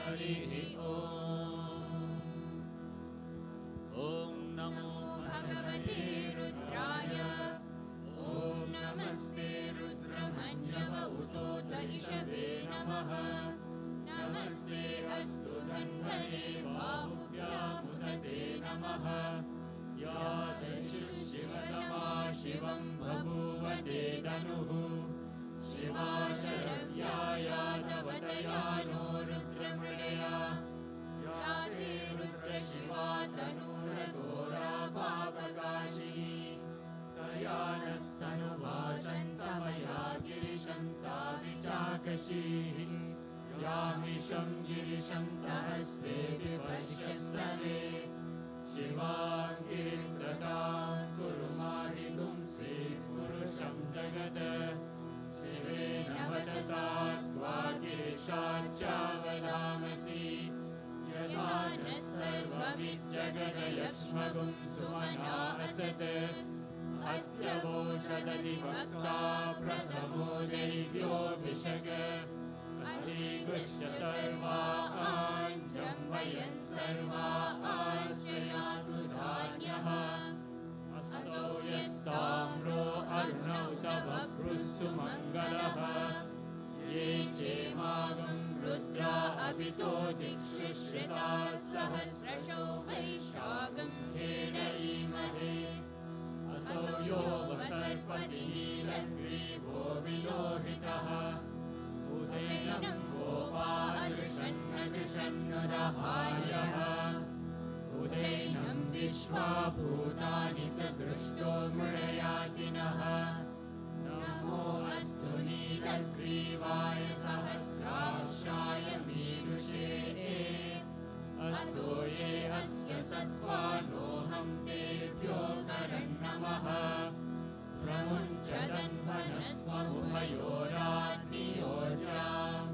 हरिः ॐ नमो भगवते रुद्राय ॐ नमस्ते रुद्रमन्यव उतोत इषवे नमः नमस्ते अस्तु धन्वने बाहुभ्यामुदते नमः या शिवतमा शिवं बभूवते धनुः शिवा शरव्याया तवतया नो रुद्रमृडया या ते रुद्रशिवा तनूरघोरा पापकाशिनी तया नस्तनुभाषन्तमया गिरिशन्ता विचाकशीः यामिषं गिरिशन्तहस्ते विपश्यस्तवे शिवां गिरित्रतां कुरु माहि पुंसे पुरुषं जगत् शिवेन वचसा त्वा गिरिशाच्चावदामसि यथा नः सर्वमिज्जगदयक्ष्मगुं सुमना असत् अध्यवोषदधिवक्ता प्रथमो दैव्योऽभिषक् अहीगुश्च सर्वान् जम्बयन् सर्वाश्रयातु धान्यः असौ यस्ताम्रो अरुणौ तव भ्रुः ये चेमागं रुद्रा अभितो दिक्षु श्रिताः सहस्रशो वैशाखं हेडयीमहे असौ यो वसर्पति नीलग्रीवो विलोहितः उदैनं गोपा अदृशन्नदृशन्नुदहार्यः उदैनं विश्वा भूतानि स दृष्टो मृडयातिनः नमो अस्तु नीलग्रीवाय सहस्राक्षाय मीनुषे अतो ये अस्य सत्त्वानोऽहं तेभ्यो करन्नमः प्रमुञ्चदन्वनस्वमुभयोरात्तियोजाम्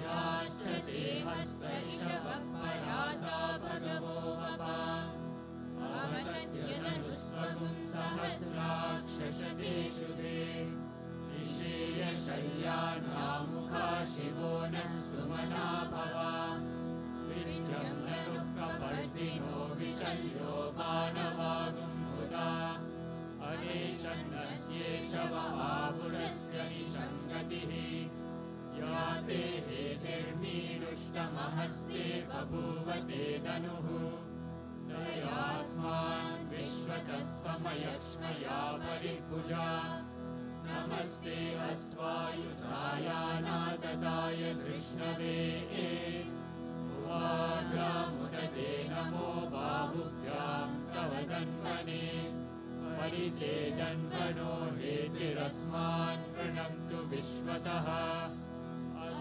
याश्च ते हस्त इषवः पराता भगवो वपा अवतत्यदनुस्त्वगुं सहस्राक्षशतेषु ते निशीर्यशल्यानामुखा शिवो नः सुमना भवा विद्यं नरुक्कपर्दिनो विशल्यो बाणवागुम्भुता अनेशन्नस्येषव आपुरस्य निषङ्गतिः या ते हेतिर्मीडुष्टमहस्ते बभूवते धनुः तयास्मान् विश्वतस्त्वमयक्ष्मया परिभुजा नमस्ते हस्त्वायुधायानातताय धृष्णवे उवाभ्यामुदते नमो बाहुभ्यां तव धन्वने परिते धन्वनो हेतिरस्मान् कृणन्तु विश्वतः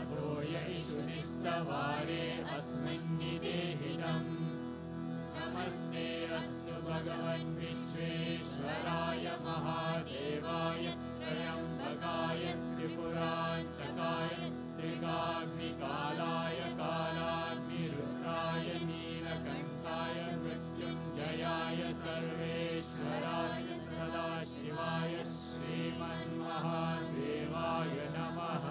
अतो य इषुनिस्तवारे अस्मिन्निदेहितम् नमस्ते अस्तु भगवन् विश्वेश्वराय महादेवाय त्र्यम्बकाय त्रिपुरान्तकाय त्रिकाग्निकालाय कालाग्निरुद्राय नीलकण्ठाय मृत्युञ्जयाय सर्वेश्वराय सदाशिवाय श्रीमन्महादेवाय नमः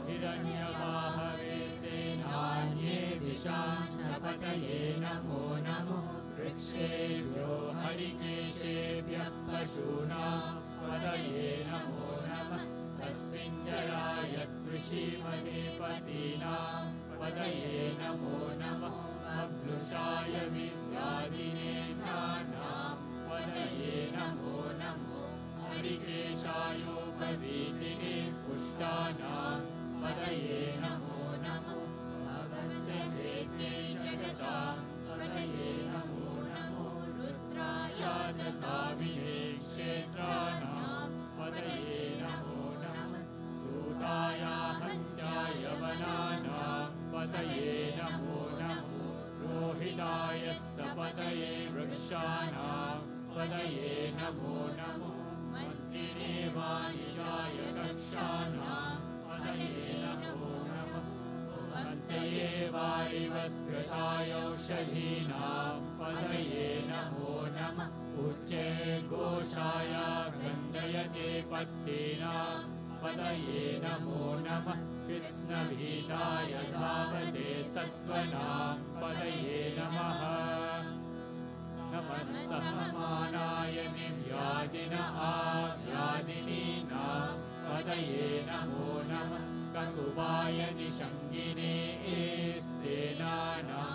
हिरण्यवाहवे सेनान्ये दिशां शपथये नमो नमो वृक्षेभ्यो हरिकेशेभ्यः पशूनां पदये नमो नमः सस्मिञ्जराय कृषीमते पतीनां पदये नमो नमः अभ्लुषाय विद्यादिनेत्राणां पदये नमो नमो हरिकेशायोपवीतिने पुष्टानां पदये नमो नमो भवस्य भेते जगतां पदये नमो नमो रुद्राय दत्ताभिने क्षेत्राणां पदये नमो नमः सूताय हन्त्याय वनानां पदये नमो नमो रोहिताय स्तपतये वृक्षाणां पदये नमो नमो मन्त्रिणे वाणिजाय कक्षाणां पदये नमो नमः भुवन्तये वारिवस्कृताय औषधीनां पदये नमो नमः उच्चे घोषाय गण्डयते पत्तीनां पतये नमो नमः कृत्स्नभीताय धावते सत्त्वनां पतये नमः नमः सहमानाय निव्याधिन आव्याधिनीनां पतये नमो नमः ककुबाय निषङ्गिने स्तेनानां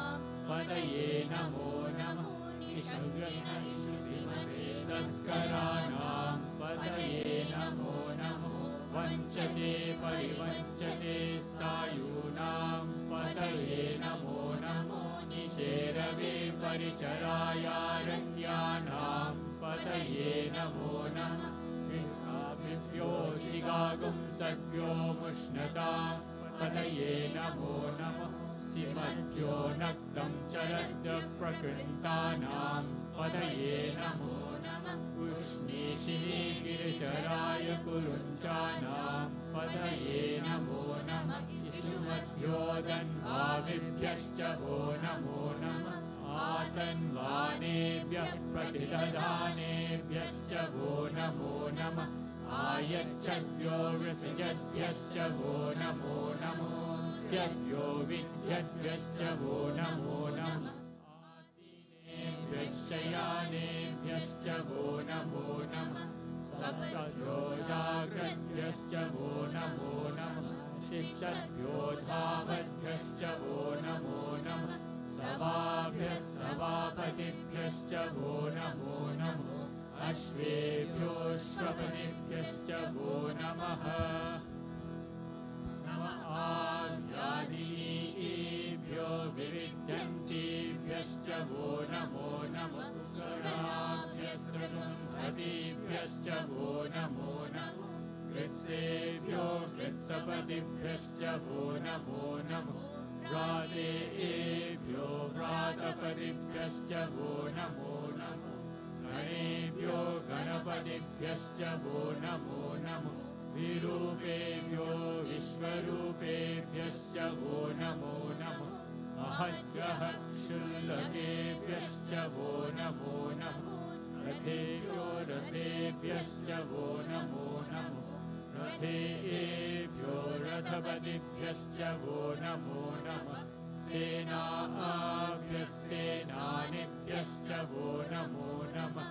पतये नमो नमः निषङ्गिनैषुधिमते तस्कराणां पतये नमो नमः वञ्चते परिवञ्चते स्थायूनां पतये नमो नमो निषेरवे परिचरायारण्यानां पतये नमो नमः सिंहाभिभ्यो जिगागुंसभ्यो मुष्णतां पतये नमो नमः सिमभ्यो नक्तं चरद्प्रकृन्तानां पतये नमो नमः उष्णीषिणी गिरिचराय कुरुञ्चानां पतये नमो नमः इषुमभ्यो दन्वाविभ्यश्च वो नमो नमः आतन्वानेभ्यः प्रतिदधानेभ्यश्च वो नमो नमः आयच्छद्भ्यो विसृजद्भ्यश्च वो नमो नमः स्यद्भ्यो विद्यद्भ्यश्च वो नमो नमः आसीनेभ्यः शयानेभ्यश्च वो नमो नमः सप्तभ्यो जाग्रद्भ्यश्च वो नमो नमः तिष्ठद्भ्यो धावद्भ्यश्च वो नमो नमः सभाभ्यः सभापतिभ्यश्च वो नमो नमः अश्वेभ्योऽश्वपतिभ्यश्च वो नमः नमः आव्याधिनीभ्यो विविध्यन्तीभ्यश्च वो नमो नमः गणाभ्यस्त्रगुंहतीभ्यश्च वो नमो नमः कृत्सेभ्यो कृत्सपतिभ्यश्च वो नमो नमः व्रातेभ्यो व्रातपतिभ्यश्च वो नमो नमः गणेभ्यो गणपतिभ्यश्च वो नमो नमः विरूपेभ्यो विश्वरूपेभ्यश्च वो नमो नमः महद्ग्रह क्षुल्लकेभ्यश्च वो नमो नमः रथेभ्यो रथेभ्यश्च वो नमो नमः रथेभ्यो रथपतिभ्यश्च वो नमो नमः सेनाभ्यः सेनानिभ्यश्च वो नमो नमः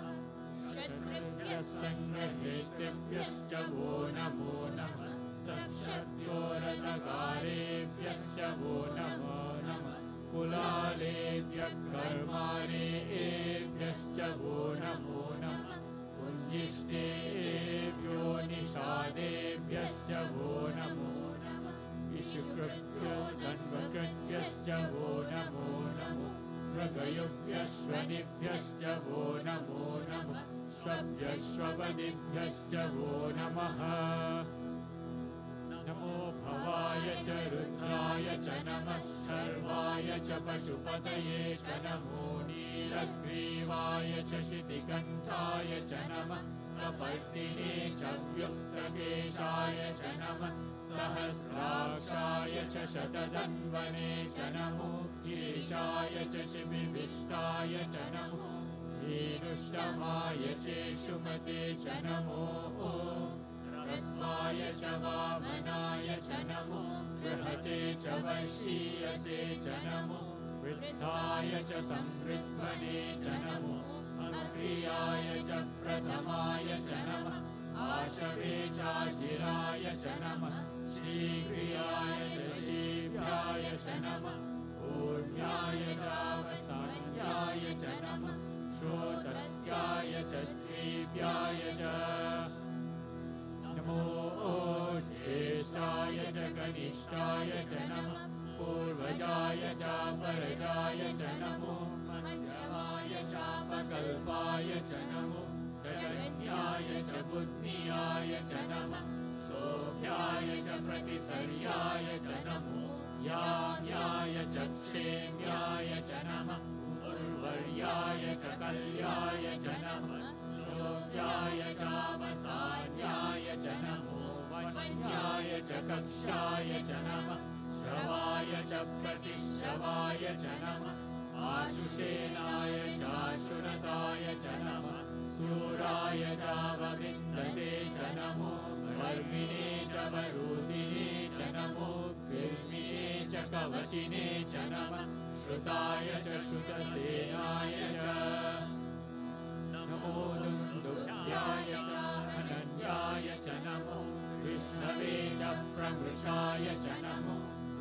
शत्रुभ्यः सङ्ग्रहेतृभ्यश्च वो नमो नमः सक्षभ्यो रथकारेभ्यश्च वो नमो नमः कुलालेभ्यः कर्मारेभ्यश्च वो नमो नमः कुञ्जिष्टेभ्यो निषादेभ्यश्च वो नमो नमः इषुकृभ्यो धन्वकृभ्यश्च वो नमो नमः मृगयुभ्यश्वनिभ्यश्च वो नमो नमः श्वभ्यश्वपदिभ्यश्च वो नमः नमो भवाय च रुद्राय च नमः शर्वाय च पशुपतये च नमो नीलग्रीवाय च शितिकण्ठाय च नमः कपर्दिने च व्युक्तकेशाय च नमः सहस्राक्षाय च शतधन्वने च नमो गिरिशाय च शिबिविष्टाय च नमो वीनुष्टमाय चेषुमते च नमो ह्रस्वाय च वामनाय च नमो बृहते च वर्षीयसे च नमो वृद्धाय च संवृद्धने च नमो अग्र्याय च प्रथमाय च नमः आशवे चाजिराय च नमः शीघ्रियाय च शीघ्राय च नमः ऊर्ध्याय चावसान्याय च नमः श्रोतस्याय च द्वीप्याय च नमो ज्येष्ठाय च कनिष्ठाय च नमः पूर्वजाय चापरजाय च नमो मध्यमाय चापकल्पाय च नमो जगन्याय च बुद्धियाय च नमः सोभ्याय च प्रतिसर्याय च नमो याम्याय च क्षेम्याय च नमः उर्वर्याय च कल्याय च नमः योग्याय चावसान्याय च नमो वन्याय च कक्षाय च नमः श्रवाय च प्रतिश्रवाय च नमः आशुषेनाय चाशुरताय च नमः शूराय चावविन्दते च नमो वर्मिणे च वाचिने च नमः श्रुताय च श्रुतसेनाय च नमो दुन्दुभ्याय च अनन्याय च नमो विष्णवे च प्रमृषाय च नमो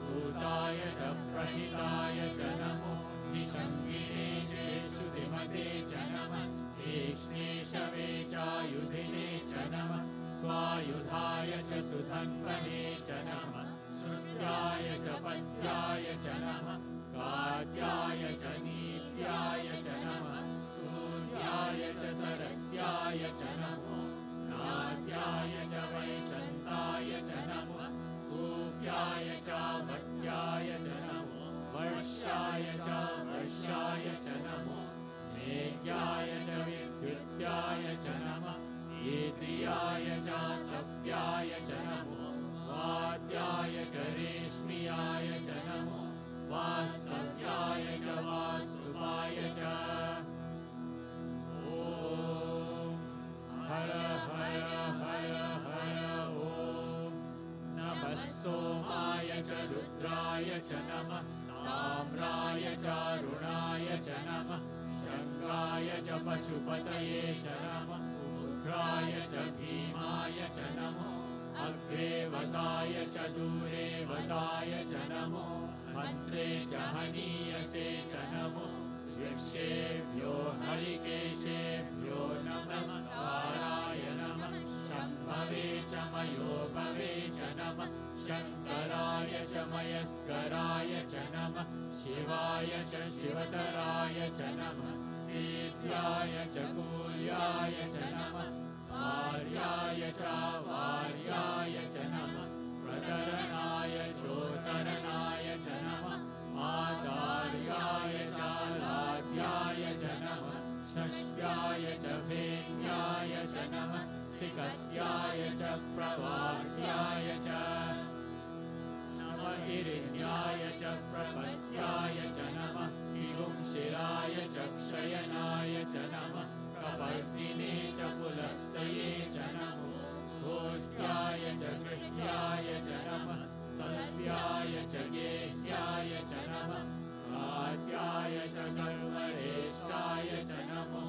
भूताय च प्रहिताय च नमो निषङ्गिने च श्रुतिमते च नमः तीक्ष्णेशवे चायुधिने च नमः स्वायुधाय च सुधन्वने च नमः सृष्ट्याय च पद्याय च नमः काद्याय च नीत्याय च नमः सूर्याय च सरस्याय च नमो नाद्याय च वैशन्ताय च नमः कूप्याय च वस्याय च नमो वर्ष्याय च वर्षाय च नमो मेघ्याय च विद्युत्याय च नमः ईद्रियाय च तप्याय च नमो वाद्याय च रेश्मियाय च नमो वास्तव्याय च वास्तुवाय च ॐ हर हर हर हर ॐ नमः सोमाय च रुद्राय च नमः ताम्राय चारुणाय च नमः शङ्गाय च पशुपतये च नमः उग्राय च भीमाय च नमो अग्रेवताय च दूरेवताय च नमो मन्त्रे च हनीयसे च नमो वृक्षेभ्यो हरिकेशेभ्यो नमस्काराय नमः शम्भवे च मयोभवे च नमः शङ्कराय च मयस्कराय च नमः शिवाय च शिवतराय च नमः सीत्याय च कूल्याय च नमः वार्याय च वार्याय च नमः प्रतरणाय चोत्तरणाय च नमः आचार्याय च लाद्याय च नमः षष्ट्याय च भेद्याय च नमः सिकत्याय च प्रवाह्याय च नमः हिरण्याय च प्रपत्याय च नमः किगुंशिराय च क्षयनाय च नमः कपर्दिने च पुलस्तये च नमो घोष्ट्याय च गृह्याय च नमः स्तल्भ्याय च गेह्याय च नमः काट्याय च कर्मरेष्टाय च नमो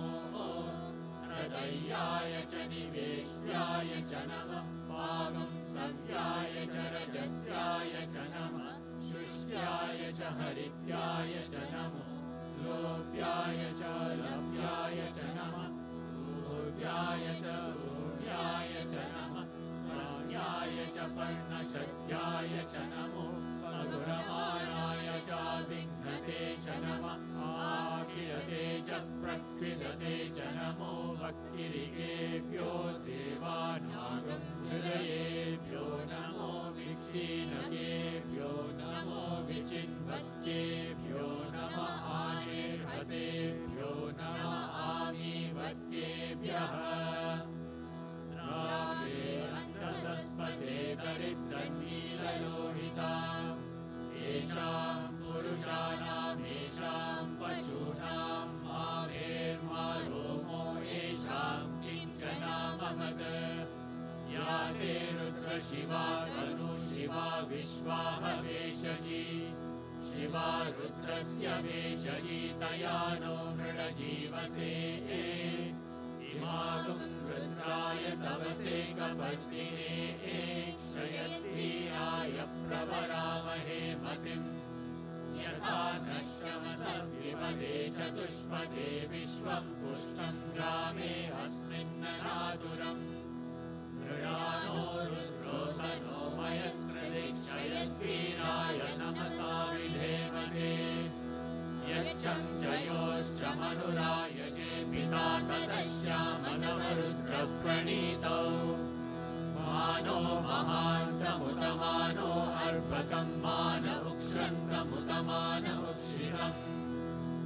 हृदयाय च निवेश्याय च नमः पागुंसव्याय च रजस्याय च नमः शुष्ट्याय च हरित्याय च नमो लोप्याय च लभ्याय च नमः ऊर्व्याय च सूर्याय च नमः प्राण्याय च पर्णशक्त्याय च नमो पगुरमाणाय चाभिघ्नते च नमः आकिरते च प्रक्षिदते च नमो वक्तिरिकेभ्यो देवानागं हृदयेभ्यो नमो विक्षीणकेभ्यो नमो विचिन्वत्येभ्यो नमः आनिर्हतेभ्यो नमः आमीवत्येभ्यः रात्रे अन्तसस्पते दरिद्रनीललोहिता येषां पुरुषाणाम् येषां पशूनां माभेर्मा रोमो येषां किञ्चनाममद या ते रुद्रशिवा तनुशिवा विश्वाहवेशजी शिवा रुद्रस्य वेशजी तया नो मृडजीवसे इमागुं रुद्राय तवसे कपर्दिने क्षयद्धीराय प्रवरामहे मतिम् यथा नश्यमसद्विपदे चतुष्पदे विश्वं पुष्टं ग्रामे अस्मिन्ननातुरम् मृडानो रुद्रो तनो मयस्कृदिक्षयद्धीराय नमसा विधेमते यच्छं च योश्च मनुरायजे पिता ततश्यामनवरुद्रप्रणीतौ मानो महान्तमुतमानो अर्भकं मान उक्षन्तमुतमान उक्षितम्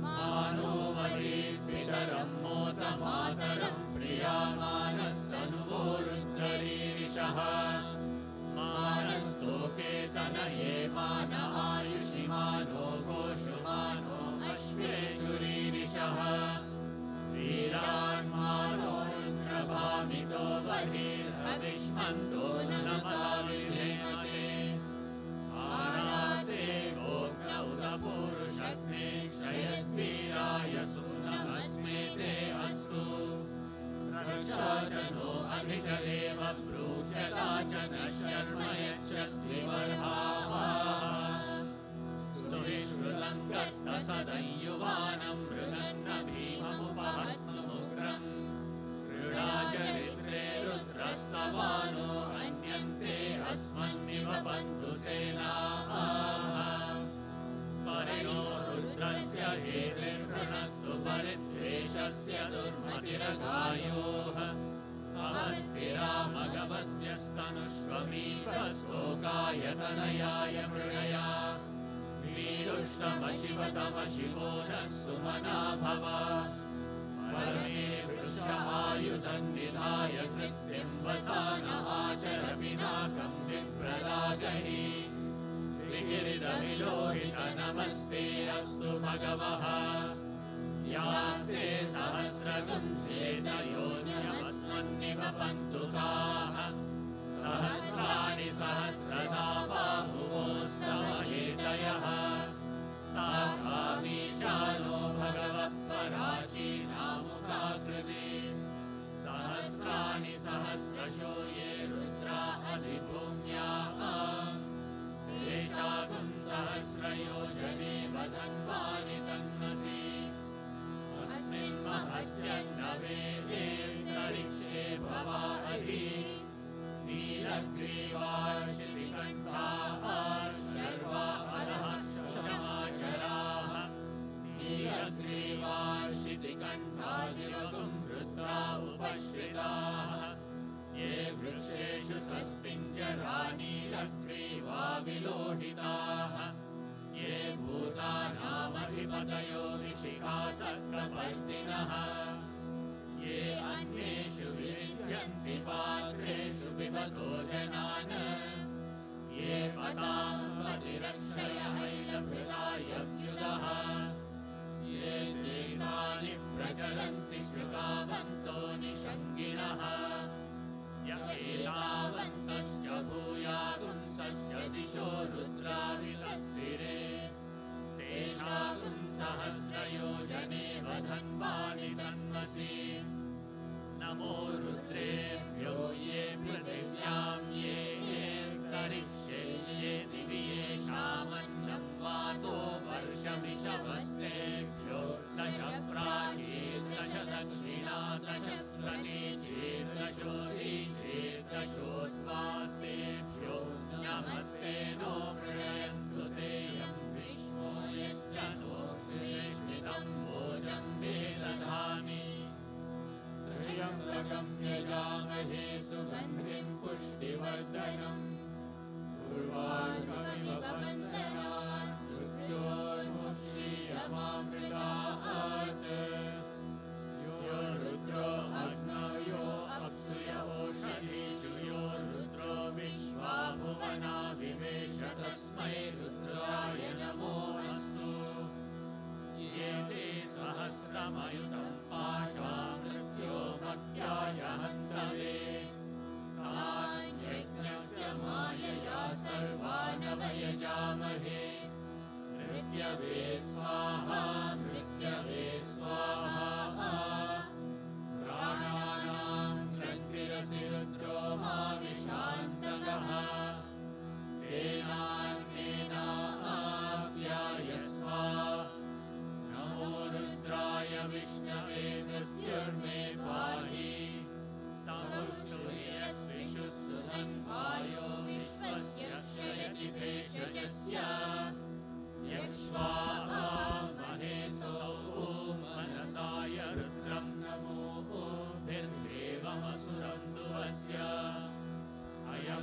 मानो मरीद्वितरं मोतमातरं प्रियामानस्तनुवो रुद्ररीरिषः मानस्तोके तनये मान आयुषि मानो गोषुमानो अश्वेषुरीरिषः वीरान्मानो रुद्रभामितो बहिर्हविष्मन्तो नमसा विधेमते आराते गोग्न ब्रूह्यता च न शर्म यच्छद्विवर्हाः स्तुविश्रुतं गर्तसदं मृगन्न भीममुपहत्तुमुग्रम् क्रीडाचरित्रे रुद्रस्तवानो अन्यन्ते अस्मन्निवपन्तु सेनाः परिणो रुद्रस्य हेतिर्वृणक्तु परिद्वेषस्य दुर्मतिरगायोः अवस्तिरामगमद्यस्तनुष्वमीकस्तोकायतनयाय मृडया वीडुष्टमशिवतमशिवो नः सुमना भव परमे वृषायुधं निधाय कृत्यं वसान आचर पिनाकं विप्रदागहि विकिरितविलोहित नमस्ते अस्तु भगवः यास्ते सहस्रगुंहेतयोन्यमस्मन्निवपन्तु ताः सहस्राणि सहस्रदा बाहुवोस्तव हेतयः तासामीशानो भगवः पराचीनामुखाकृति सहस्राणि सहस्रशो ये रुद्रा अधिभूम्याः तेषां सहस्रयोजने वधन्वानि तन्मसि अस्मिन् महत्यन्नवेदेऽन्तरिक्षे भवाहि नीलग्रीवाशितिकण्ठाः शर्वा अधः क्षमाचराः नीलग्रीवाशितिकण्ठादिवगुं रुद्रा उपश्रिताः ये वृक्षेषु सस्पिञ्जरा नीलग्रीवा विलोहिताः ये भूतानामधिपतयो विशिखासर्गपर्दिनः ये अन्येषु विविध्यन्ति पात्रेषु पिबतो जनान् ये पताम्पतिरक्षयहैलभृतायव्युदः ये तीर्थानि प्रचरन्ति श्रुतावन्तो निषङ्गिणः य एतावन्तश्च भूयागुंसश्च दिशो रुद्रावितस्थिरे तेषां सहस्रयोजने वधन्वानि तन्मसि नमो रुद्रेभ्यो ये पृथिव्यां ये येऽन्तरिक्षे ये दिवि येषामन्नं वातो वर्षमिषवस्तेभ्यो दश प्राचीर्दश दक्षिणा दश प्रतीचीर्दशोदीचीर्दशोद्वास्तेभ्यो नमस्ते नो मृडयन्तु तेऽयं विष्णो यश्च नो वेष्टितं भोजं मे दधामि त्र्यम्बकं यजामहे सुगन्धिं पुष्टिवर्धनम् उर्वारुकमिव बन्धनान् मृत्योर्मुक्षीयमामृतात् यो रुद्रो अग्नौ यो अप्सु य ओषधीषु यो रुद्रो विश्वा भुवना विवेश तस्मै रुद्राय नमो अस्तु ये ते सहस्रमयुतं पाशा मृत्यो मत्याय हन्तवे तान् यज्ञस्य मायया सर्वान् वयजामहे मृत्यवे स्वाहा मृत्यवे स्वाहा प्राणानां ग्रन्थिरसि रुद्रो मा विशान्तकः तेनान्येनाप्यायस्व नमो रुद्राय विष्णवे मृत्युर्मे पाहि तमुष्टुयस्विषु सुधन्वायो विश्वस्य क्षयति भेषजस्य यक्ष्वाहा महेशो मनसाय रुद्रं नमो भिर्देवमसुरं दुवस्य अयं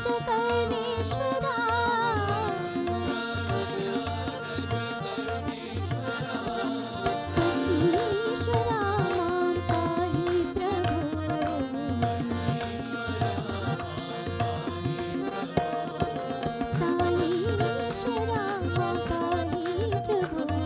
करनेश्वरा ईश्वरा मां पाहि प्रभो साईश्वरा मां पाहि प्रभो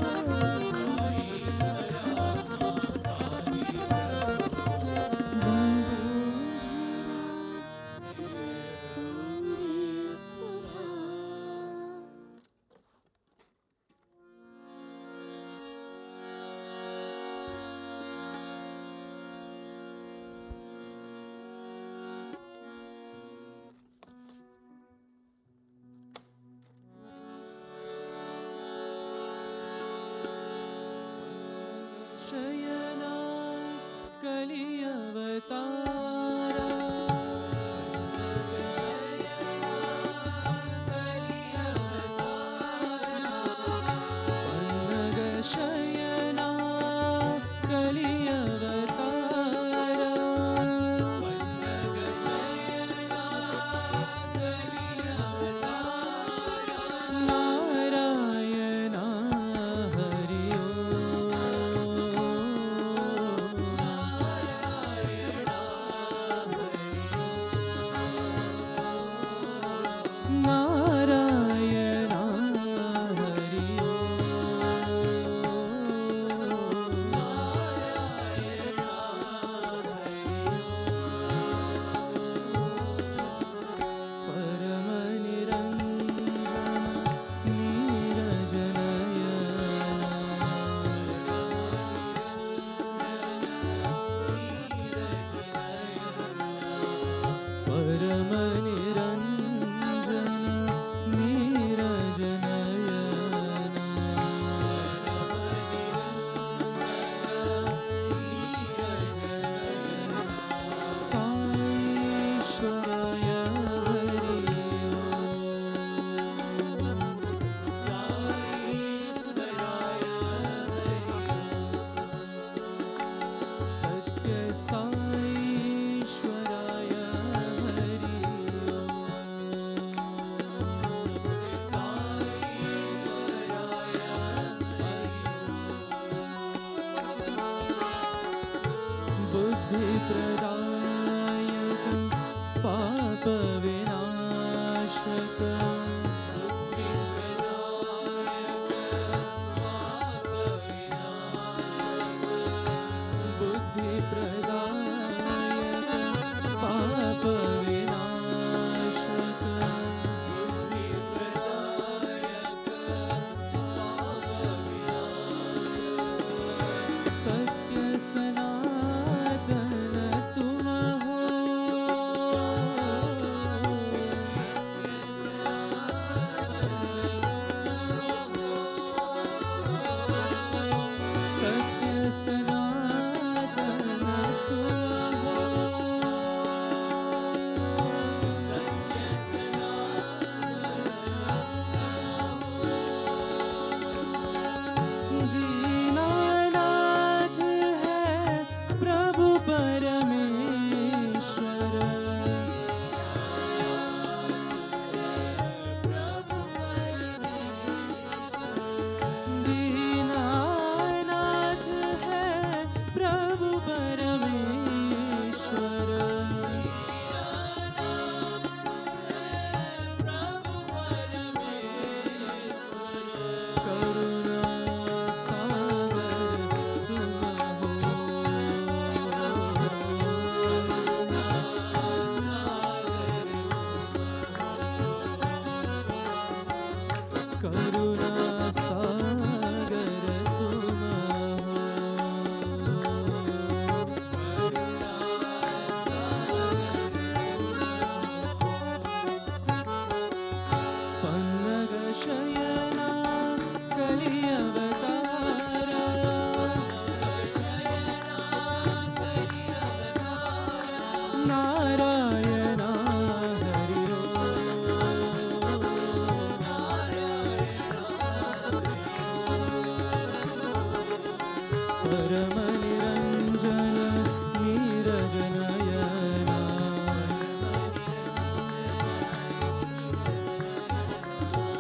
शयना कलियवतारा पन्नग शयना कलियवतारा नारायणा हरि नारायणा हरि परम निरंजन नीरजनयना परम निरंजन साईश्वराय हरि सत्य साईश्वराय हरि बुद्धि प्रदायक पाप विनाशक बुद्धि प्रदायक पाप विनाशक सत्य सनातन तुम हो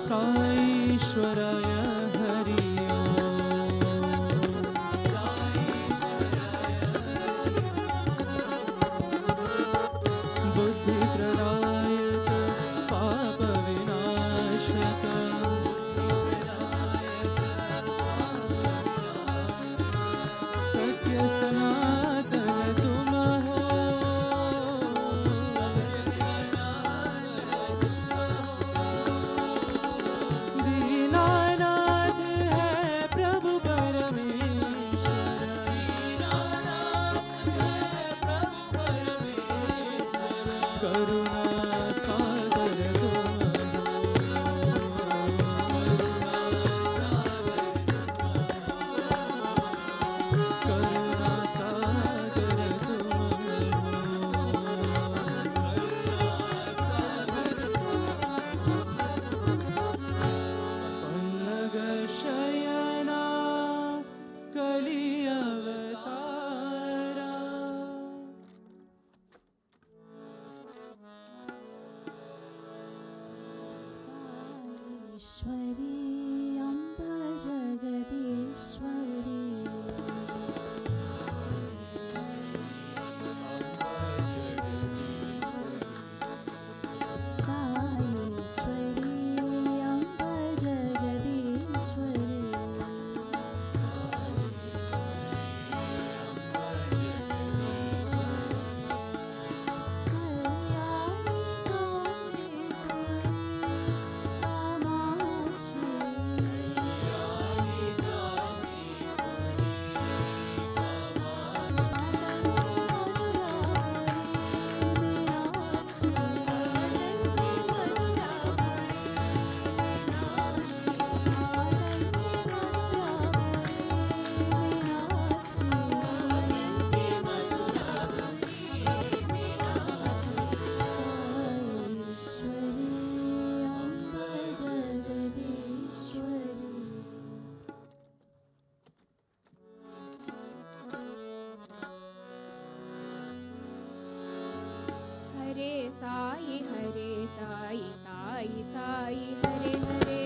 साईश्वराय हरि बुद्धिप्रदायक पापविनाशक सत्य सनातन तुम हो दीनानाथ है प्रभु परमेश्वर करुणा सागर तुम करुणा सागर पन्नग शयना कलि अवतारा ईश्वरी अम्ब जगदीश्वरी साईश्वरी अम्ब जगदीश्वरी कल्याणी हरे साई साई साई हरे हरे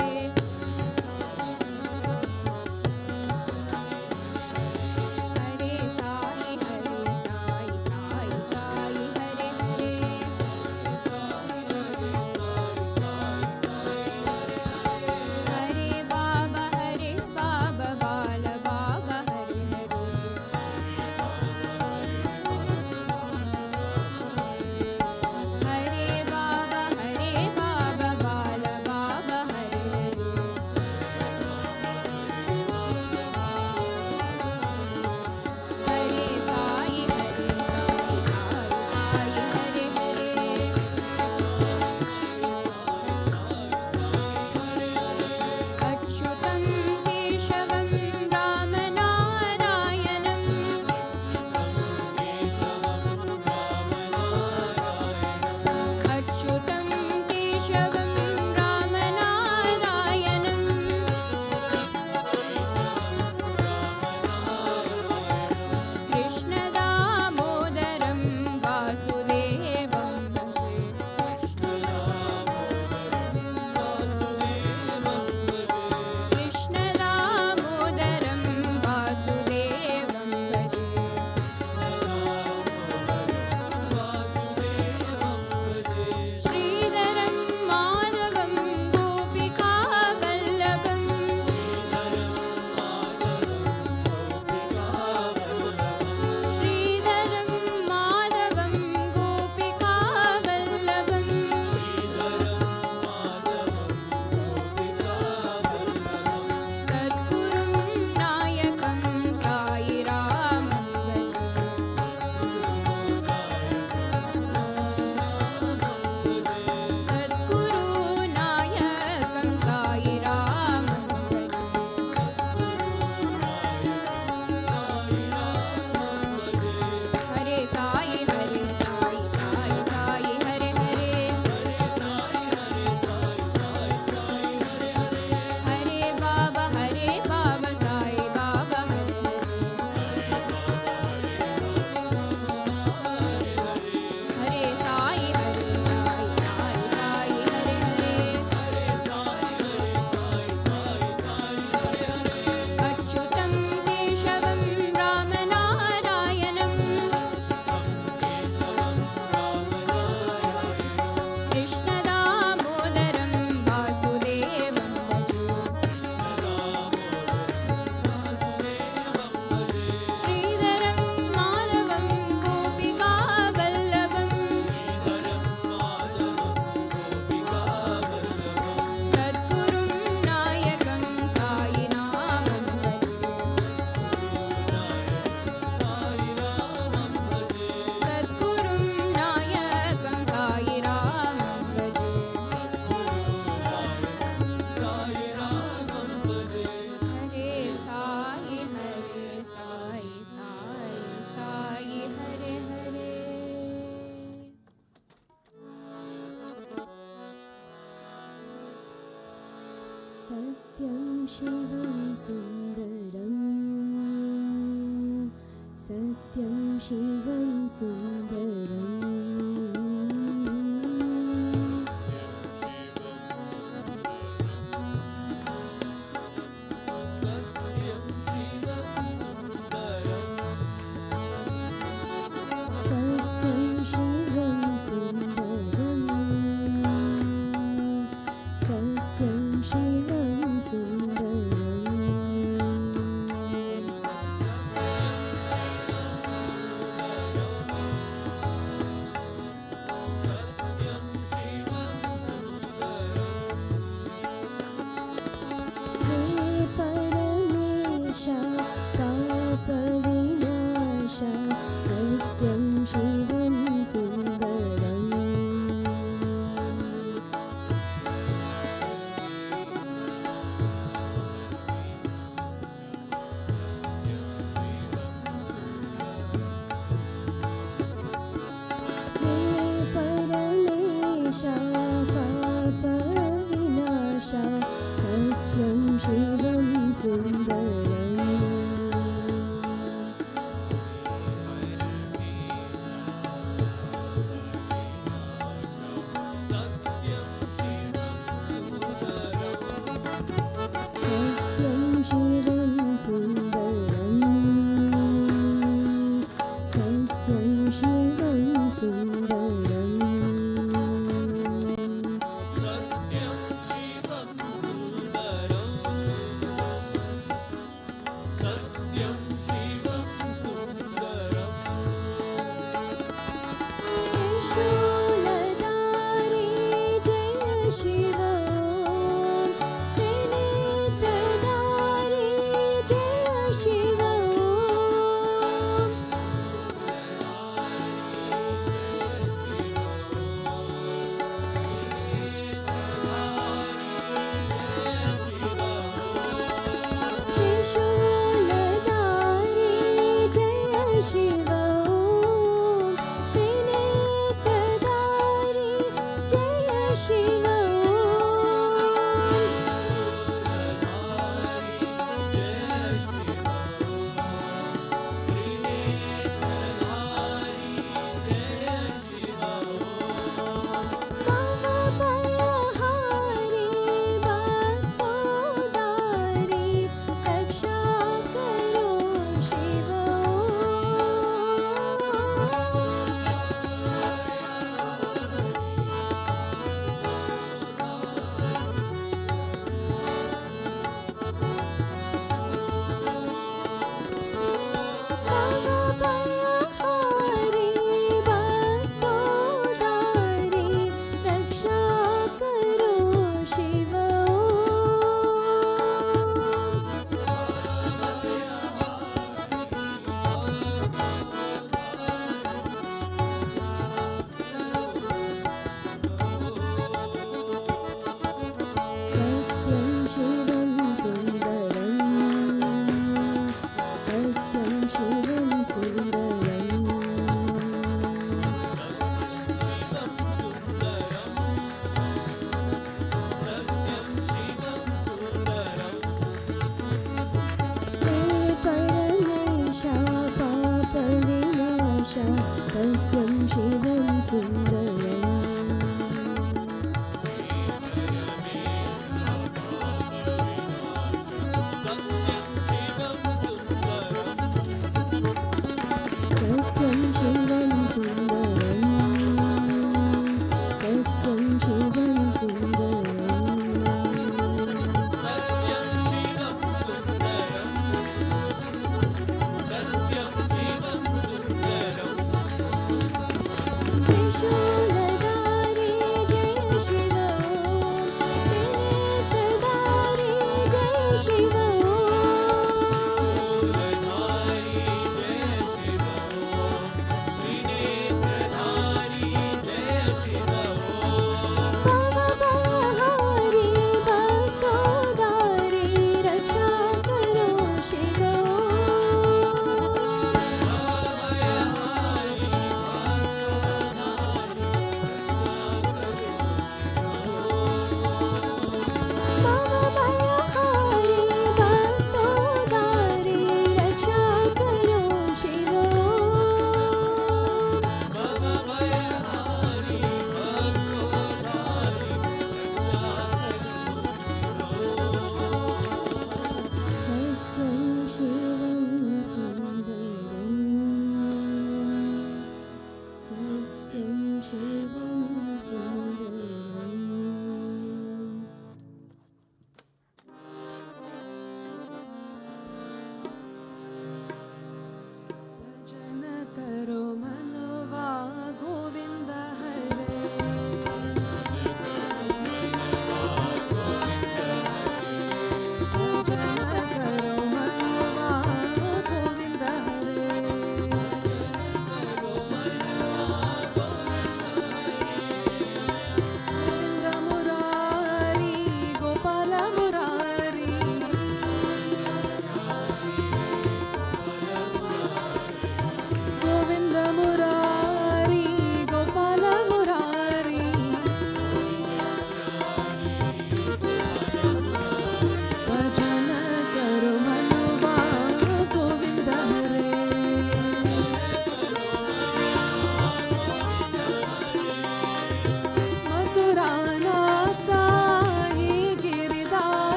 हरे साई साई साई हरे हरे हरे बाबा बाल बाबा हरे हरे हरे बाबा बाल बाबा हरे हरे सत्यं शिवं सुन्दरम् सत्यं शिवं सुन्दरम् सत्यं शिवं सुन्दरम् सत्यं शिवं सुन्दरम् सत्यं शिवं सुन्दरम्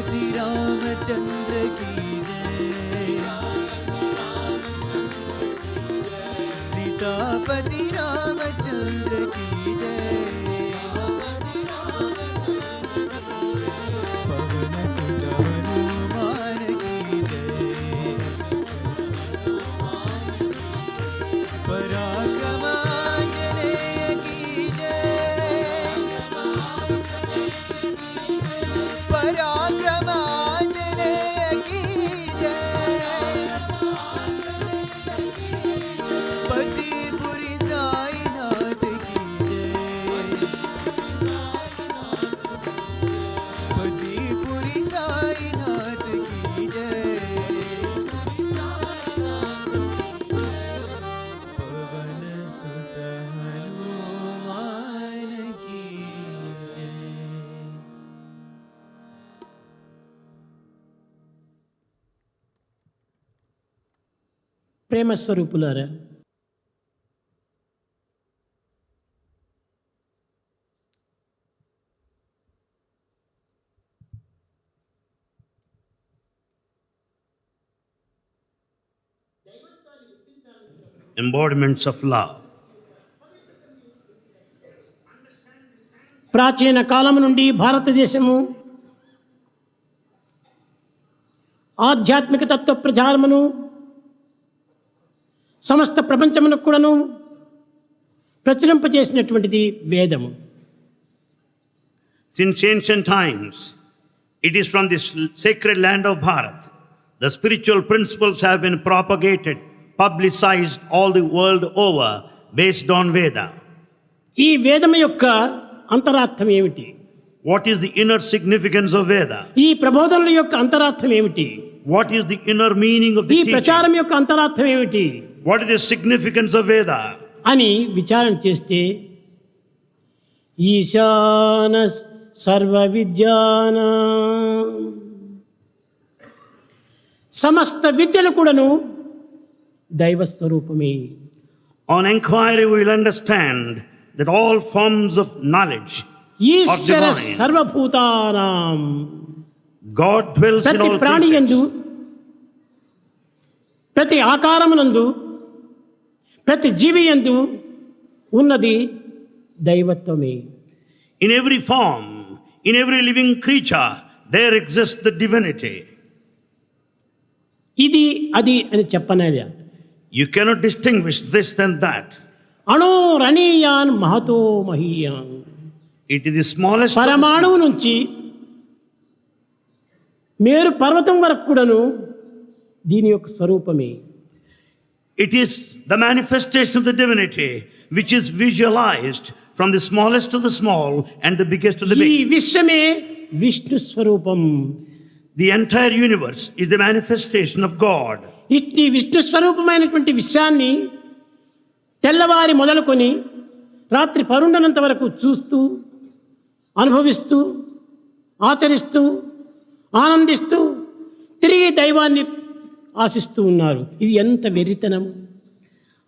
सीतापति रामचंद्र की जय, सीतापति रामचंद्र की जय, पवन सुत हनुमान की जय, पराक्रम आंजनेय की जय, पराक्रम आंजनेय की जय, पतिपुरी साईनाथ की जय, पतिपुरी साईनाथ की जय, पवन सुत हनुमान की जय। ప్రేమ స్వరూపులారా, embodiments of love. ప్రాచీన కాలం నుండి భారతదేశము ఆధ్యాత్మిక తత్వ ప్రచారమును సమస్త ప్రపంచమునకు కూడాను ప్రచురింపజేసినటువంటిది వేదము. Since ancient times, it is from this sacred land of Bharat, the spiritual principles have been propagated, publicized all the world over, based on Veda. ఈ వేదము యొక్క అంతరార్థం ఏమిటి? What is the inner significance of Veda? ఈ ప్రబోధనల యొక్క అంతరార్థం ఏమిటి? What is the inner meaning of ఈ the teaching? ప్రచారం యొక్క అంతరార్థం ఏమిటి What is the significance of Veda? అని విచారణ చేస్తే ఈశాన సర్వ విద్యానా, సమస్త విద్యలు కూడాను దైవ స్వరూపమే. On inquiry, we will understand that all forms of knowledge are Eshwara divine. సర్వభూతానాం, God dwells in ప్రతి all ప్రాణి యందు, creatures. ప్రతి ఆకారమునందు, ప్రతి జీవి యందు ఉన్నది దైవత్వమే. In every form, in every living creature, there exists the divinity. ఇది అది అని చెప్పనలే. You cannot distinguish this and that. అణోరణీయాన్ Mahato మహీయాన్, It is the smallest of the పరమాణువు small. నుంచి మేరు పర్వతం వరకు కూడాను దీని యొక్క స్వరూపమే. It is the manifestation of the divinity which is visualized from the smallest to the small and the biggest to the ఈ big. విశ్వమే Vishnu స్వరూపం. The entire universe is the manifestation of God. ఈ విష్ణు స్వరూపమైనటువంటి విషయాన్ని తెల్లవారి మొదలుకొని రాత్రి పరుండనంత వరకు చూస్తూ, అనుభవిస్తూ, ఆచరిస్తూ, ఆనందిస్తూ తిరిగి దైవాన్ని ఆశిస్తూ ఉన్నారు. ఇది ఎంత వెర్రితనం!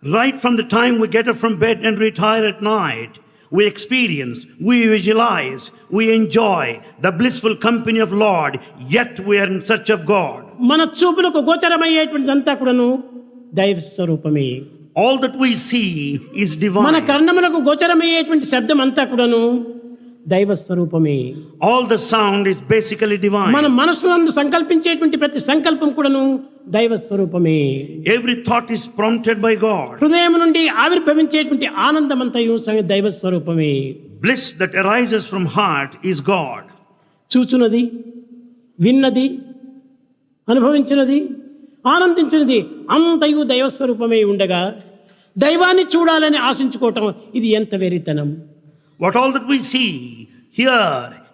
Right from the time we get up from bed and retire at night, we experience, we visualize, we enjoy the blissful company of Lord, yet we are in search of God. మన చూపులకు గోచరమయ్యేటువంటిదంతా కూడాను దైవ స్వరూపమే. All that we see is మన divine. కర్ణములకు గోచరమయ్యేటువంటి శబ్దం అంతా కూడాను దైవ స్వరూపమే. All the sound is basically divine. మన మనస్సునందు సంకల్పించేటువంటి ప్రతి సంకల్పం కూడాను దైవ స్వరూపమే. Every thought is prompted by God. హృదయం నుండి ఆవిర్భవించేటువంటి ఆనందమంతయు దైవ స్వరూపమే. Bliss that arises from heart is God. చూచున్నది, విన్నది, అనుభవించినది, ఆనందించినది అంతయు దైవస్వరూపమే ఉండగా దైవాన్ని చూడాలని ఆశించుకోవటం ఇది ఎంత వెరితనం! What all that we see, hear,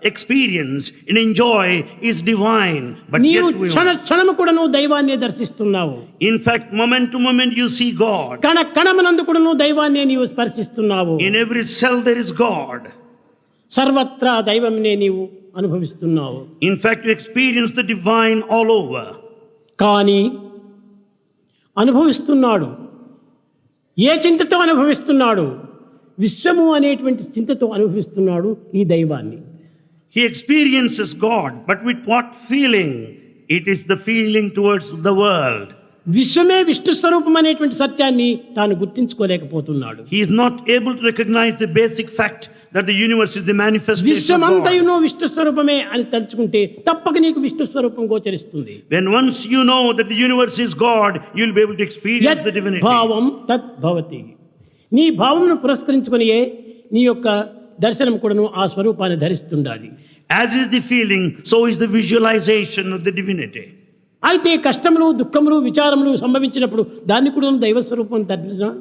experience and enjoy is divine, but నీవు yet we క్షణము కూడా నువ్వు దైవాన్ని దర్శిస్తున్నావు. in fact, moment to moment you see God. కణమునందు కూడా నువ్వు దైవాన్ని నీవు స్పర్శిస్తున్నావు. In every cell there is God. సర్వత్రా దైవంనే నీవు అనుభవిస్తున్నావు. In fact, you experience the divine all over. కానీ అనుభవిస్తున్నాడు. ఏ చింతతో అనుభవిస్తున్నాడు? విశ్వము అనేటువంటి చింతతో అనుభవిస్తున్నాడు ఈ దైవాన్ని. He experiences God, but with what feeling? It is the feeling towards the world. విశ్వమే Vishnu స్వరూపం అనేటువంటి సత్యాన్ని తాను గుర్తించుకోలేకపోతున్నాడు. He is not able to recognize the basic fact that the universe is the manifestation of God. విశ్వమంతయును Vishnu స్వరూపమే అని తలుచుకుంటే తప్పక నీకు విష్ణు స్వరూపం గోచరిస్తుంది. When once you know that the universe is God, you will be able to experience the divinity. భావం తత్ భవతి. నీ భావమును పురస్కరించుకొనియే నీ యొక్క దర్శనం కూడాను ఆ స్వరూపాన్ని ధరిస్తుండాలి. As is the feeling, so is the visualization of the divinity. అయితే కష్టములు దుఃఖములు విచారములు సంభవించినప్పుడు దాన్ని కూడా దైవ స్వరూపం ధరించడం.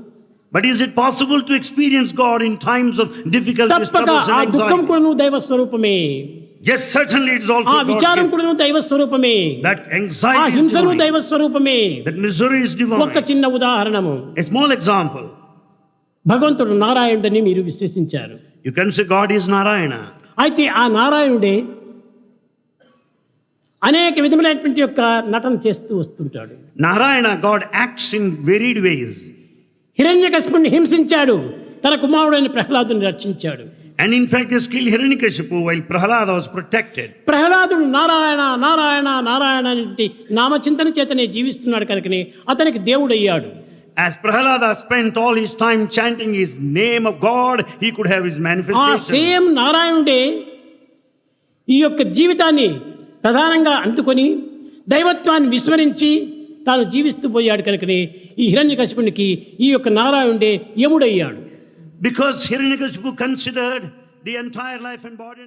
But is it possible to experience God in times of difficulties, తప్పక troubles ఆ and దుఃఖం anxiety? కూడాను దైవ స్వరూపమే. Yes, certainly it is also ఆ విచారం God's gift. కూడాను దైవ స్వరూపమే. That ఆ anxiety is హింసను divine. దైవ స్వరూపమే. That misery is ఒక్క divine. చిన్న ఉదాహరణము. A small example. భగవంతుడు నారాయణుడని మీరు విశ్వసించారు. You can say God is Narayana. అయితే ఆ నారాయణుడే అనేక విధములైనటువంటి యొక్క నటన చేస్తూ వస్తుంటాడు. Narayana, God acts in varied ways. హిరణ్యకశిపుణ్ణి హింసించాడు, తన కుమారుడైన ప్రహ్లాదుని రక్షించాడు. And in fact, he killed Hiranyakashipu while Prahlada was protected. ప్రహ్లాదుడు నారాయణ నారాయణ నారాయణ అనేటువంటి నామచింతన చేతనే జీవిస్తున్నాడు కనుకనే అతనికి దేవుడయ్యాడు. As Prahlada spent all his time chanting his name of God, he could have his ఆ manifestation. సేమ్ నారాయణుడే ఈ యొక్క జీవితాన్ని ప్రధానంగా అందుకొని దైవత్వాన్ని విస్మరించి తాను జీవిస్తూ పోయాడు కనుకనే ఈ హిరణ్యకశిపునికి ఈ యొక్క నారాయణుడే యముడయ్యాడు. Because Hiranyakashipu considered the entire life and body.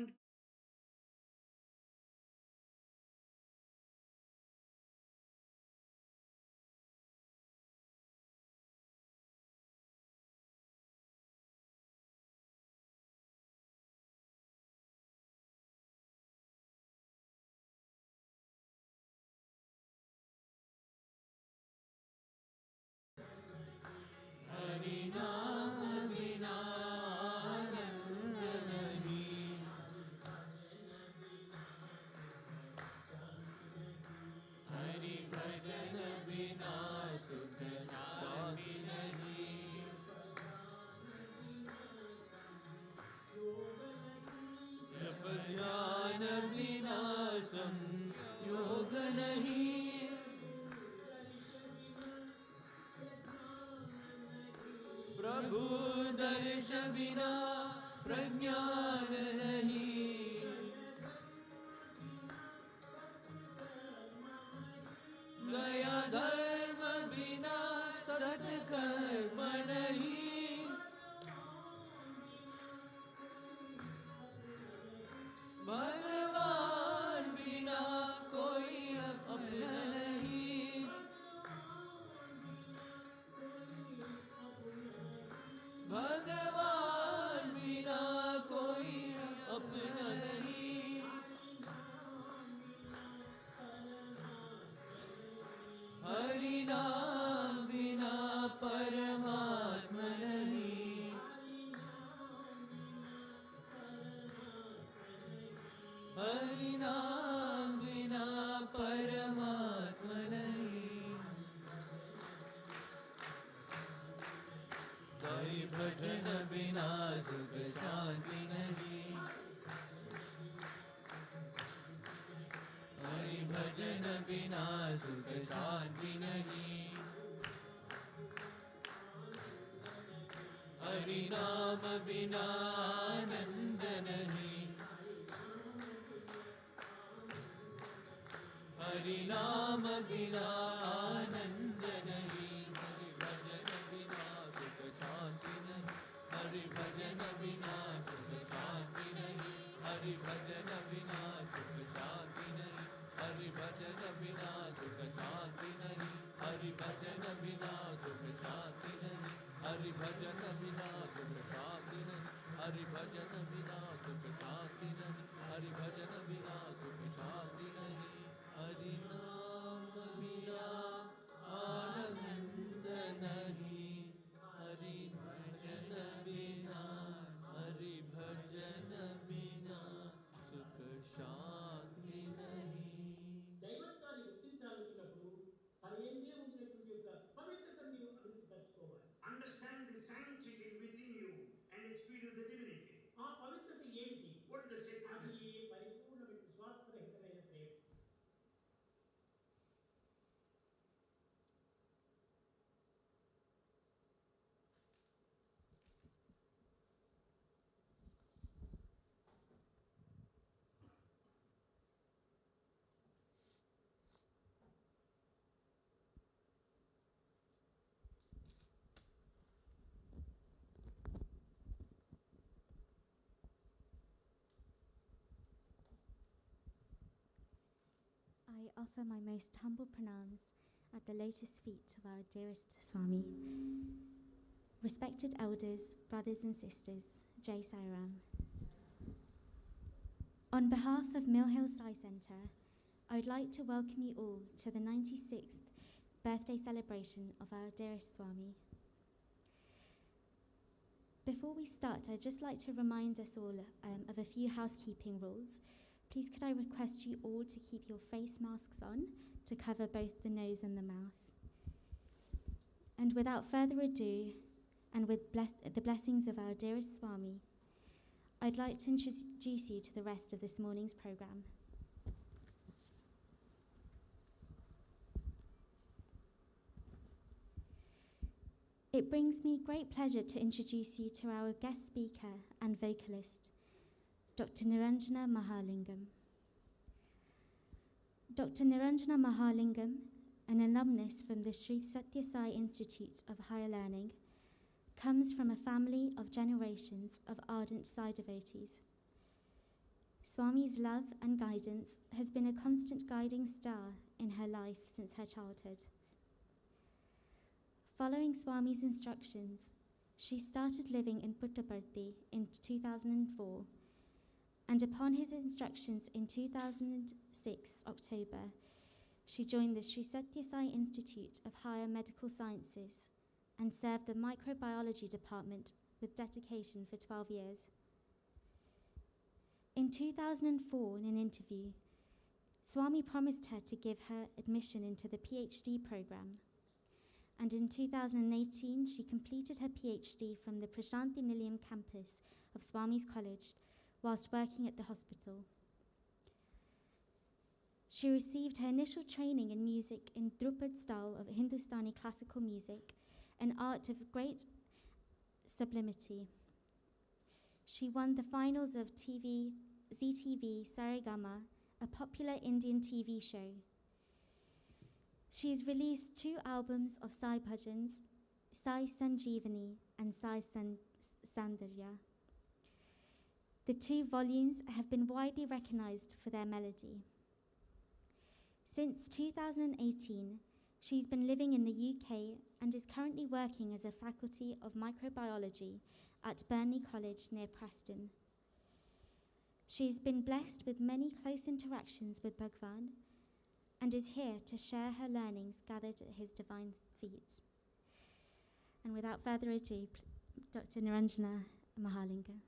ज्ञान बिना संयोग नहीं, प्रभु दर्श बिना प्रज्ञान नहीं, दया धर्म बिना सत्कर्म नहीं, भगवान बिना कोई अपना नहीं, भगवान बिना कोई अपना नहीं, हरि नाम बिना परमात्मा नहीं, हरि नाम बिना परमात्मा नहीं, हरि भजन बिना सुख शांति नहीं, हरि भजन बिना सुख शांति नहीं, हरि नाम बिना आनंद नहीं, हरि नाम बिना आनंद नहीं, हरि भजन बिना सुख शांति नहीं, हरि भजन बिना सुख शांति नहीं, हरि भजन बिना सुख शांति नहीं, हरि भजन बिना सुख शांति नहीं, हरि भजन बिना सुख शांति नहीं, हरि भजन बिना सुख शांति नहीं, हरि भजन बिना सुख शांति नहीं, हरि भजन बिना सुख शांति नहीं, हरि नाम बिना आनंद नहीं, हरि भजन बिना सुख शांति नहीं। దైవత్వాన్ని గుర్తించాలనుకున్నప్పుడు తన ఎందే ఉన్నటువంటి యొక్క పవిత్రతను నీవు అభివృద్ధి పరచుకోవాలి. Understand the sanctity within you and experience the divinity. ఆ పవిత్రత ఏమిటి? What is the sacredness? అది offer my most humble pranams at the lotus feet of our dearest Swami. Respected elders, brothers and sisters, Jai Sai Ram. On behalf of Mill Hill Sai Centre, I would like to welcome you all to the 96th birthday celebration of our dearest Swami. Before we start, I'd just like to remind us all of a few housekeeping rules. Please could I request you all to keep your face masks on to cover both the nose and the mouth. And without further ado, and with the blessings of our dearest Swami, I'd like to introduce you to the rest of this morning's programme. It brings me great pleasure to introduce you to our guest speaker and vocalist, Dr. Niranjana Mahalingam. Dr. Niranjana Mahalingam, an alumnus from the Sri Satya Sai Institute of Higher Learning, comes from a family of generations of ardent Sai devotees. Swami's love and guidance has been a constant guiding star in her life since her childhood. Following Swami's instructions, she started living in Puttaparthi in 2004, and upon his instructions in 2006 October, she joined the Sri Satya Sai Institute of Higher Medical Sciences and served the microbiology department with dedication for 12 years. In 2004, in an interview, Swami promised her to give her admission into the PhD program. And in 2018, she completed her PhD from the Prashanthi Nilayam campus of Swami's College whilst working at the hospital. She received her initial training in music in Drupad style of Hindustani classical music, an art of great sublimity. She won the finals of ZTV Saregama, a popular Indian TV show. She has released 2 albums of Sai Bhajans, Sai Sanjeevani and Sai Sandarya. The 2 volumes have been widely recognized for their melody. Since 2018, she's been living in the UK and is currently working as a faculty of microbiology at Burnley College near Preston. She's been blessed with many close interactions with Bhagwan and is here to share her learnings gathered at his divine feet. And without further ado, Dr. Niranjana Mahalingam.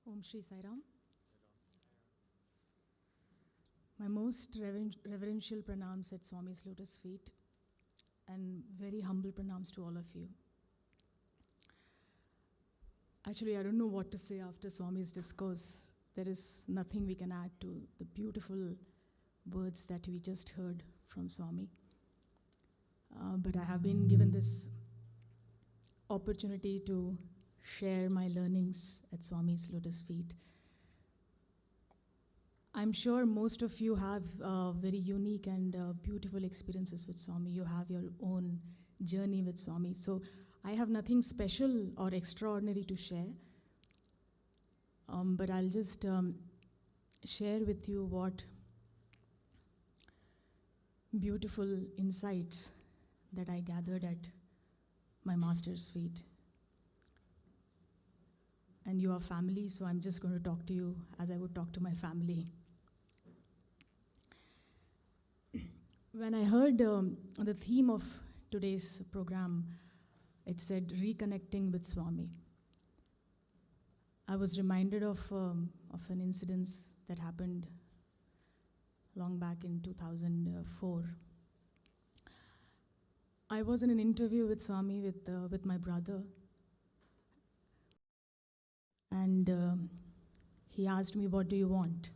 Om Shri Sai Ram. My most reverential pranams at Swami's lotus feet, and very humble pranams to all of you. Actually, I don't know what to say after Swami's discourse. There is nothing we can add to the beautiful words that we just heard from Swami. But I have been given this opportunity to share my learnings at Swami's lotus feet. I'm sure most of you have very unique and beautiful experiences with Swami. You have your own journey with Swami. So I have nothing special or extraordinary to share. But I'll just share with you what beautiful insights that I gathered at my master's feet. And you are family, so I'm just going to talk to you as I would talk to my family. When I heard the theme of today's program, it said reconnecting with Swami. I was reminded of an incident that happened long back in 2004. I was in an interview with Swami with my brother, and he asked me, "What do you want?"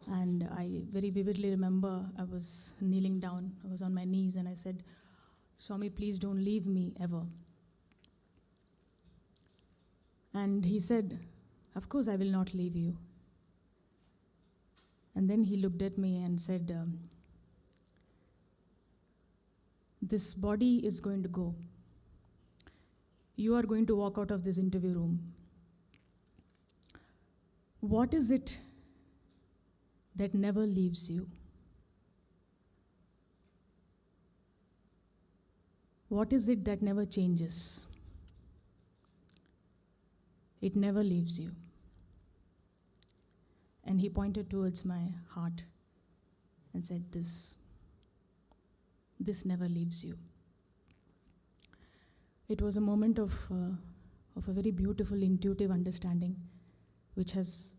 And I very vividly remember I was kneeling down, I was on my knees, and I said, "Swami, please don't leave me ever." And he said, "Of course I will not leave you." And then he looked at me and said, "This body is going to go. You are going to walk out of this interview room. What is it that never leaves you? What is it that never changes? It never leaves you." And he pointed towards my heart and said, This never leaves you." It was a moment of a very beautiful, intuitive understanding, which has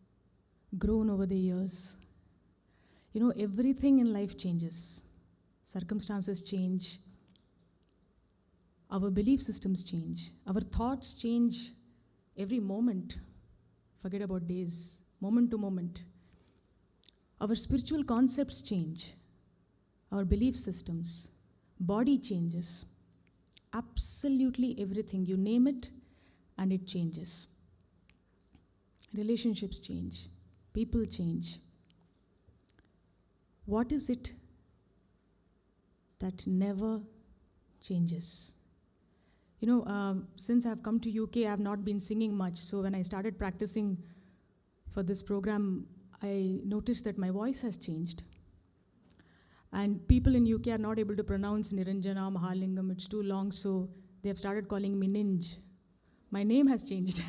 grown over the years. You know, everything in life changes. Circumstances change. Our belief systems change. Our thoughts change every moment. Forget about days, moment to moment. Our spiritual concepts change. Our belief systems. Body changes. Absolutely everything. You name it, and it changes. Relationships change. People change. What is it that never changes? You know, since I've come to UK, I've not been singing much. So when I started practicing for this program, I noticed that my voice has changed. And people in UK are not able to pronounce Niranjana, Mahalingam. It's too long, so they have started calling me Ninj. My name has changed.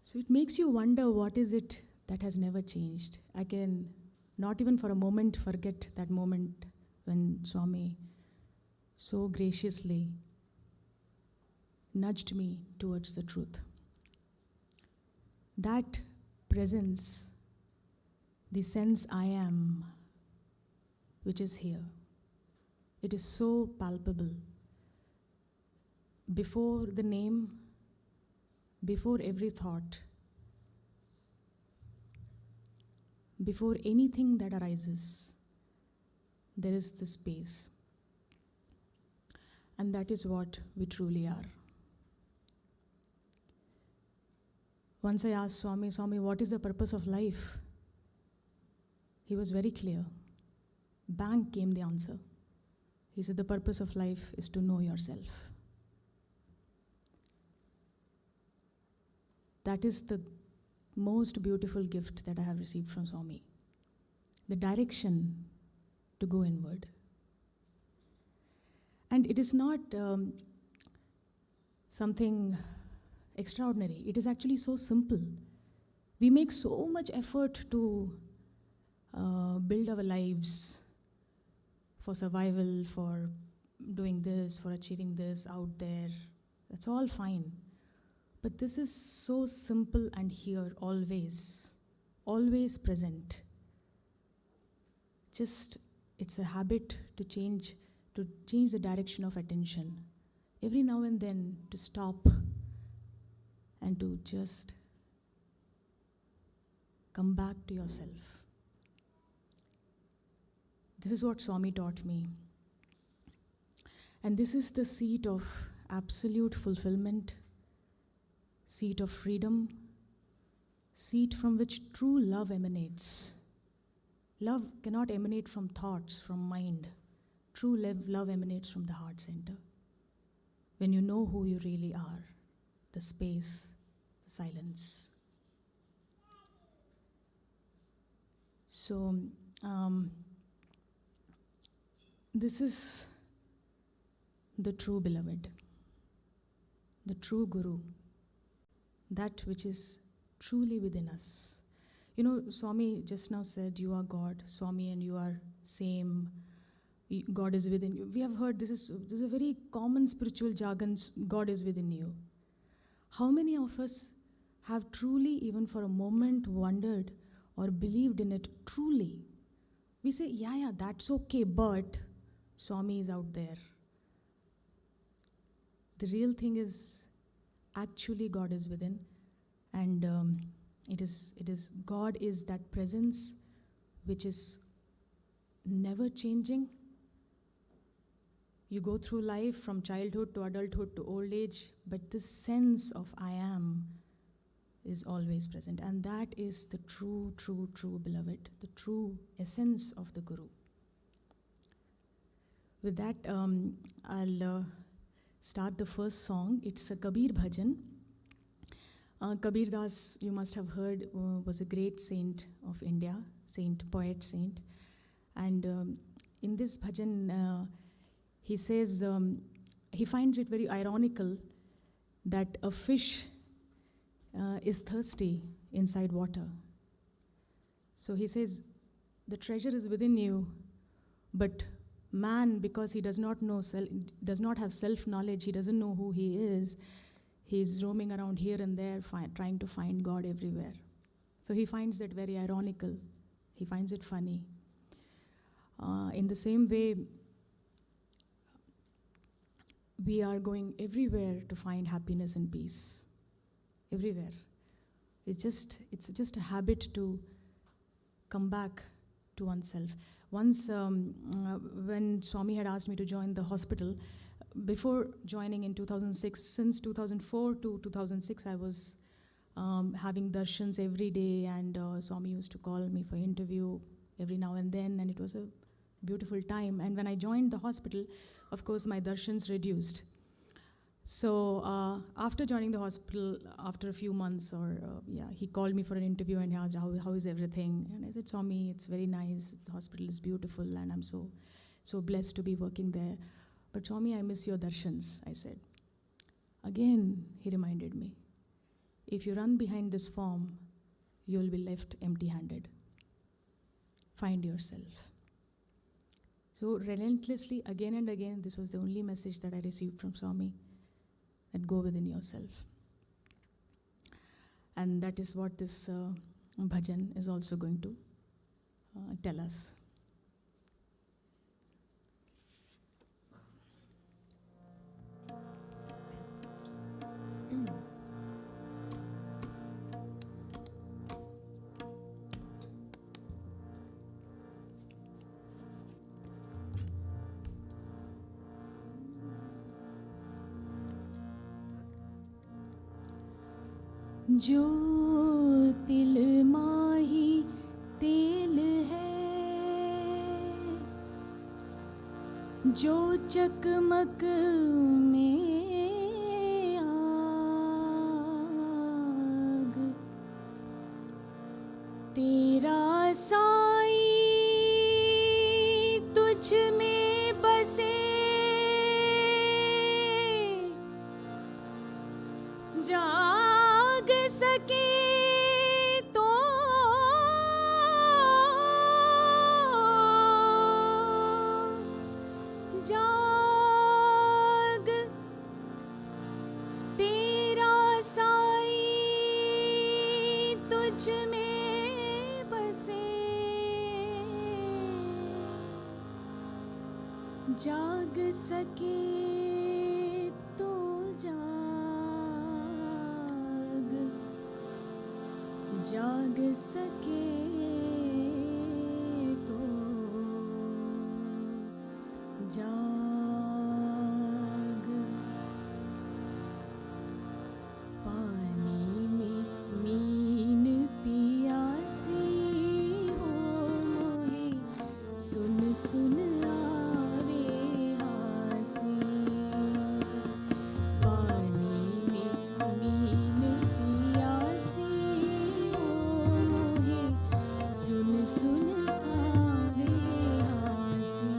So it makes you wonder, what is it that has never changed? I can not even for a moment forget that moment when Swami so graciously nudged me towards the truth. That presence, the sense I am, which is here, it is so palpable. Before the name, before every thought, before anything that arises, there is this space. And that is what we truly are. Once I asked Swami, what is the purpose of life? He was very clear. Bang came the answer. He said, the purpose of life is to know yourself. That is the most beautiful gift that I have received from Swami. The direction to go inward. And it is not something extraordinary. It is actually so simple. We make so much effort to build our lives for survival, for doing this, for achieving this out there. That's all fine. But this is so simple and here, always present. Just, it's a habit to change the direction of attention. Every now and then to stop and to just come back to yourself. This is what Swami taught me. And this is the seat of absolute fulfillment, seat of freedom, seat from which true love emanates. Love cannot emanate from thoughts, from mind. True love emanates from the heart center. When you know who you really are, the space, the silence. So, this is the true beloved, the true Guru, that which is truly within us. You know, Swami just now said, you are God, Swami, and you are same. God is within you. We have heard this is a very common spiritual jargon, God is within you. How many of us have truly, even for a moment, wondered or believed in it truly? We say, yeah, that's okay, but Swami is out there. The real thing is, actually God is within, and it is God is that presence which is never changing. You go through life from childhood to adulthood to old age, but this sense of I am is always present. And that is the true beloved, the true essence of the Guru. With that, I'll start the first song. It's a Kabir bhajan. Kabir Das, you must have heard, was a great saint of India, poet saint. And in this bhajan, he says, he finds it very ironical that a fish is thirsty inside water. So he says, the treasure is within you, but man, because he does not have self-knowledge, he doesn't know who he is, he's roaming around here and there, trying to find God everywhere. So he finds that very ironical. He finds it funny. In the same way, we are going everywhere to find happiness and peace. Everywhere. It's just a habit to come back to oneself. Once, when Swami had asked me to join the hospital, before joining in 2006, since 2004 to 2006, I was having darshans every day, and Swami used to call me for interview every now and then, and it was a beautiful time. And when I joined the hospital, of course, my darshans reduced. So after joining the hospital, after a few months, he called me for an interview and he asked, how is everything? And I said, Swami, it's very nice. The hospital is beautiful, and I'm so blessed to be working there. But Swami, I miss your darshans, I said. Again, he reminded me, if you run behind this form, you'll be left empty-handed. Find yourself. So relentlessly, again and again, this was the only message that I received from Swami, that go within yourself. And that is what this bhajan is also going to tell us. जो तिल माही तेल है, जो चकमक में आग, तेरा साई तुझ में बसे, जाग सके तो जाग, तेरा सा जाग सके तो जाग सके तो जाग। पानी में मीन पियासी हो मोहे, सुन सुन आवे हासी। पानी में मीन पियासी हो मोहे, सुन सुन आवे हासी।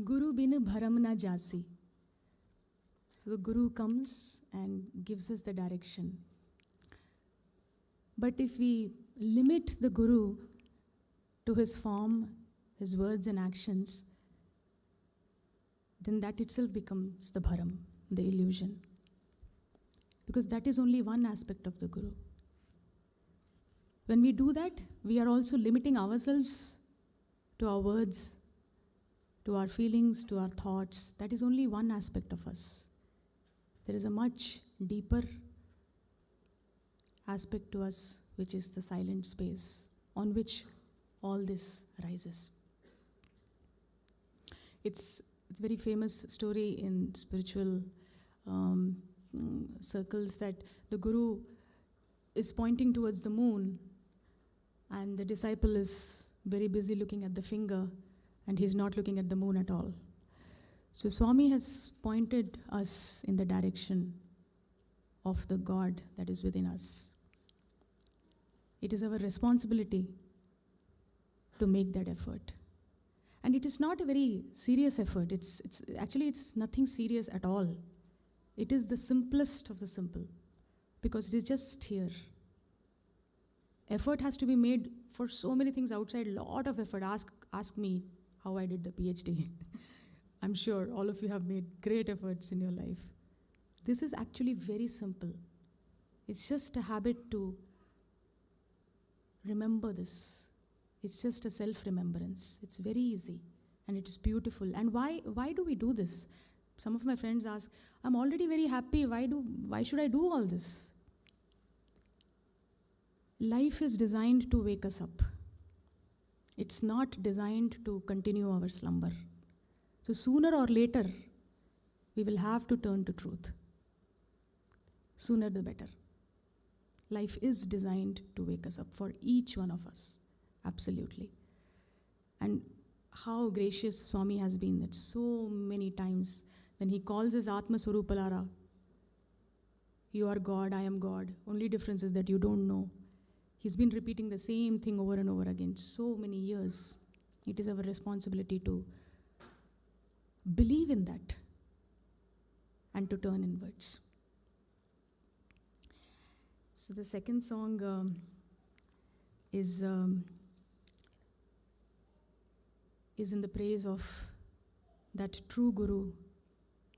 Guru bin bharam na jasi. So the Guru comes and gives us the direction. But if we limit the Guru to his form, his words and actions, then that itself becomes the bharam, the illusion. Because that is only one aspect of the Guru. When we do that, we are also limiting ourselves to our words, to our feelings, to our thoughts. That is only one aspect of us. There is a much deeper aspect to us, which is the silent space on which all this rises. It's a very famous story in spiritual circles that the Guru is pointing towards the moon and the disciple is very busy looking at the finger and he's not looking at the moon at all. So Swami has pointed us in the direction of the God that is within us. It is our responsibility to make that effort. And it is not a very serious effort. It's nothing serious at all. It is the simplest of the simple because it is just here. Effort has to be made for so many things outside, lot of effort. Ask me how I did the PhD. I'm sure all of you have made great efforts in your life. This is actually very simple. It's just a habit to remember this. It's just a self-remembrance. It's very easy and it is beautiful. And why do we do this? Some of my friends ask, I'm already very happy. Why should I do all this? Life is designed to wake us up. It's not designed to continue our slumber. So sooner or later, we will have to turn to truth. Sooner the better. Life is designed to wake us up for each one of us. Absolutely. And how gracious Swami has been that so many times when he calls us Atma Swarupalara, you are God, I am God. Only difference is that you don't know. He's been repeating the same thing over and over again, so many years. It is our responsibility to believe in that and to turn inwards. So the second song is in the praise of that true Guru,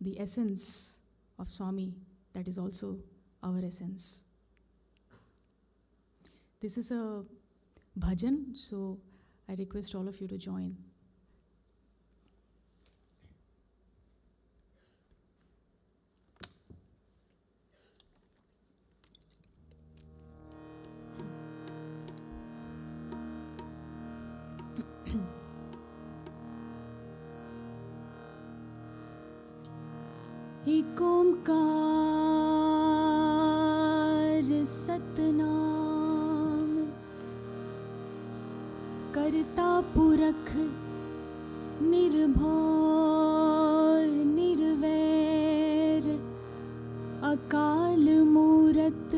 the essence of Swami, that is also our essence. This is a bhajan, so I request all of you to join. एक ओंकार सतनाम करता पुरख निर्भय निर्वैर अकाल मूरत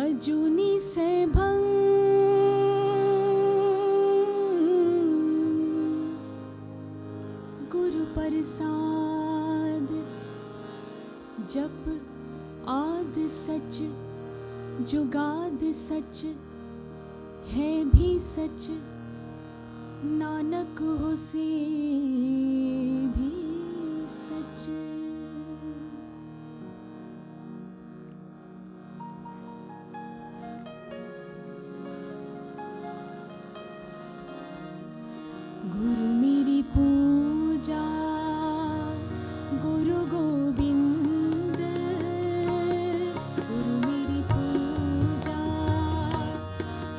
अजूनी सैभं गुरु प्रसाद जप आद सच जुगाद सच है भी सच नानक होसे भी सच। गुरु मेरी पूजा गुरु गोविंद, गुरु मेरी पूजा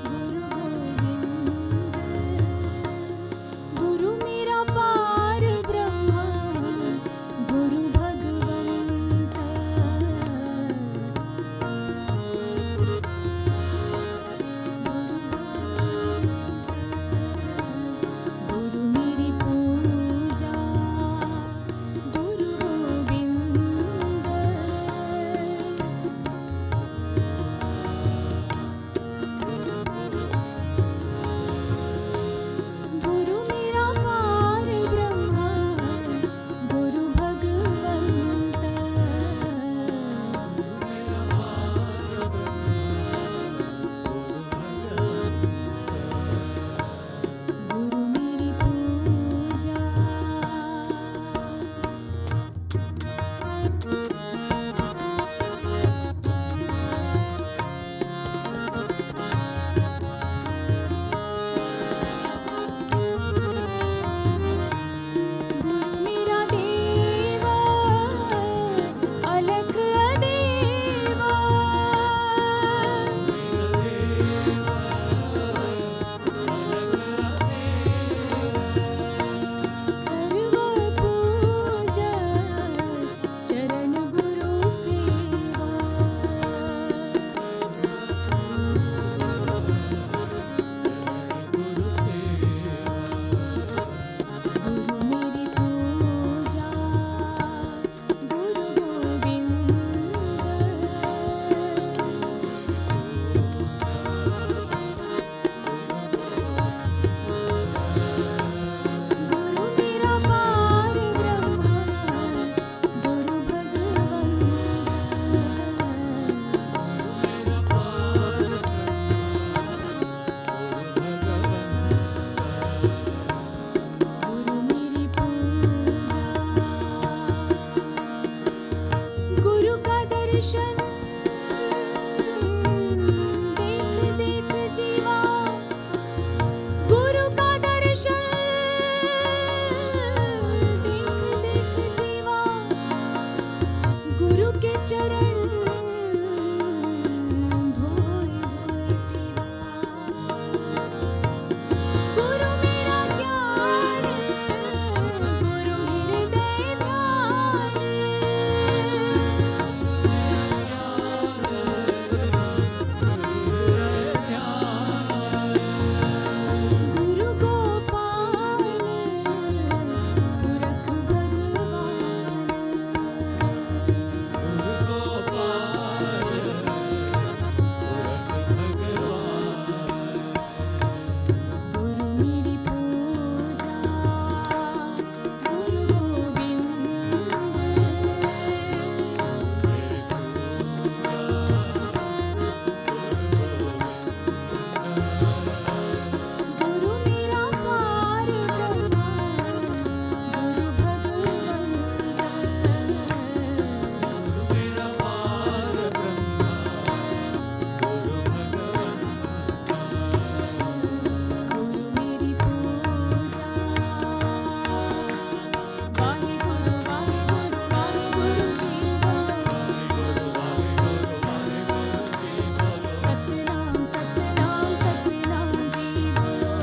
गुरु गोविंद, गुरु मेरा पार ब्रह्म गुरु दर्शन देख देख जीवा, गुरु का दर्शन देख देख जीवा, गुरु के चरण धोए धोए पीवा। गुरु मेरा ज्ञान, गुरु हृदय ध्यान, गुरु गोपाल पुरख भगवान। गुरु मेरी पूजा, गुरु गोविंद, गुरु मेरा पार ब्रह्म, गुरु भगवंत। गुरु मेरी पूजा, वाहे गुरु वाहे जी बोलो। सतनाम सतनाम सतनाम जी बोलो।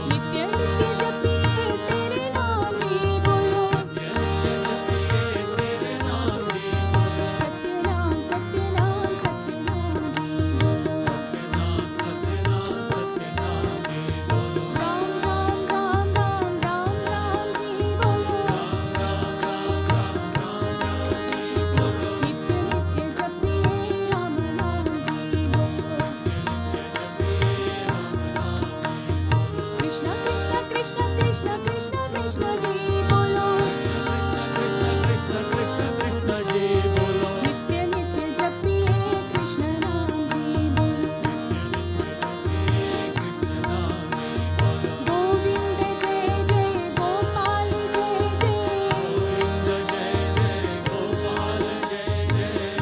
नित्य नित्य जपिए तेरे नाम जी बोलो। सतनाम सतनाम सतनाम जी बोलो। राम राम राम राम राम राम जी बोलो। नित्य नित्य जपिए राम नाम जी बोलो। कृष्ण कृष्ण कृष्ण कृष्ण कृष्ण कृष्ण जी बोलो। नित्य नित्य जपिए कृष्ण नाम जी बोलो। गोविंद जय जय गोपाल जय जय,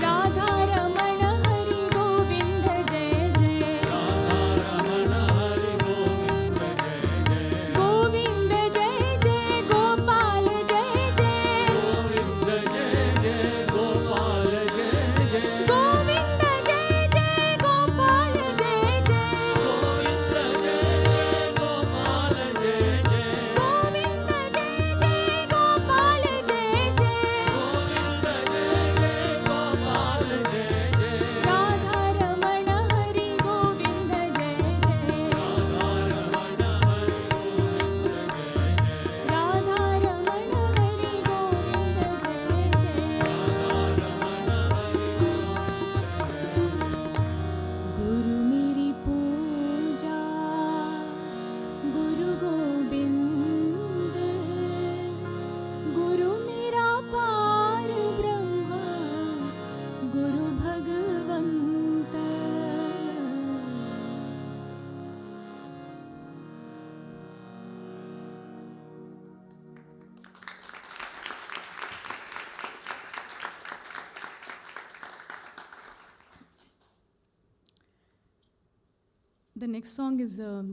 राधा रमण हरि गोविंद जय जय। गोविंद जय जय गोपाल जय जय, गोविंद जय जय गोपाल जय जय, गोविंद जय जय गोपाल जय जय, गोविंद जय जय गोपाल जय जय, गोविंद जय जय गोपाल जय जय, गोविंद जय जय गोपाल जय जय। राधा रमण हरि गोविंद जय जय, राधा रमण हरि गोविंद जय जय। गुरु मेरी पूजा, गुरु गोविंद, गुरु मेरा पार ब्रह्म, गुरु भगवंत। The next song is a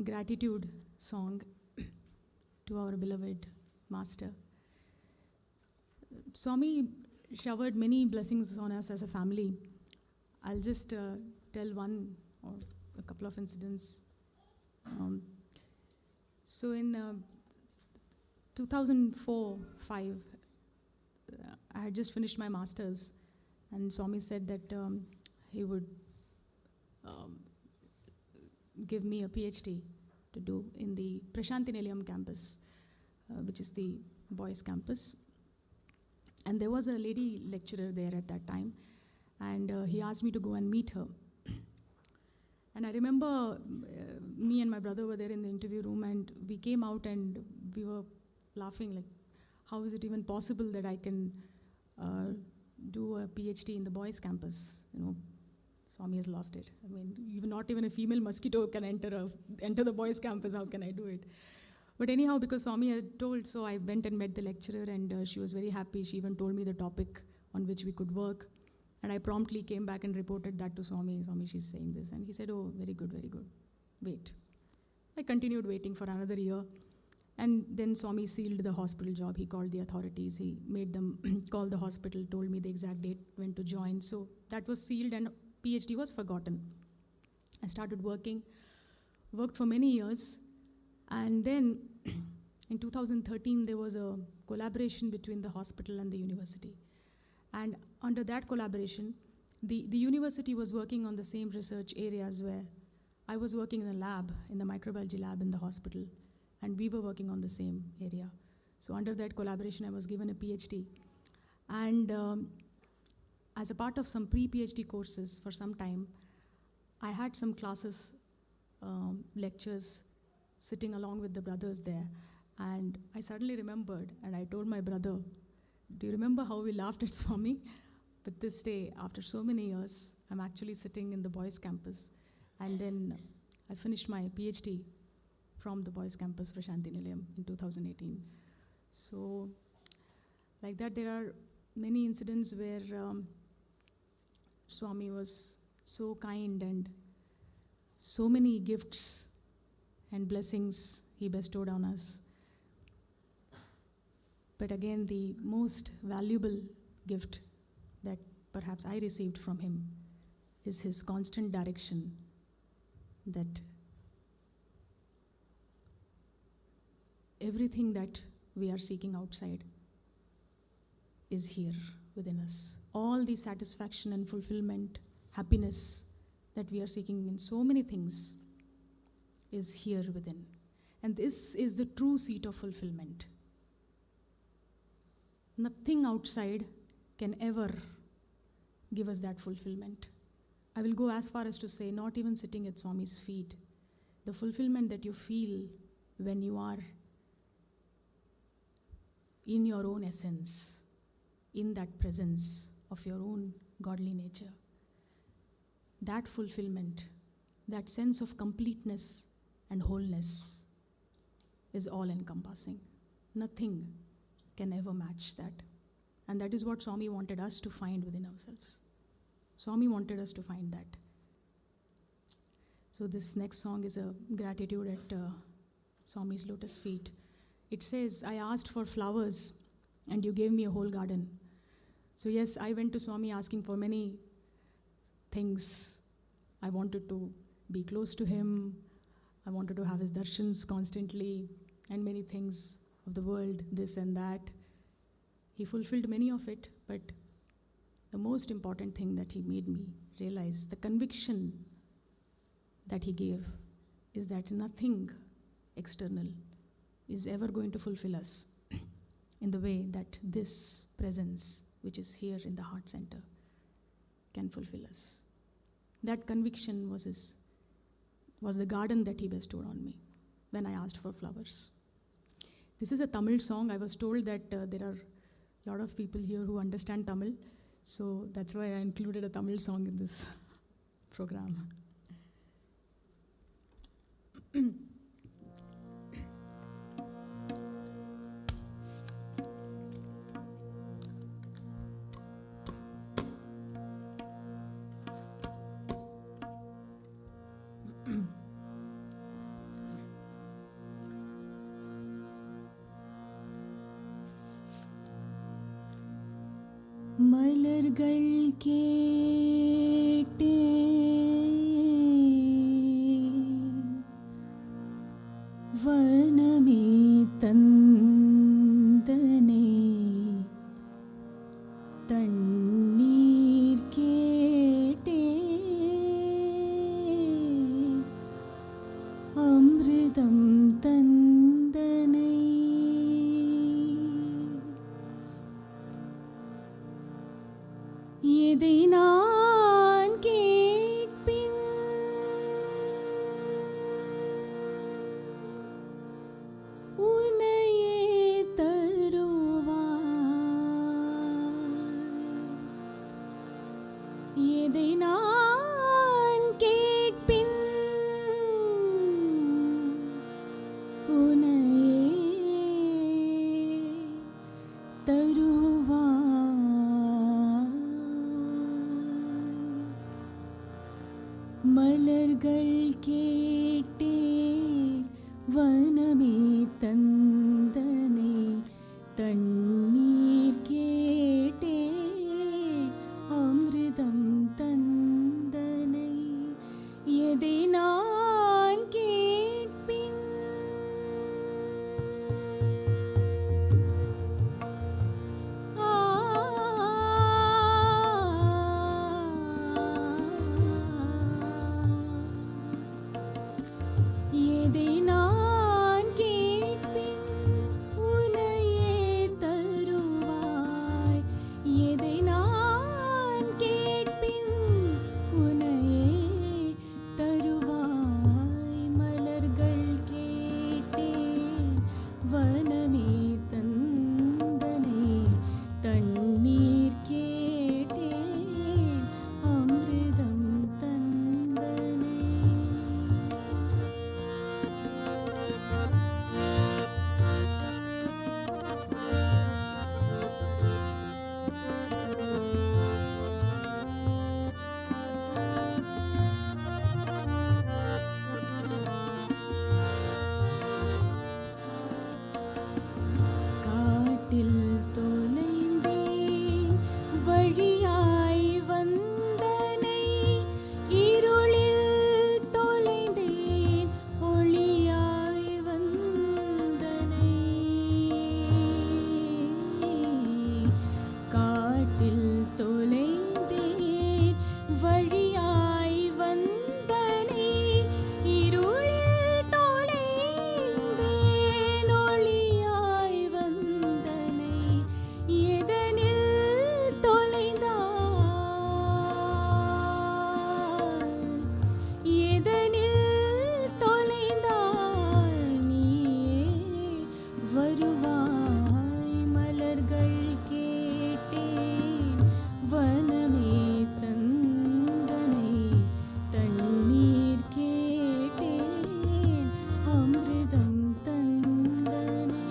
gratitude song to our beloved Master. Swami showered many blessings on us as a family. I'll just tell one or a couple of incidents. So in 2004-5, I had just finished my master's, and Swami said that he would give me a PhD to do in the Prashanti Nilayam campus, which is the boys' campus. And there was a lady lecturer there at that time, and he asked me to go and meet her. And I remember me and my brother were there in the interview room, and we came out and we were laughing, like, how is it even possible that I can do a PhD in the boys' campus? You know, Swami has lost it. I mean, not even a female mosquito can enter the boys' campus. How can I do it? But anyhow, because Swami had told, so I went and met the lecturer, and she was very happy. She even told me the topic on which we could work. And I promptly came back and reported that to Swami. Swami, she's saying this. And he said, oh, very good, very good. Wait. I continued waiting for another year. And then Swami sealed the hospital job. He called the authorities. He made them call the hospital, told me the exact date when to join. So that was sealed, and PhD was forgotten. I started worked for many years. And then in 2013, there was a collaboration between the hospital and the university. And under that collaboration, the university was working on the same research areas where I was working in a lab, in the microbiology lab in the hospital, and we were working on the same area. So under that collaboration, I was given a PhD. And as a part of some pre-PhD courses for some time, I had some classes, lectures, sitting along with the brothers there. And I suddenly remembered, and I told my brother, do you remember how we laughed at Swami? But this day, after so many years, I'm actually sitting in the boys' campus. And then I finished my PhD from the boys' campus for Shanti Nilayam in 2018. So, like that, there are many incidents where Swami was so kind, and so many gifts and blessings he bestowed on us. But again, the most valuable gift that perhaps I received from him is his constant direction that everything that we are seeking outside is here within us. All the satisfaction and fulfillment, happiness that we are seeking in so many things is here within. And this is the true seat of fulfillment. Nothing outside can ever give us that fulfillment. I will go as far as to say, not even sitting at Swami's feet, the fulfillment that you feel when you are in your own essence, in that presence of your own godly nature, that fulfillment, that sense of completeness and wholeness is all-encompassing. Nothing can ever match that. And that is what Swami wanted us to find within ourselves. Swami wanted us to find that. So this next song is a gratitude at Swami's lotus feet. It says, I asked for flowers and you gave me a whole garden. So yes, I went to Swami asking for many things. I wanted to be close to him. I wanted to have his darshans constantly, and many things of the world, this and that. He fulfilled many of it, but the most important thing that he made me realize, the conviction that he gave, is that nothing external is ever going to fulfill us in the way that this presence, which is here in the heart center, can fulfill us. That conviction was the garden that he bestowed on me when I asked for flowers. This is a Tamil song. I was told that there are a lot of people here who understand Tamil, so that's why I included a Tamil song in this program. மலர்கள் கேட்டே வனமே தந்தனே தண்ணீர் கேட்டே அமிர்தம் தந்தனை எதை நான் கேட்பின் உன்னையே தருவாய். எதை நான் கேட்பின் உன்னையே தருவாய் மலர்கள் கேட்டே வனமே தந்தனை தண்ணீர் கேட்டே அமிர்தம் தந்தனை எதை நான் கேட்பின் எதை நான் கேட்பின் உனையே தருவாய் எதை நான் கேட்பின் உனையே தருவாய் மலர்கள் கேட்டேன் வனமே தந்தனை தண்ணீர் கேட்டேன் அமிர்தம் தந்தனை காட்டில் தொலைந்தேன் வழியாய் வந்தனை இருளில் தொலைந்தேன் ஒளியாய் வந்தனை காட்டில் தொலைந்தேன் வழியாய் வந்தனை இருளில் தொலைந்தேன் ஒளியாய் வந்தனை எதனில் தொலைந்தாய் எதனில் தொலைந்தாய் நீயே வருவாய் மலர்கள் கேட்டேன் வனமே தந்தனை தண்ணீர் கேட்டேன் அமிர்தம் தந்தனை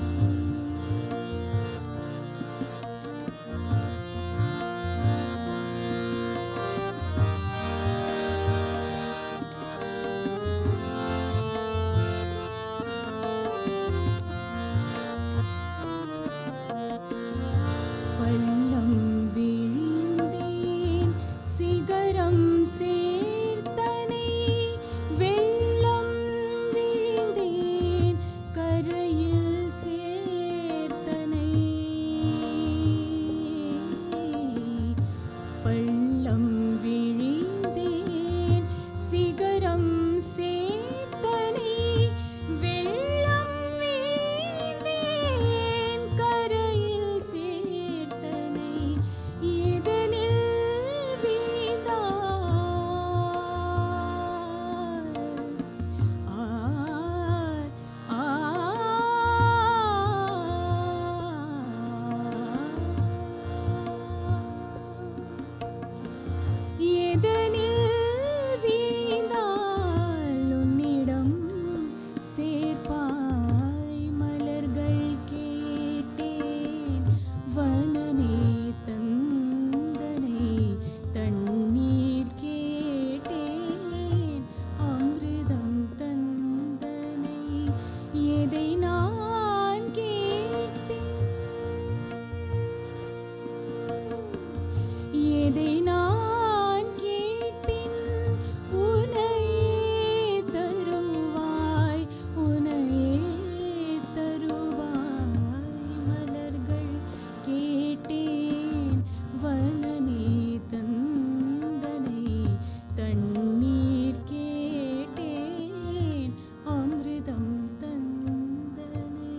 பள்ளம் விழுந்தேன் சிகரம் சேர்த்தனை வெள்ளம் விழுந்தேன் கரையில் சேர்த்தனை பள்ளம் விழுந்தேன் சிகரம் சேர்த்தனை வெள்ளம் விழுந்தேன் கரையில் சேர்த்தனை எதனில் விழுந்தாய் எதனில் வீழ்ந்தால் உன்னிடம் சேர்ப்பாய் மலர்கள் கேட்டேன் வனமே தந்தனை தண்ணீர் கேட்டேன் அமிர்தம் தந்தனை எதை நான் கேட்பின் எதை நான் கேட்பின் உனையே தருவாய் உனையே தருவாய் மலர்கள் கேட்டேன் வனமே தந்தனை தண்ணீர் கேட்டேன் அமிர்தம் தந்தனை.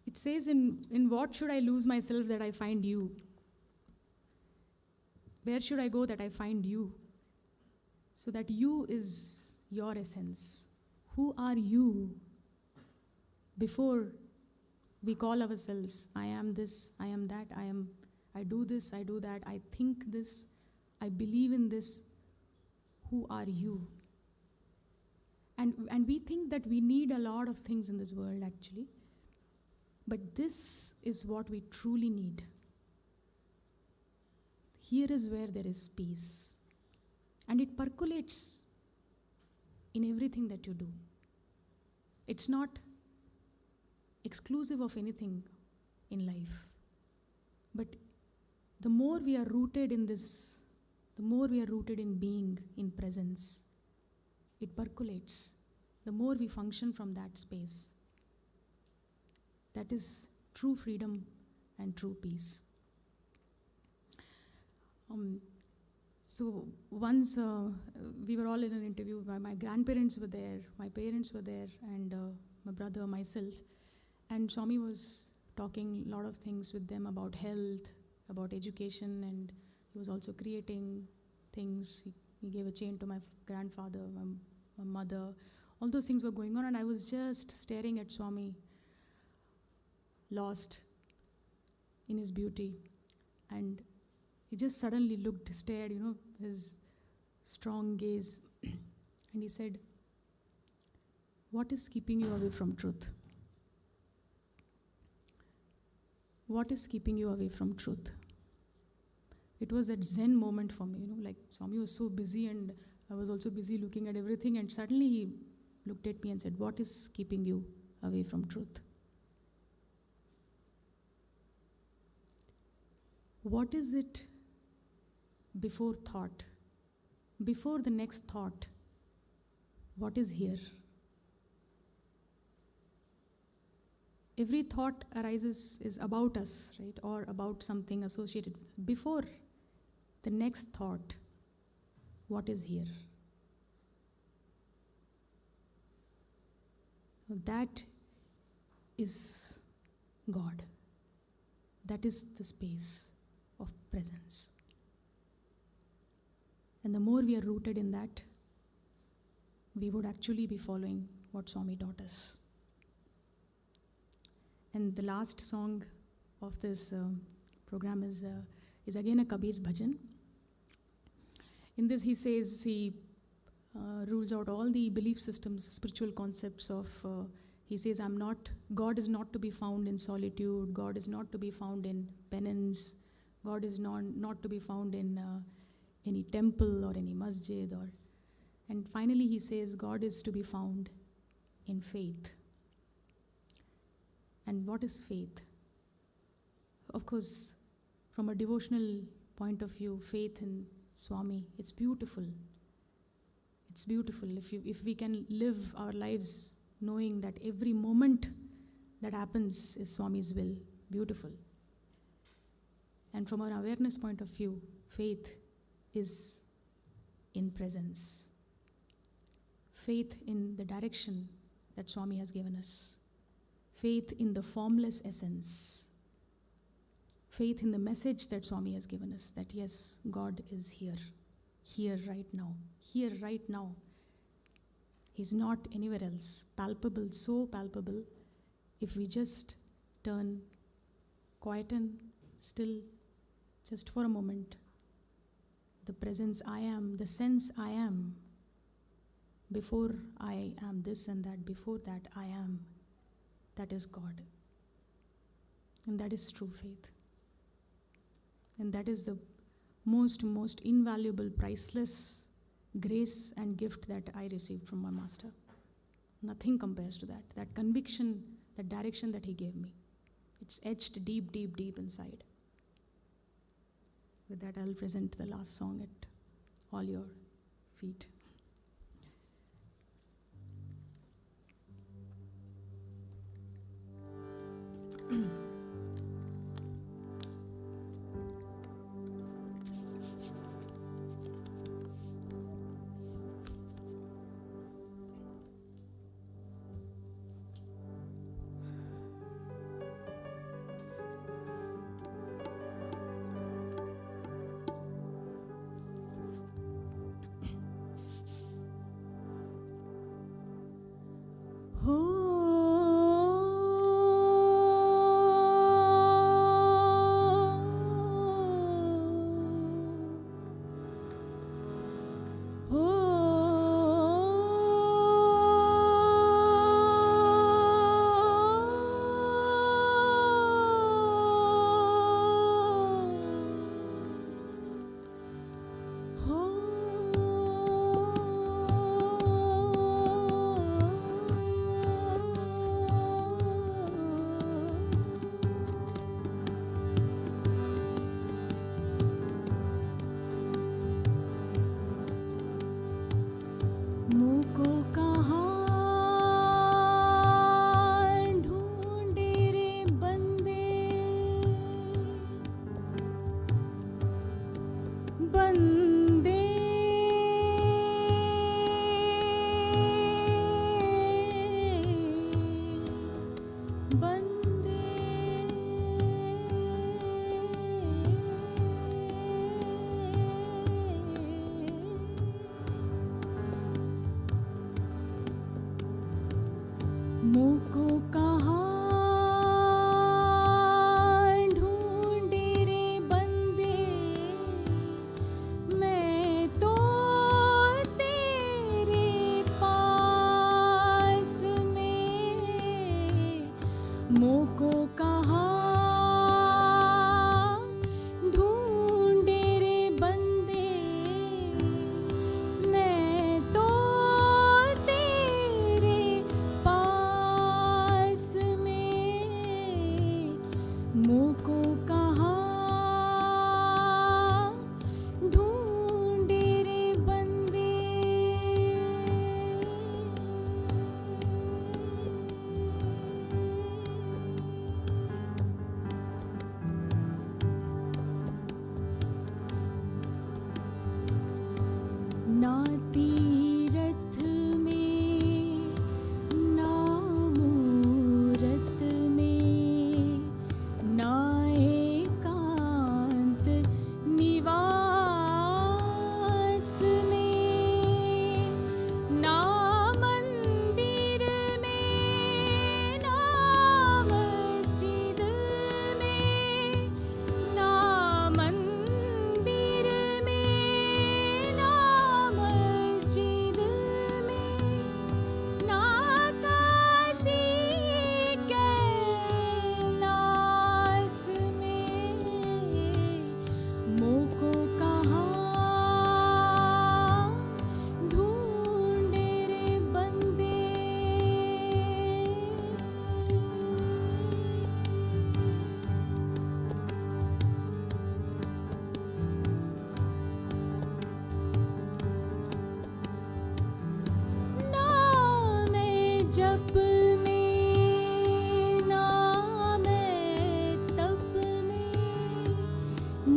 It says, in what should I lose myself that I find you? Where should I go that I find you? So that you is your essence. Who are you? Before we call ourselves, I am this, I am that, I do this, I do that, I think this, I believe in this. who are you? And we think that we need a lot of things in this world actually. But this is what we truly need. Here is where there is peace. And it percolates in everything that you do. It's not exclusive of anything in life. But the more we are rooted in this, the more we are rooted in being, in presence, it percolates. The more we function from that space. That is true freedom and true peace. So once we were all in an interview, my grandparents were there, my parents were there, and my brother, myself. And Swami was talking a lot of things with them about health, about education, and he was also creating things. He gave a chain to my grandfather, my mother. All those things were going on, and I was just staring at Swami, lost in his beauty. And he just suddenly looked, stared, his strong gaze, and he said, "What is keeping you away from truth? What is keeping you away from truth?" It was that Zen moment for me, like Swami was so busy and I was also busy looking at everything, and suddenly he looked at me and said, "What is keeping you away from truth? What is it before thought? Before the next thought, what is here?" Every thought arises is about us, right? Or about something associated with it. Before the next thought, what is here? That is God. That is the space of presence. And the more we are rooted in that, we would actually be following what Swami taught us. And the last song of this program is again a Kabir bhajan. In this he says, he rules out all the belief systems, spiritual concepts of, he says, God is not to be found in solitude, God is not to be found in penance, God is not to be found in any temple or any masjid. And finally he says, God is to be found in faith. And what is faith? Of course, from a devotional point of view, faith in Swami, it's beautiful. It's beautiful. If we can live our lives knowing that every moment that happens is Swami's will, beautiful. And from an awareness point of view, faith is in presence. Faith in the direction that Swami has given us. Faith in the formless essence. Faith in the message that Swami has given us, that yes, God is here right now, here right now. He's not anywhere else. Palpable, so palpable. If we just turn quiet and still, just for a moment, the presence I am, the sense I am, before I am this and that, before that I am, that is God. And that is true faith. And that is the most invaluable, priceless grace and gift that I received from my master. Nothing compares to that. That conviction, that direction that he gave me. It's etched deep, deep, deep inside. With that, I'll present the last song at all your feet. मुझको कहाँ ढूंढे रे बंदे, बंदे बंदे मुझको कहाँ ढूंढे रे बंदे, मैं तो तेरे पास में, मुझको कहाँ ढूंढे रे बंदे, मैं तो तेरे पास में, मुझको कहाँ ढूंढे रे बंदे। ना तीरथ में ना मूरत में ना एकांत निवास में, ना मंदिर में ना मस्जिद में, ना मंदिर में ना मस्जिद में, ना काशी कैलाश में, मुझको कहाँ ढूंढे रे बंदे। ना मैं जप में ना मैं तप में,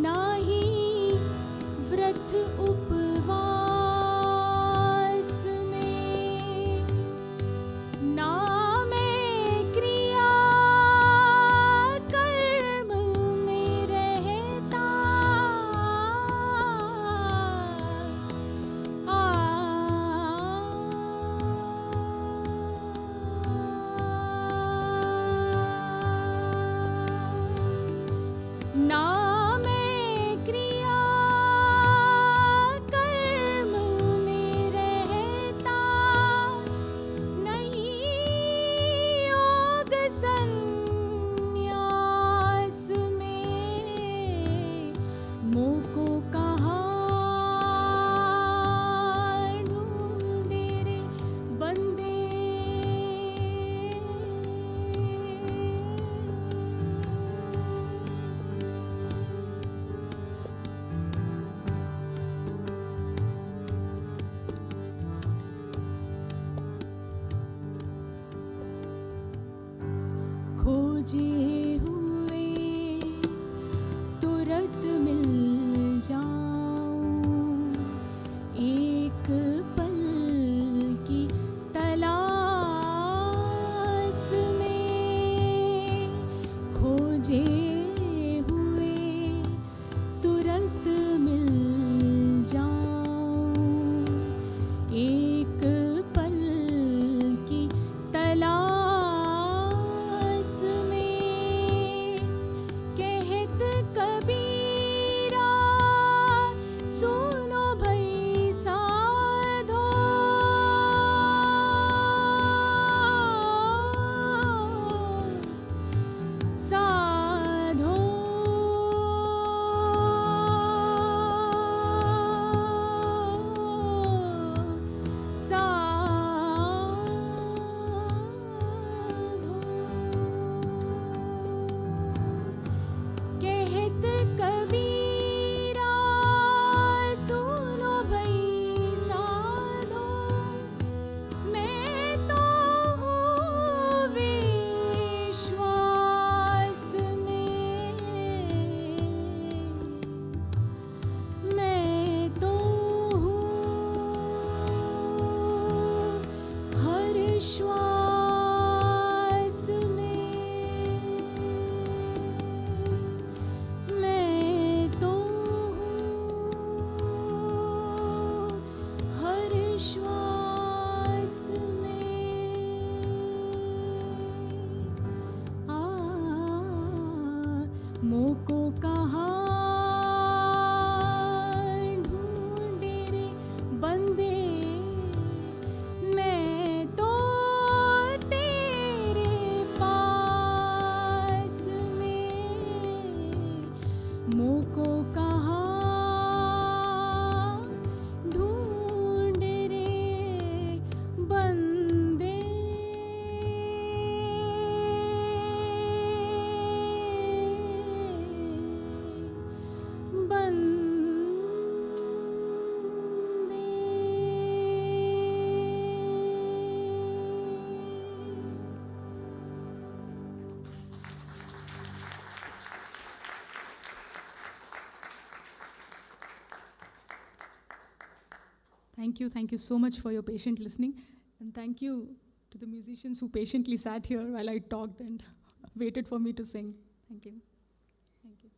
ना ही व्रत उपवास में, ना मैं क्रिया कर्म में रहता, ना मैं क्रिया कर्म में रहता, नहीं योग संन्यास में, मुझको कहाँ ढूंढे रे बंदे। खोजे हुए तुरंत मिल जाऊं, एक पल की तलाश में, खोजे हुए तुरंत मिल जाऊं, एक पल की तलाश में, कहत कबीरा सुनो भई सारे, विश्वास में मोको कहाँ ढूंढे रे बंदे, मैं तो तेरे पास में मोको कहाँ ढूंढे रे बंदे। Thank you so much for your patient listening. And thank you to the musicians who patiently sat here while I talked and waited for me to sing. Thank you. Thank you.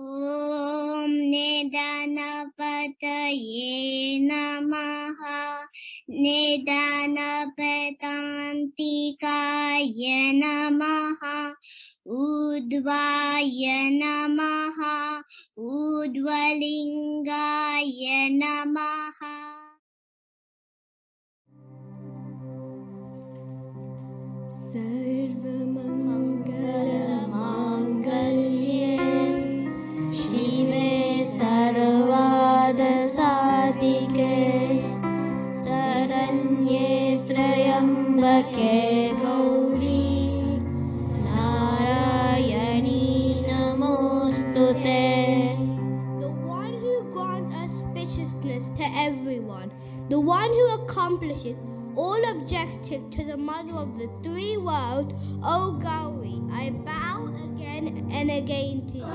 ॐ निदानपतये नमः निदानपतान्तिकाय नमः ऊर्ध्वाय नमः ऊर्ध्वलिङ्गाय नमः। सर्वमङ्गलमाङ्गल्ये शिवे सर्वार्थसाधिके शरण्ये त्र्यम्बके गौरी नारायणी नमोस्तुते। The one who grants auspiciousness to everyone, the one who accomplishes all objectives to the mother of the three worlds, O Gauri, I bow again and again to you.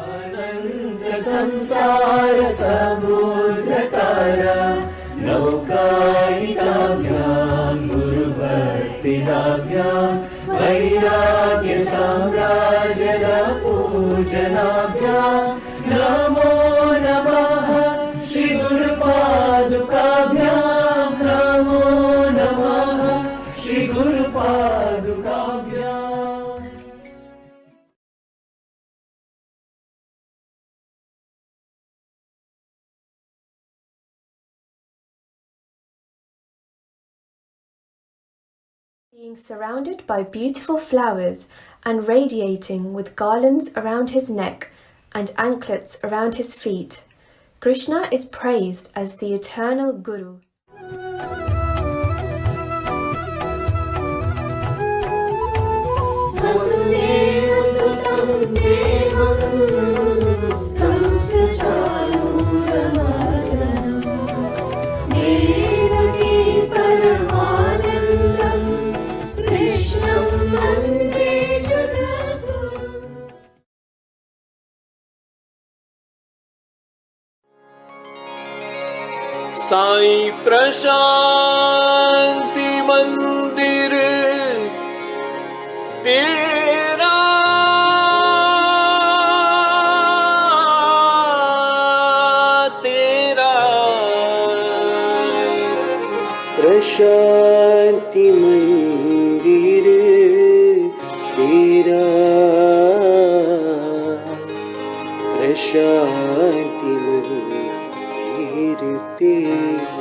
संसार समुद्रतारा नौकायिकाभ्यां गुरुभक्तिदाभ्यां वैराग्य साम्राज्य पूजनाभ्यां नमो नमः श्री गुरुपादुकाभ्यां नमो नमः Shri गुरुपादुकाभ्यां। being surrounded by beautiful flowers and radiating with garlands around his neck and anklets around his feet. Krishna is praised as the eternal Guru. Sai Prashanti मंदिर तेरा तेरा प्रशांति मंदिर तेरा प्रशांति मंदिर तेरा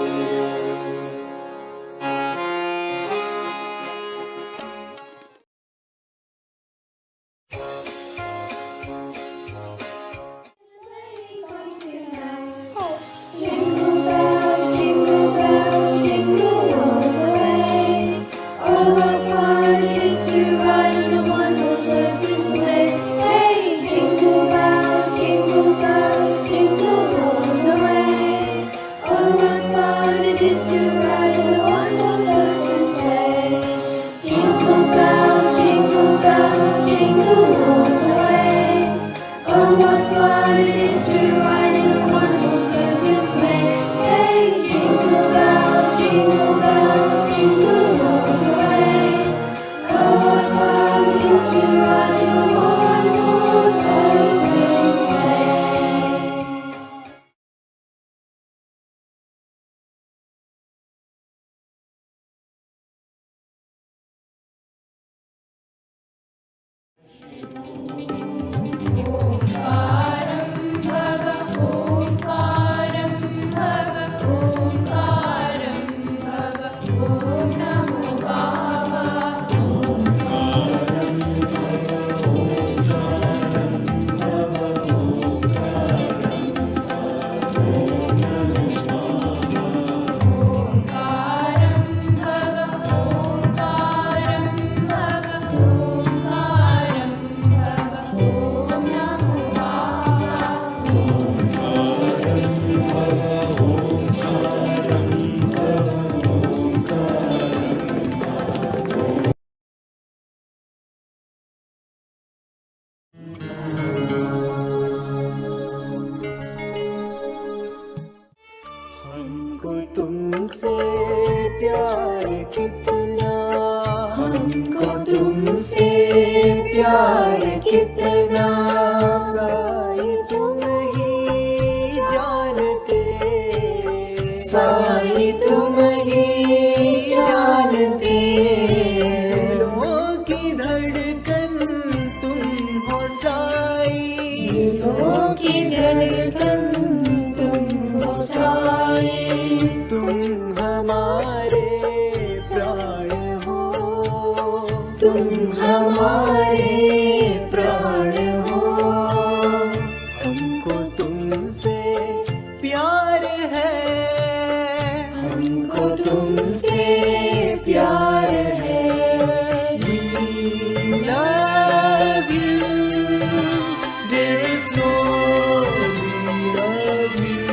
हमको तुमसे प्यार कितना, हमको तुमसे प्यार कितना, साईं तुम ही जानते, साईं तुम ही जानते, दिलों की धड़कन तुम हो साईं, दिलों की धड़कन तुम हमारे प्राण हो, तुम हमारे प्राण हो, हमको तुमसे प्यार है, हमको तुमसे प्यार है। We love you, dearest Lord, we love you.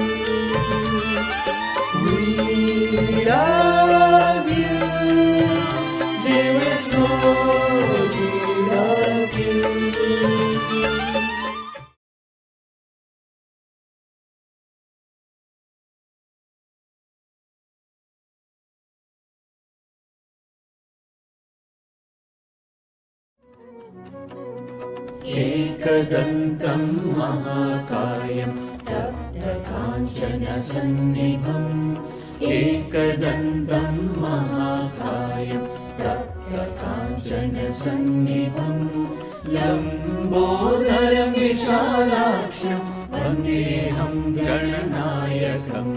We love you, dearest Lord, we love you. एकदन्तं महाकायं तप्तकाञ्चनसन्निभम्, एकदन्तं महाकायं तप्तकाञ्चनसन्निभम्, लम्बोदरं विशालाक्षं वन्देऽहं गणनायकं,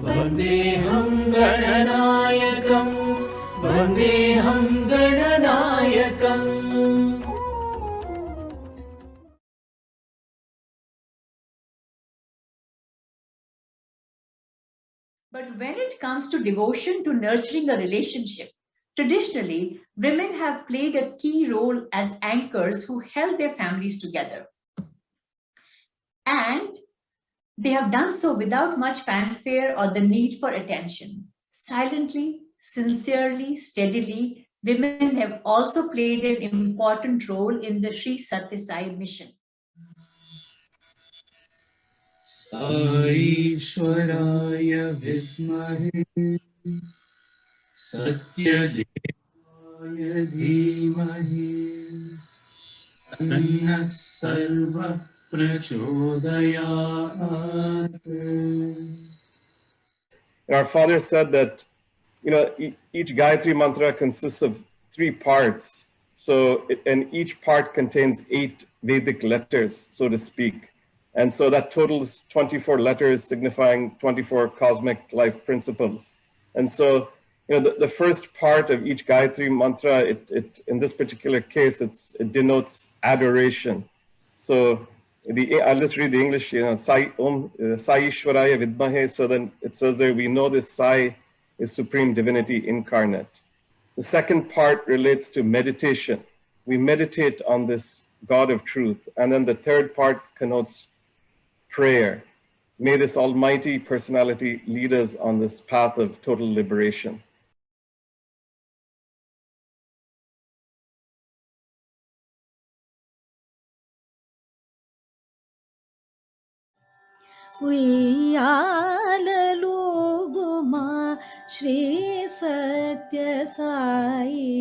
वन्देऽहं गणनायकं, वन्देऽहं दायकम् But when it comes to devotion to nurturing a relationship, traditionally, women have played a key role as anchors who held their families together. And they have done so without much fanfare or the need for attention. Silently, sincerely, steadily, women have also played an important role in the Sri Satya Sai mission. ईश्वराय विद्महे सत्यदेवाय धीमहि तन्नः सर्वः प्रचोदयात्. Our father said that, each Gayatri mantra consists of 3 parts. And each part contains 8 Vedic letters, so to speak. And so that totals 24 letters signifying 24 cosmic life principles. And so, the first part of each Gayatri mantra, it in this particular case, it denotes adoration. So I'll just read the English, Sai Ishwaraya Vidmahe. So then it says there, we know this Sai is Supreme Divinity incarnate. The second part relates to meditation. We meditate on this God of truth. And then the third part connotes prayer. May this almighty personality lead us on this path of total liberation. उయ్యాలలుగుమా Shri Satya Sai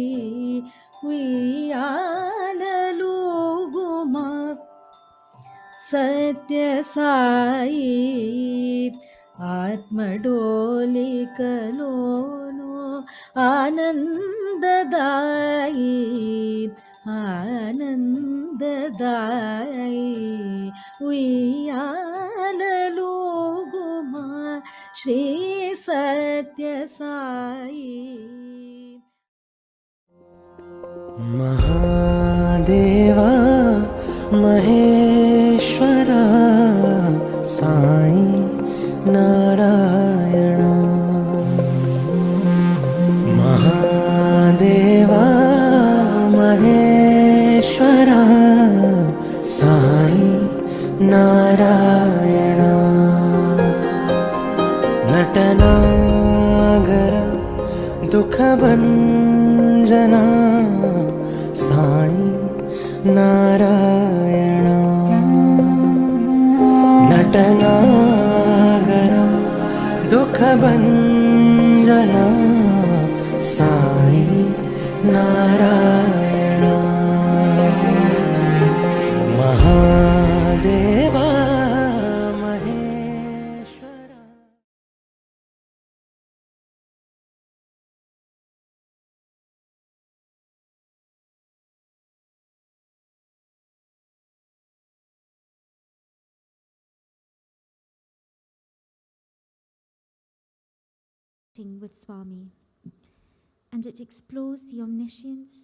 ఉయ్యాలలుగుమా Satya Sai ఆత్మడోలికలోను ఆనందదాయి ఆనందదాయి ఉయ్యాలలుగుమా Shri Satya Sai Mahadeva Maheshwara Sai Narayan Mahadeva Maheshwara Sai Narayan Natnagar दुःखभञ्जना Sai Narayan Natnagar दुःखभञ्जना Sai Narayan Mahadeva Maheshwara. With Swami, and it explores the omniscience,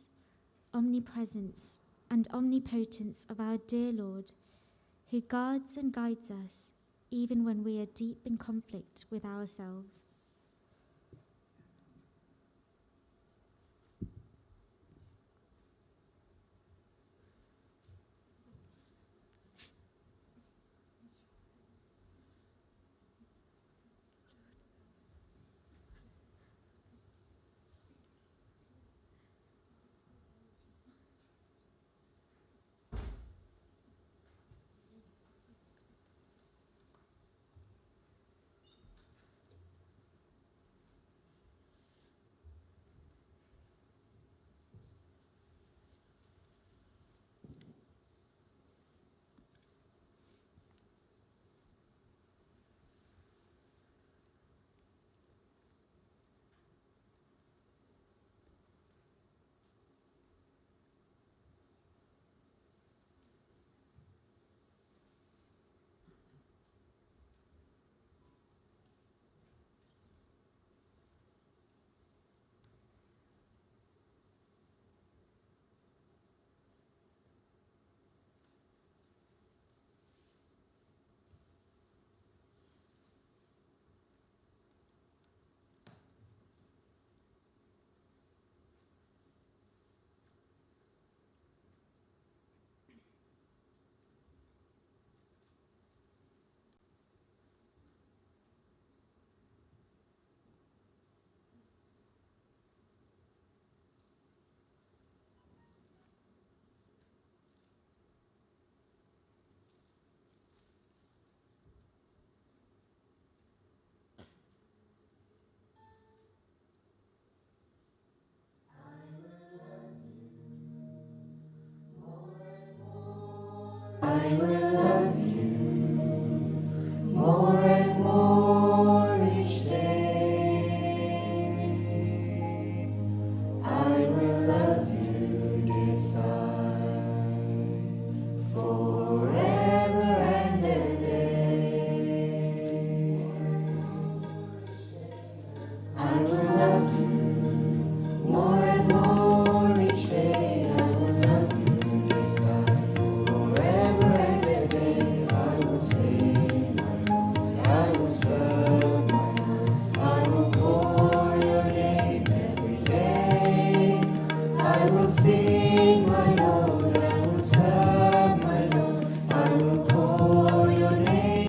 omnipresence, and omnipotence of our dear Lord, who guards and guides us even when we are deep in conflict with ourselves. I will love you more and more each day. I will love you, decide, forever and a day. I will love you more and more each day. I will love you, decide, forever and a day. I will sing my Lord, I will serve my Lord, I will call your name every day. I will sing my Lord, I will serve my Lord, I will call your name.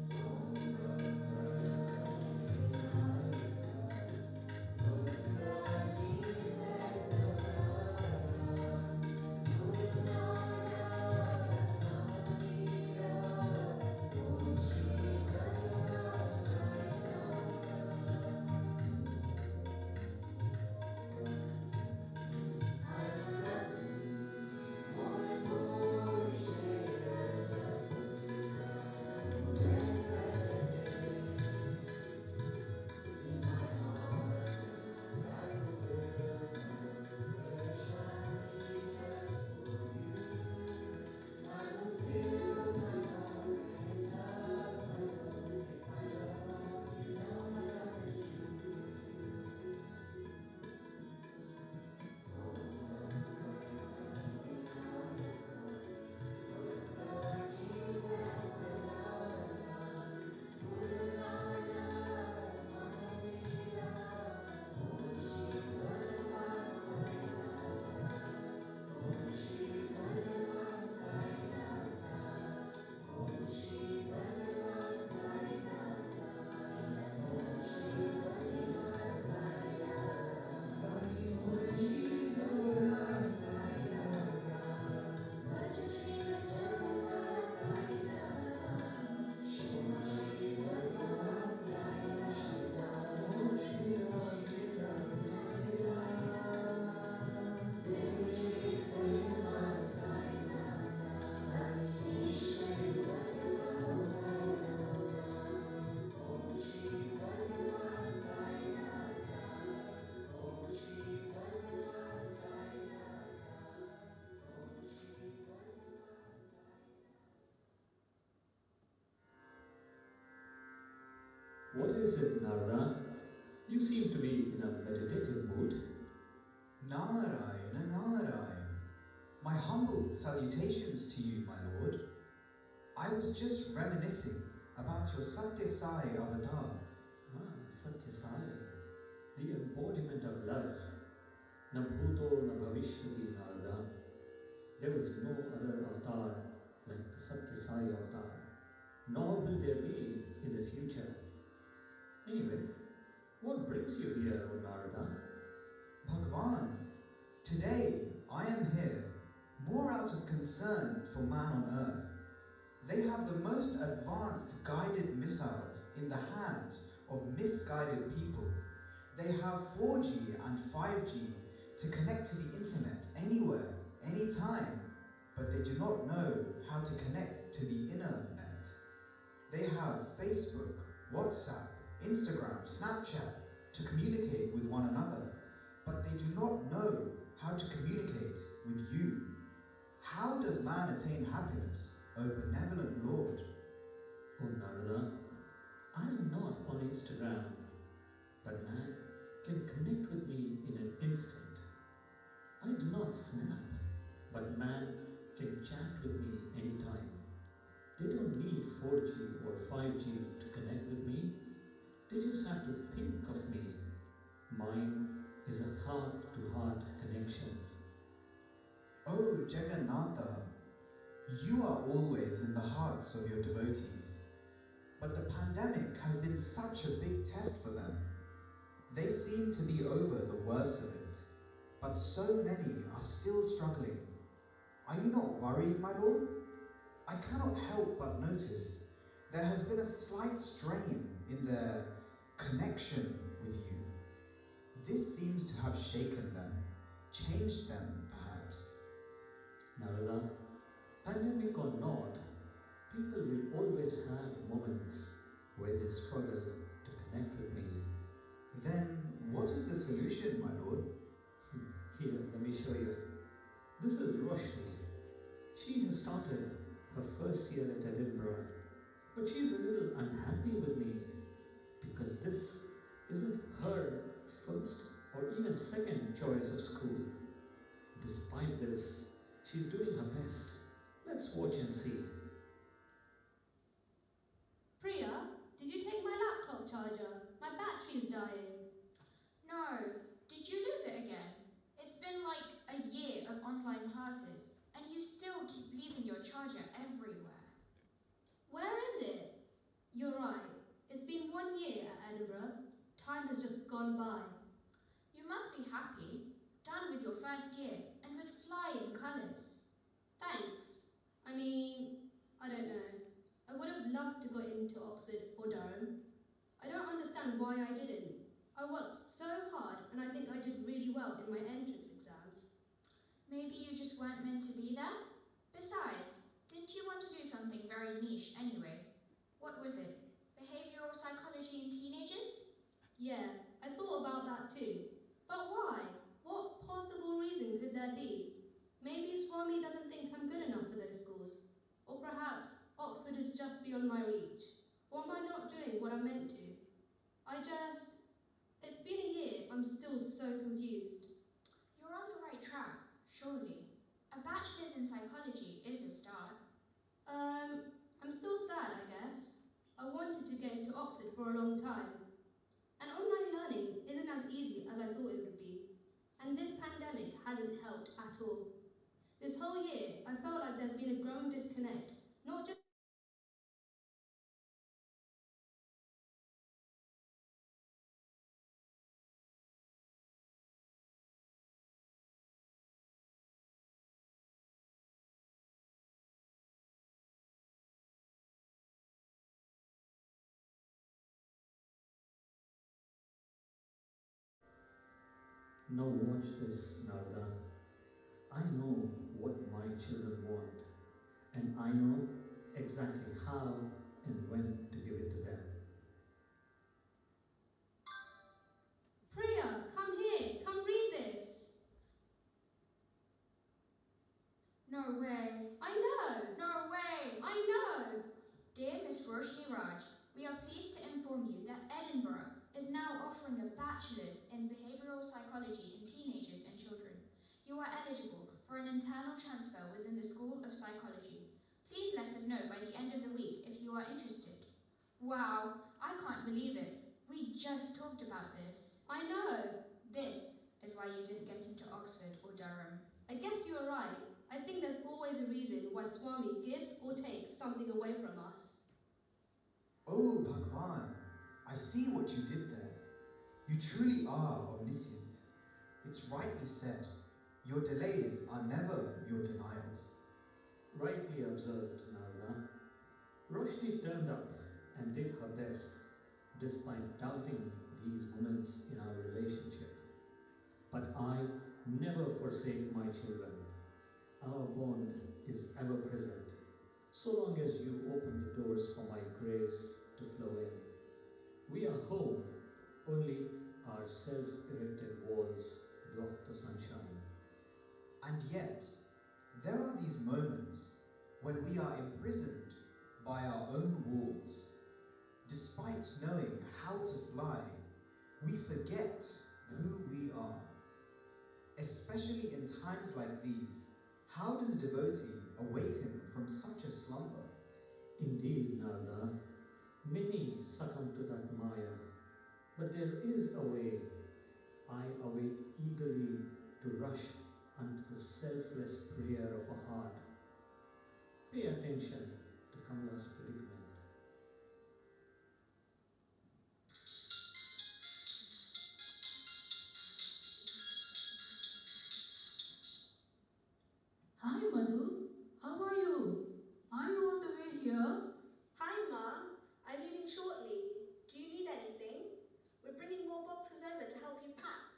What is it, Narada? You seem to be in a meditative mood. Narayana, Narayana. My humble salutations to you, my lord. I was just reminiscing about your Satyasai avatar. Ah, Satyasai, the embodiment of love. Na bhuto na bhavishyati, Narada. There was no other avatar like the Satyasai avatar, nor will there be in the future. Anyway, what brings you here, O Narada? Bhagavan, today I am here more out of concern for man on earth. They have the most advanced guided missiles in the hands of misguided people. They have 4G and 5G to connect to the internet anywhere, anytime, but they do not know how to connect to the internet. They have Facebook, WhatsApp, Instagram, Snapchat to communicate with one another, but they do not know how to communicate with you. How does man attain happiness, O benevolent Lord? O Narada, I am not on Instagram, but man can connect with me in an instant. I do not snap, but man can chat with me anytime. They don't need 4G or 5G to connect with me. They just have to think of me. Mine is a heart to heart connection. O Jagannatha, you are always in the hearts of your devotees. But the pandemic has been such a big test for them. They seem to be over the worst of it, but so many are still struggling. Are you not worried, my lord? I cannot help but notice there has been a slight strain in their connection with you. This seems to have shaken them, changed them, perhaps. Narada, pandemic or not, where they struggle to connect with me. Then what is the solution, my lord? Here, let me show you. This is Roshni. She has started her first year at Edinburgh, but she's a little unhappy with me because this isn't her first or even second choice of school. Despite this, she's doing her best. Let's watch and see. Priya, did you take my laptop charger? My battery's dying. No, did you lose it again? It's been like a year of online classes, and you still keep leaving your charger everywhere. Where is it? You're right. It's been 1 year at Edinburgh. Time has just gone by. You must be happy, done with your first year, and with flying colours. Thanks. I mean, I don't know. I would have loved to go into Oxford or Durham. I don't understand why I didn't. I worked so hard and I think I did really well in my entrance exams. Maybe you just weren't meant to be there? Besides, didn't you want to do something very niche anyway? What was it? Behavioral psychology in teenagers? Yeah, I thought about that too. But why? What possible reason could there be? Maybe Swami doesn't think I'm good enough for those schools. Or perhaps Oxford is just beyond my reach. Or am I not doing what I'm meant to? It's been a year, I'm still so confused. You're on the right track, surely. A bachelor's in psychology is a start. I'm still sad, I guess. I wanted to get into Oxford for a long time. And online learning isn't as easy as I thought it would be. And this pandemic hasn't helped at all. This whole year, I felt like there's been a growing disconnect, not just Now watch this, Narada. I know what my children want, and I know exactly how and when to give it to them. Priya, come here, come read this. No way. I know. No way. I know. Dear Miss Roshni Raj, we are pleased to inform you that Edinburgh is now offering a bachelor's in behavioral psychology in teenagers and children. You are eligible for an internal transfer within the School of Psychology. Please let us know by the end of the week if you are interested. Wow, I can't believe it. We just talked about this. I know. This is why you didn't get into Oxford or Durham. I guess you're right. I think there's always a reason why Swami gives or takes something away from us. Oh, Bhagwan, I see what you did there. You truly are omniscient. It's rightly said, your delays are never your denials. Rightly observed, Narada. Roshni turned up and did her best, despite doubting these moments in our relationship. But I never forsake my children. Our bond is ever present, so long as you open the doors for my grace to flow in. We are home, only our self-erected walls block the sunshine. And yet, there are these moments when we are imprisoned by our own walls. Despite knowing how to fly, we forget who we are. Especially in times like these, how does a devotee awaken from such a slumber? Indeed, Narada, many succumb to that Maya, but there is a way. I await eagerly to rush unto the selfless prayer of a heart. Pay attention to Kamala's predicament. Hi, Madhu. How are you? Are you on the way here? Hi, Ma. I'm leaving shortly. Do you need anything? We're bringing more boxes over to help you pack.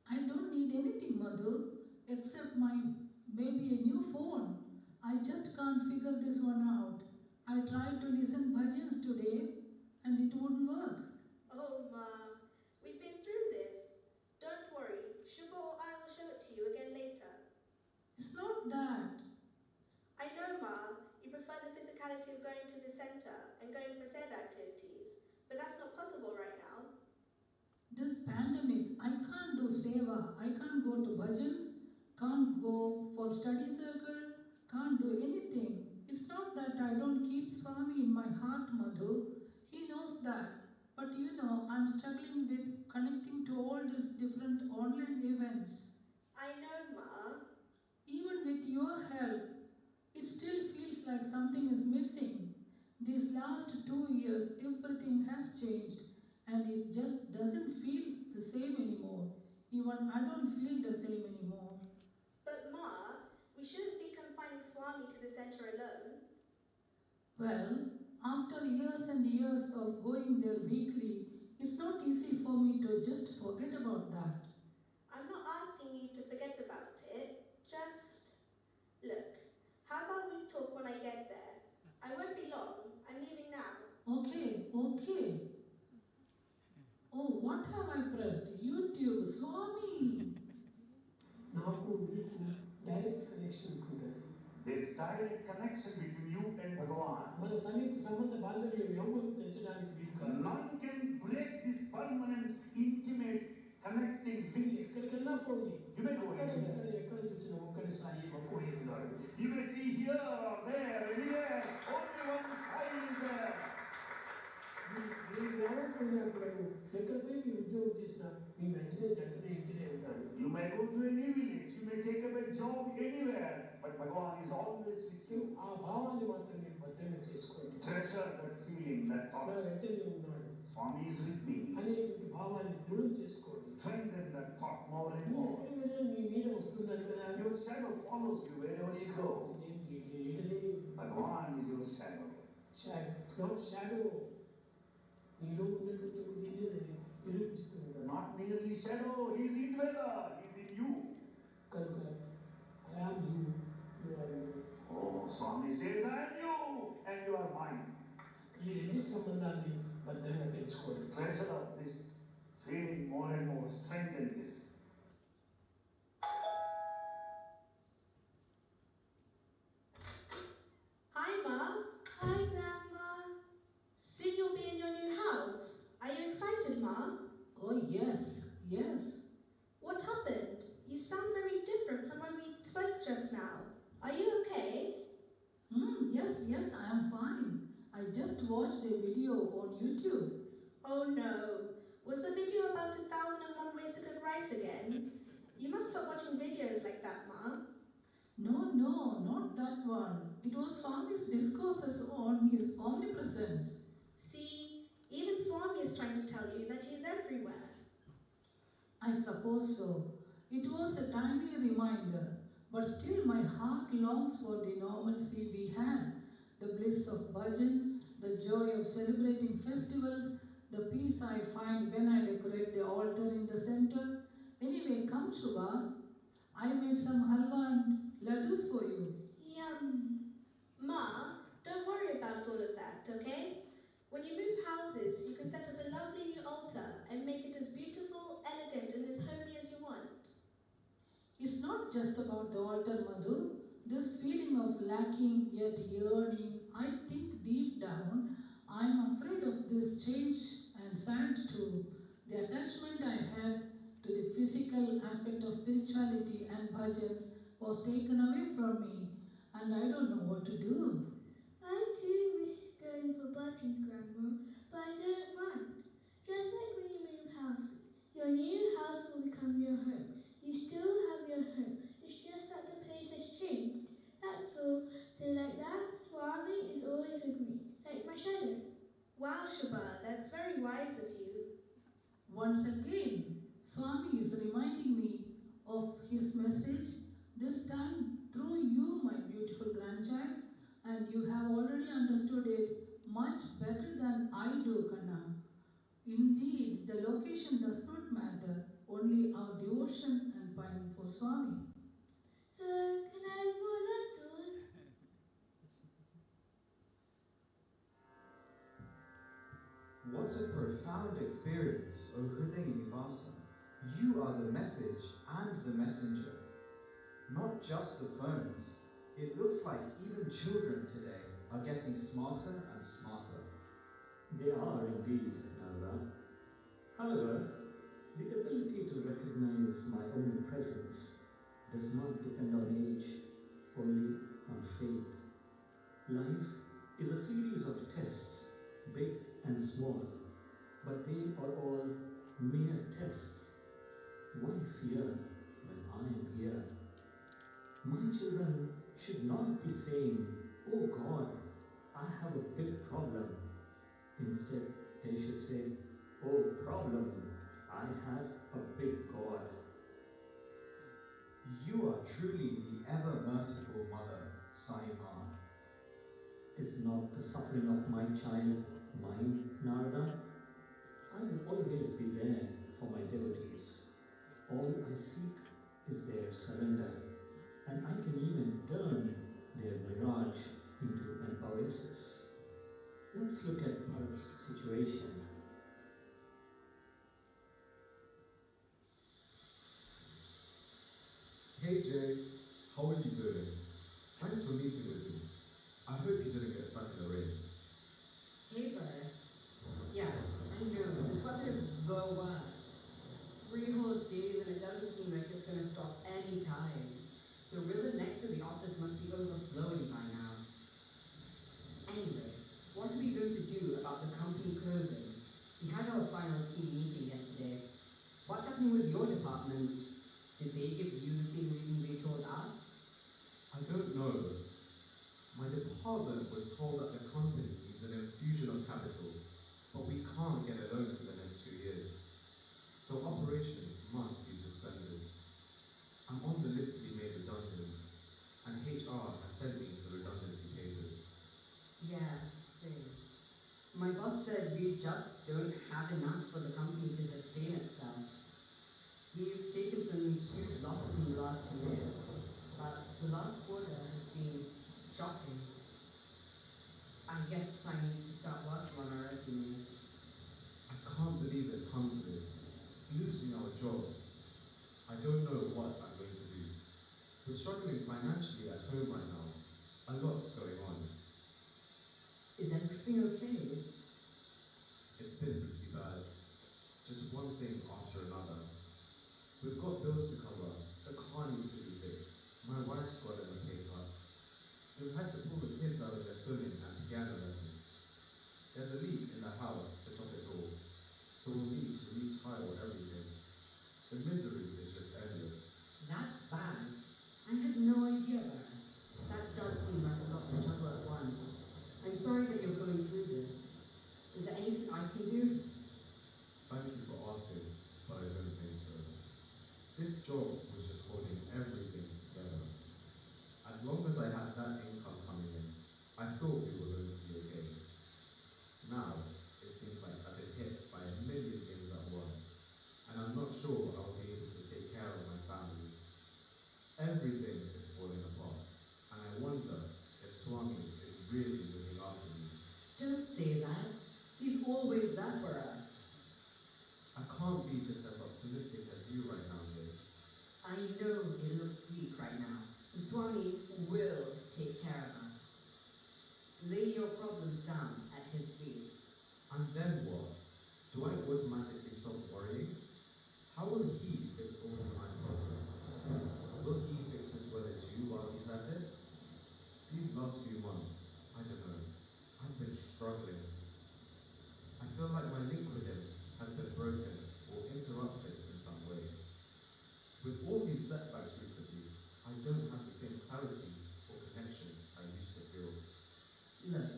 I don't need anything, Madhu, except maybe a new phone. I just can't figure this one possibility of going to the centre and going for seva activities, but that's not possible right now. This pandemic, I can't do seva, I can't go to bhajans, can't go for study circle, can't do anything. It's not that I don't keep Swami in my heart, Madhu. He knows that. But you know, I'm struggling with connecting to all these different online events. I know, Ma. Even with your help, it still feels like something is missing. These last 2 years, everything has changed and it just doesn't feel the same anymore. Even I don't feel the same anymore. But Ma, we shouldn't be confining Swami to the centre alone. Well, after years and years of going there weekly, it's not easy for me to just forget about that. I'm not asking you to forget about it, just look. How about we talk when I get there? I won't be long. I'm leaving now. Okay. Oh, what have I pressed? YouTube, Swami! నాకు మీకు direct connection ఉంటుంది. There's direct connection between you and Bhagavan. మన సన్నిహిత సంబంధ బాంధవ్యం ఎవరు తెచ్చడానికి వీలు కాదు. None can break this permanent, intimate, connecting link. ఎక్కడికన్నా పోండి. You may go anywhere. ఎక్కడ చూసిన ఒక్కడి సాయి ఒక్కడే ఉన్నాడు. You may see here or there, anywhere, only one sign is there. మీరు గ్రామం పోయినప్పుడు ఎక్కడ పోయి మీరు ఉద్యోగం చేసినా మీ వెంటనే చక్కగా ఇంటినే ఉంటాడు. You may go to any village, you may take up a job anywhere, but Bhagavan is always with you. ఆ భావాన్ని మాత్రం మీరు భద్రంగా చేసుకోండి. Treasure that feeling, that నా thought. వెంటనే ఉన్నాడు. Swami is with me. అనేటువంటి భావాన్ని దృఢం చేసుకోండి. Strengthen that thought more and మీరు more. ఎక్కడికి వెళ్ళినా మీ మీద వస్తున్నాడు కదా. Your shadow follows you wherever you go. Bhagavan is your shadow. Not shadow. నీలో ఉన్నటువంటి దీన్ని నిరూపిస్తూ ఉంటాడు. Not merely shadow, he is indweller, he is in you. కనుక I am you, you are you. Oh, Swami says, I am you and you are mine. ఈ రెండు సంబంధాన్ని భద్రంగా పెంచుకోండి. Treasure this feeling more and more, strengthen this. Hi, Ma. Hi, Grandma. Soon you'll be in your new house. Are you excited, Ma? Oh, yes. What happened? You sound very different from when we spoke just now. Are you okay? Yes, I am fine. I just watched a video on YouTube. Oh no. Was the video about 1,001 ways to cook rice again? You must stop watching videos like that, Ma. No, not that one. It was Swami's discourses on his omnipresence. See, even Swami is trying to tell you that he is everywhere. I suppose so. It was a timely reminder, but still my heart longs for the normalcy we had, the bliss of bhajans, the joy of celebrating festivals, the peace I find when I decorate the altar in the center. Anyway, come Shubha. I made some halwa and laddus for you. Yum. Ma, don't worry about all of that, okay? When you move houses, you can set up a lovely new altar and make it as beautiful, elegant, and as homey as you want. It's not just about the altar, Madhu. This feeling of lacking yet yearning, I think deep down, I'm afraid of this change and sad too. The attachment I had to the physical aspect of spirituality and bhajans was taken away from me, and I don't know what to do. I too miss going for bhajans, Grandma, but I don't mind. Just like when you move houses, your new house will become your home. You still have your home. It's just that the place has changed. That's all. So like that, Swami is always with me, like my shadow. Wow, Shubha, that's very wise of you. Once again, Swami is reminding me of his message, this time through you, my beautiful grandchild, and you have already understood it much better than I do, Kanna. Indeed, the location does not matter, only our devotion and pining for Swami. So, can I have more laddus? What a profound experience, O Hriday Nivasa. You are the message and the messenger. Not just the phones. It looks like even children today are getting smarter and smarter. They are indeed, Narada. However, the ability to recognize my own presence does not depend on age, only on faith. Life is a series of tests, big and small, but they are all mere tests. Why fear when I am here? My children should not be saying, "Oh God, I have a big problem." Instead, they should say, "Oh problem, I have a big God." You are truly the ever-merciful mother, Saima. Is not the suffering of my child mine, Narada? I will always be there for my devotees. All I seek is their surrender, and I can even turn their mirage into an oasis. Let's look at Bharat's situation. Hey Jay, how are you doing? Thanks for meeting with me. I hope you didn't get stuck in the rain. Hey, Bert. Yeah, I know. This weather is the worst. 3 whole days and it doesn't seem like it's gonna stop any time. The river next to the office must be overflowing by now. Anyway, what are we going to do about the company closing? We had our final team meeting yesterday. What's happening with your department? Did they give you the same reason they told us? I don't know. My department was told that the company needs an infusion of capital, but we can't get a loan for the next few years. So operations must be suspended. I'm on the list to be made redundant, and HR has sent me the redundancy papers. Yeah, same. My boss said we just don't have enough for the company to sustain itself. We've taken some huge losses in the last few years, but the last quarter has been shocking. I guess I need to start working on our resumes. I can't believe it's come to this. Losing our jobs. I don't know what I'm going to do. We're struggling financially at home right now. A lot's going on. Is everything okay? It's been pretty bad. Just one thing after another. We've got bills to cover. The car needs to be fixed. My wife's got in the paper. We've had to pull the kids out of their swimming and piano lessons. There's a leak in the house to top it all, so we'll need to retile everything. The misery is just endless. That's bad. I had no idea about it. That does seem like a lot to juggle at once. I'm sorry that you're going through this. Is there anything I can do? Thank you for asking, but I don't think so. This job was just holding everything together. As long as I had that income coming in, I thought we were going to be okay. Now, it seems like I've been hit by a million things at once, and I'm not sure I'll be able to take care of my family. Everything is falling apart, and I wonder if Swami is really looking after me. Don't say that. He's always there for us. I can't be just as optimistic as you right now, Jay. I know it looks bleak right now, and Swami will take care of us. Lay your problems down at his feet. And then what? Do I automatically stop worrying? How will he fix all of my problems? Will he fix this weather too while he's at it? These last few months, I don't know, I've been struggling. I feel like my link with him has been broken or interrupted in some way. With all these setbacks recently, I don't have the same clarity or connection I used to feel. Look,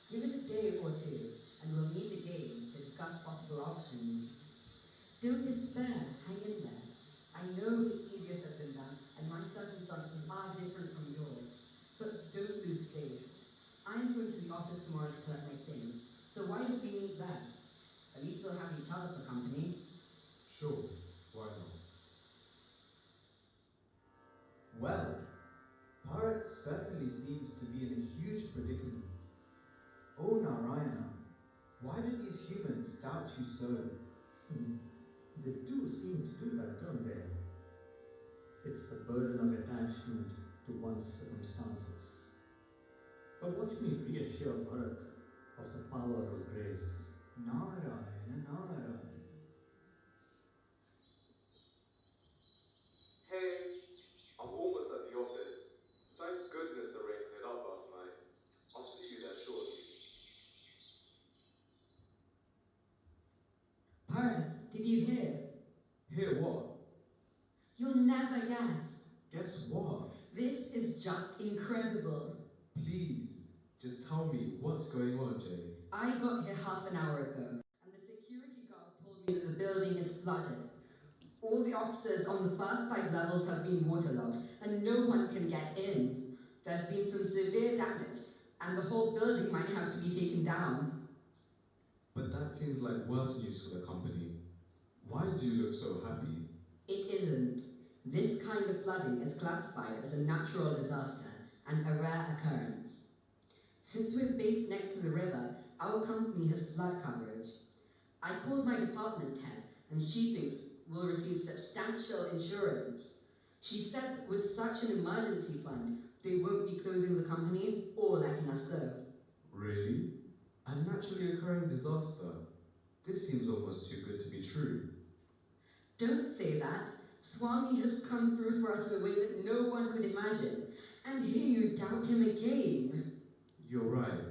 give it a day or two, and we'll meet again to discuss possible options. Don't despair, hang in there. I know it's easier said than done, and my circumstances are different from yours. But don't lose faith. I'm going to the office tomorrow to collect my things, so why don't we meet there? At least we'll have each other for company. Sure, why not? Well, Bharat certainly seems to be in a huge predicament. Oh Narayana, why do these humans doubt you so? They do seem to do that, don't they? It's the burden of attachment to one's circumstances. But watch me reassure Bharat of the power of grace. Narayana, Narayana. Hey, I'm almost at the office. Thank goodness the rain cleared up last night. I'll see you there shortly. Perth, did you hear? Hear what? You'll never guess. Guess what? This is just incredible. Please, just tell me what's going on, Jay. I got here half an hour ago, and the security guard told me that the building is flooded. All the officers on the first 5 levels have been waterlogged, and no one can get in. There's been some severe damage, and the whole building might have to be taken down. But that seems like worse news for the company. Why do you look so happy? It isn't. This kind of flooding is classified as a natural disaster and a rare occurrence. Since we're based next to the river, our company has flood coverage. I called my department head, and she thinks we'll receive substantial insurance. She said that with such an emergency fund, they won't be closing the company or letting us go. Really? A naturally occurring disaster? This seems almost too good to be true. Don't say that. Swami has come through for us in a way that no one could imagine. And here you doubt him again. You're right.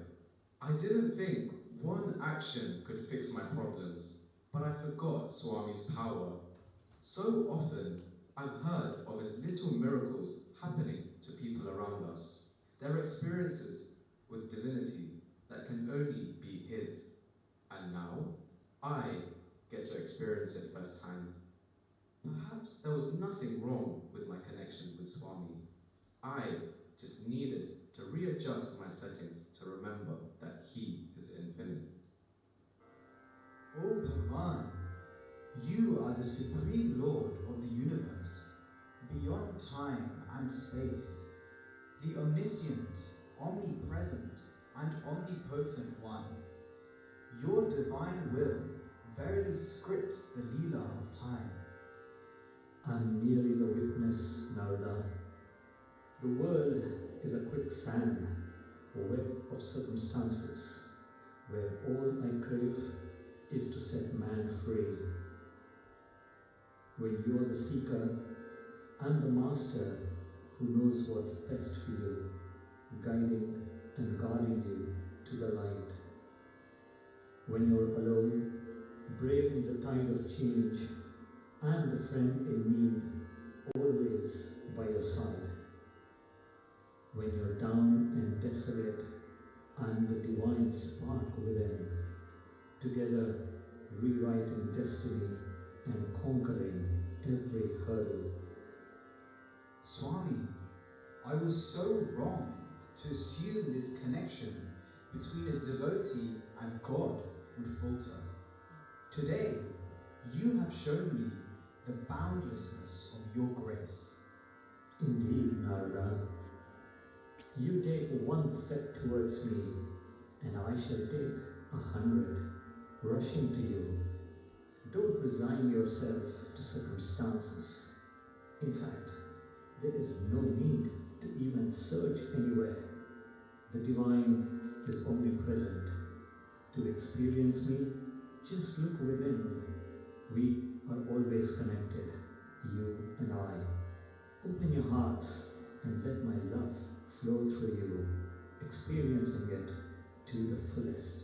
I didn't think one action could fix my problems, but I forgot Swami's power. So often, I've heard of his little miracles happening to people around us. Their experiences with divinity that can only be his. And now, I get to experience it firsthand. Perhaps there was nothing wrong with my connection with Swami. I just needed to readjust my settings to remember that he is infinite. Oh Bhagavan, you are the supreme Lord of the universe, beyond time and space, the omniscient, omnipresent, and omnipotent one. Your divine will verily scripts the Leela of time. I'm merely the witness, Narada. The world is a quicksand, a web of circumstances, where all I crave is to set man free. When you are the seeker, I'm the master who knows what's best for you, guiding and guarding you to the light. When you're alone, braving the tide of change, I'm the friend in need, always by your side. When you're down and desolate, I'm the divine spark within, together rewriting destiny and conquering every hurdle. Swami, I was so wrong to assume this connection between a devotee and God would falter. Today, you have shown me the boundlessness of your grace. Indeed, Narada. You take one step towards me, and I shall take 100, rushing to you. Don't resign yourself to circumstances. In fact, there is no need to even search anywhere. The divine is omnipresent. To experience me, just look within. We are always connected, you and I. Open your hearts and let my love flow through you, experiencing it to the fullest.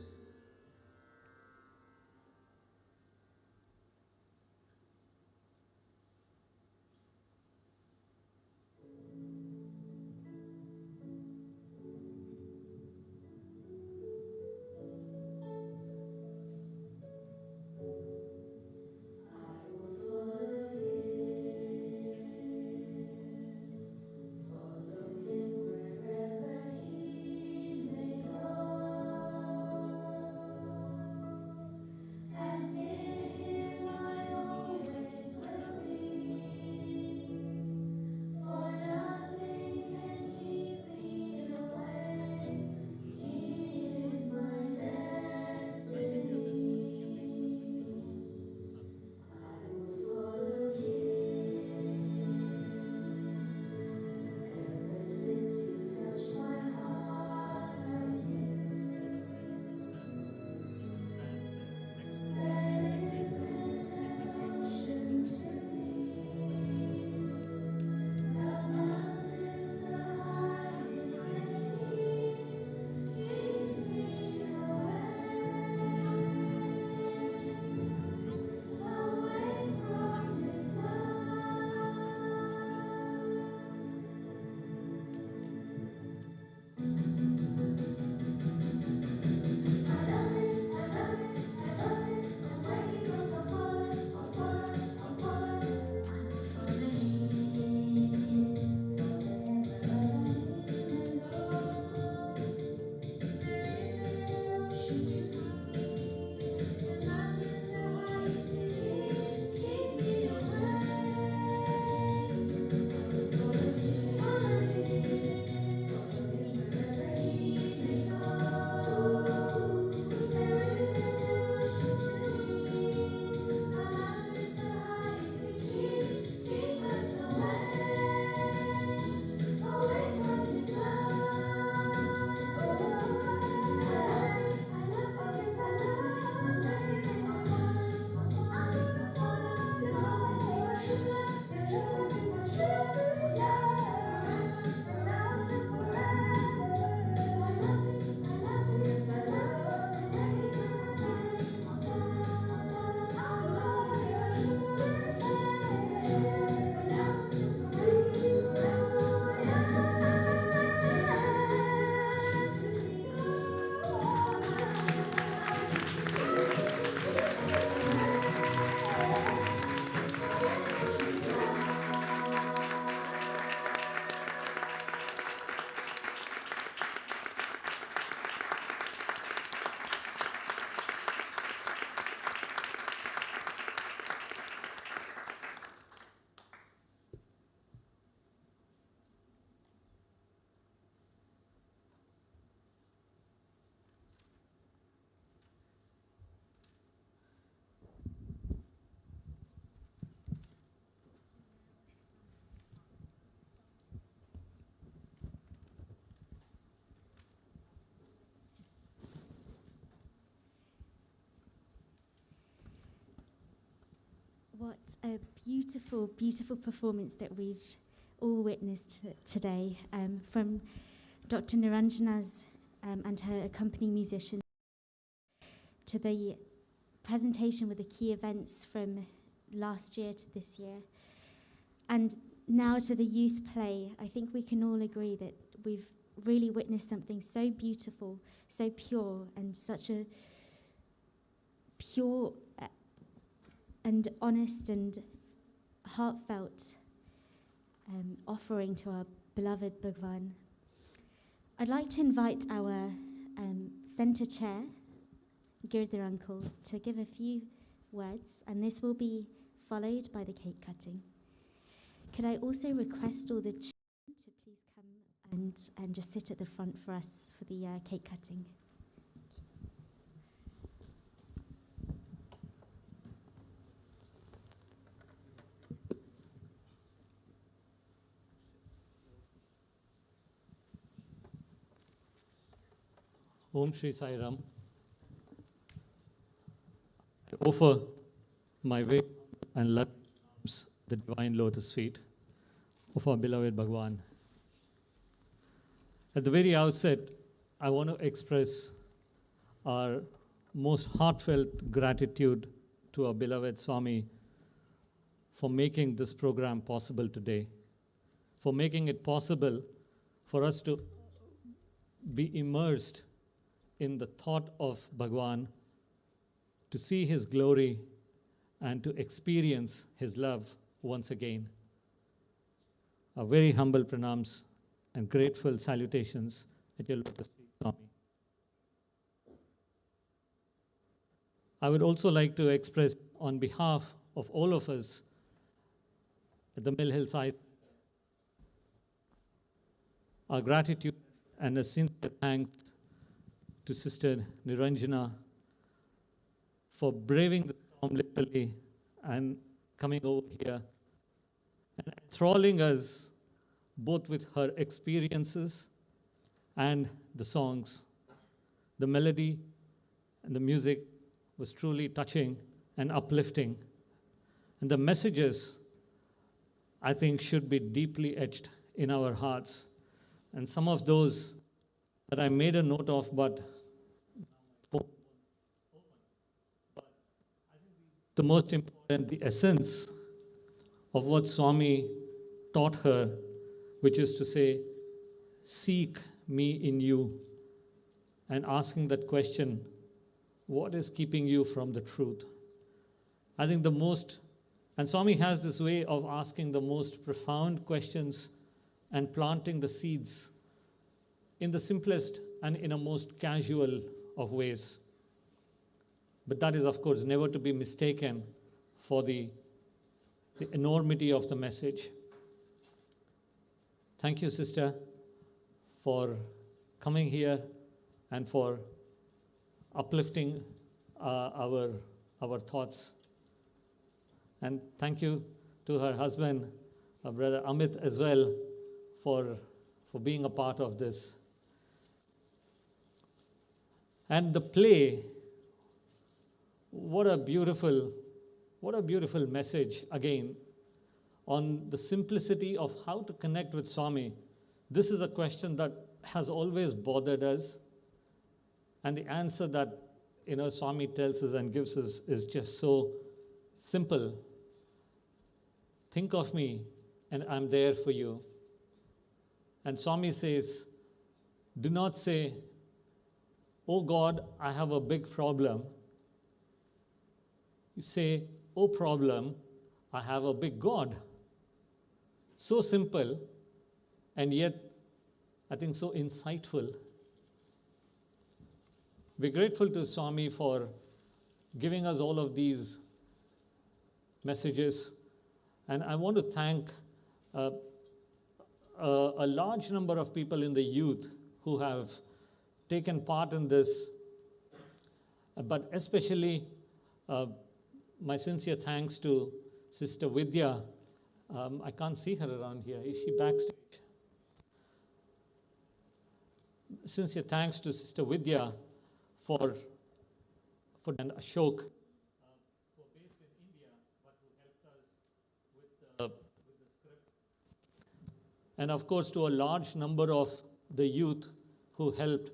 What a beautiful, beautiful performance that we've all witnessed today from Dr. Niranjana's and her accompanying musicians to the presentation with the key events from last year to this year. And now to the youth play. I think we can all agree that we've really witnessed something so beautiful, so pure, and such a pure and honest and heartfelt offering to our beloved Bhagwan. I'd like to invite our centre chair, Girdhar uncle, to give a few words, and this will be followed by the cake cutting. Could I also request all the children to please come and just sit at the front for us for the cake cutting? Om Shri Sai Ram. I offer my way and love the divine lotus feet of our beloved Bhagwan. At the very outset, I want to express our most heartfelt gratitude to our beloved Swami for making this program possible today, for making it possible for us to be immersed in the thought of Bhagwan, to see his glory and to experience his love once again. A very humble pranams and grateful salutations at your lotus feet, Swami. I would also like to express on behalf of all of us at the Mill Hill site our gratitude and a sincere thanks to Sister Niranjana for braving the storm literally and coming over here and enthralling us both with her experiences and the songs. The melody and the music was truly touching and uplifting. And the messages, I think, should be deeply etched in our hearts. And some of those that I made a note of, but the most important, the essence of what Swami taught her, which is to say, seek me in you, and asking that question, what is keeping you from the truth? I think the most, and Swami has this way of asking the most profound questions and planting the seeds in the simplest and in a most casual of ways. But that is, of course, never to be mistaken for the enormity of the message. Thank you, sister, for coming here and for uplifting our thoughts. And thank you to her husband, Brother Amit, as well, for being a part of this. And the play, what a beautiful message, again, on the simplicity of how to connect with Swami. This is a question that has always bothered us, and the answer that Swami tells us and gives us is just so simple. Think of me, and I'm there for you. And Swami says, do not say, oh God, I have a big problem. You say, oh problem, I have a big God. So simple, and yet, I think so insightful. We're grateful to Swami for giving us all of these messages. And I want to thank a large number of people in the youth who have taken part in this, but especially my sincere thanks to Sister Vidya. I can't see her around here. Is she backstage? Sincere thanks to Sister Vidya and Ashok, who are based in India, but who helped and of course to a large number of the youth who helped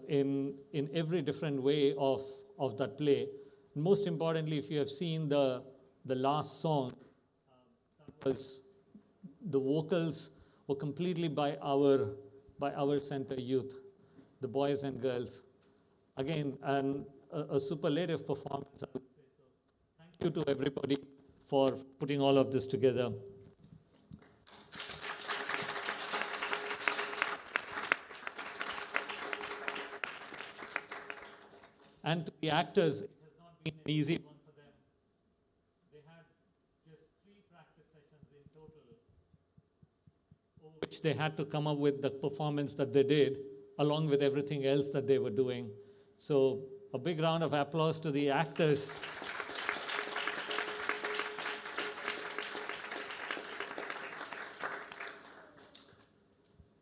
in every different way of that play. Most importantly, if you have seen the last song, that was the vocals were completely by our center youth, the boys and girls. Again, a superlative performance, I would say. So thank you to everybody for putting all of this together. And to the actors, it has not been an easy one for them. They had just 3 practice sessions in total, over which they had to come up with the performance that they did, along with everything else that they were doing. So a big round of applause to the actors.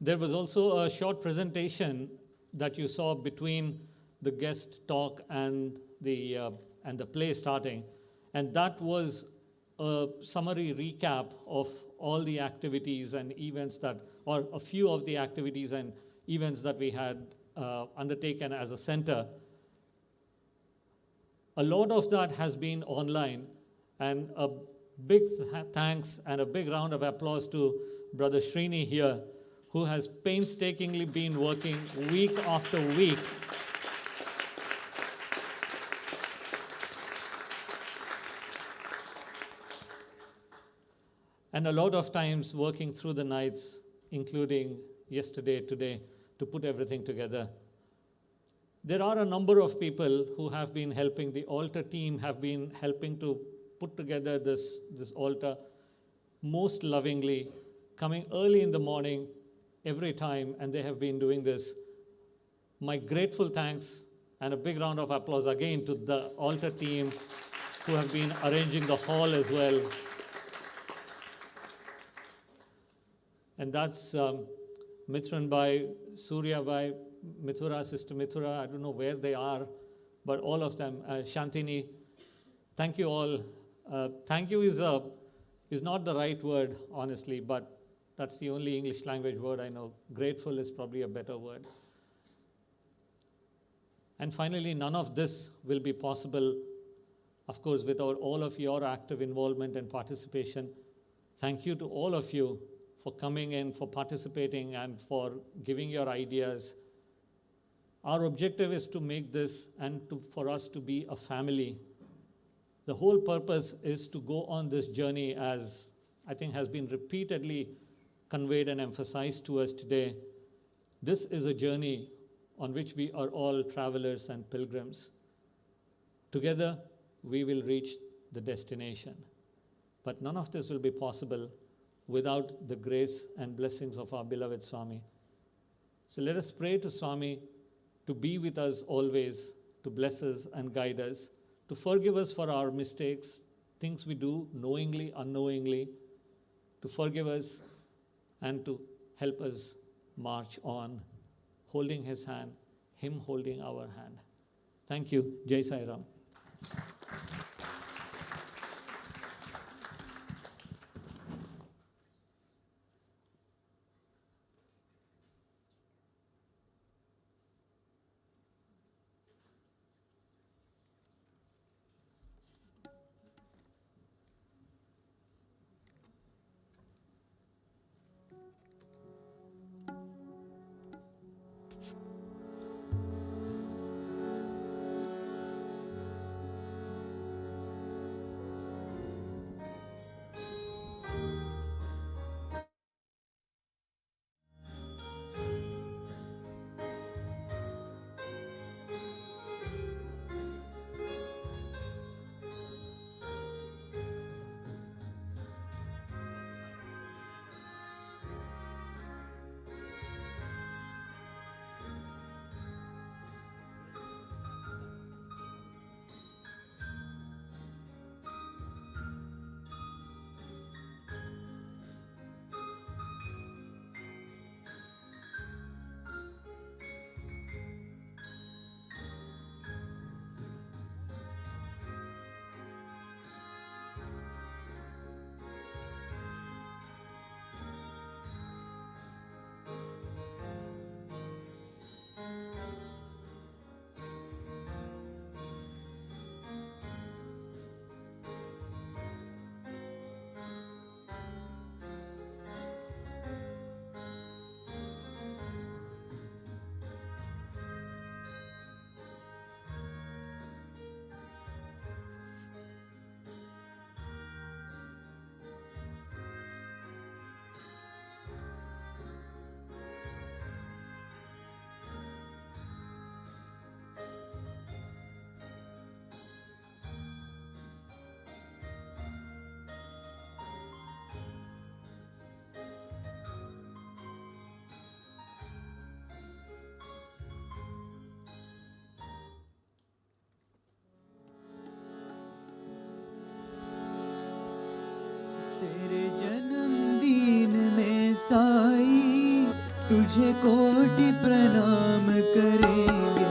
There was also a short presentation that you saw between the guest talk and the play starting, and that was a summary recap of all the activities and events that, or a few of the activities and events that we had undertaken as a center. A lot of that has been online, and a big thanks and a big round of applause to Brother Srini here, who has painstakingly been working week after week and a lot of times working through the nights, including yesterday, today, to put everything together. There are a number of people who have been helping. The altar team have been helping to put together this altar most lovingly, coming early in the morning every time, and they have been doing this. My grateful thanks and a big round of applause again to the altar team who have been arranging the hall as well. And that's Mithran Bhai, Surya Bhai, Mithura, Sister Mithura, I don't know where they are, but all of them, Shantini, thank you all. Thank you is not the right word, honestly, but that's the only English language word I know. Grateful is probably a better word. And finally, none of this will be possible, of course, without all of your active involvement and participation. Thank you to all of you for coming in, for participating, and for giving your ideas. Our objective is to make this and for us to be a family. The whole purpose is to go on this journey, as I think has been repeatedly conveyed and emphasized to us today. This is a journey on which we are all travelers and pilgrims. Together, we will reach the destination. But none of this will be possible without the grace and blessings of our beloved Swami. So let us pray to Swami to be with us always, to bless us and guide us, to forgive us for our mistakes, things we do knowingly, unknowingly, to forgive us and to help us march on, holding his hand, him holding our hand. Thank you. Jai Sai Ram. तेरे जन्मदिन में साई तुझे कोटि प्रणाम करेंगे।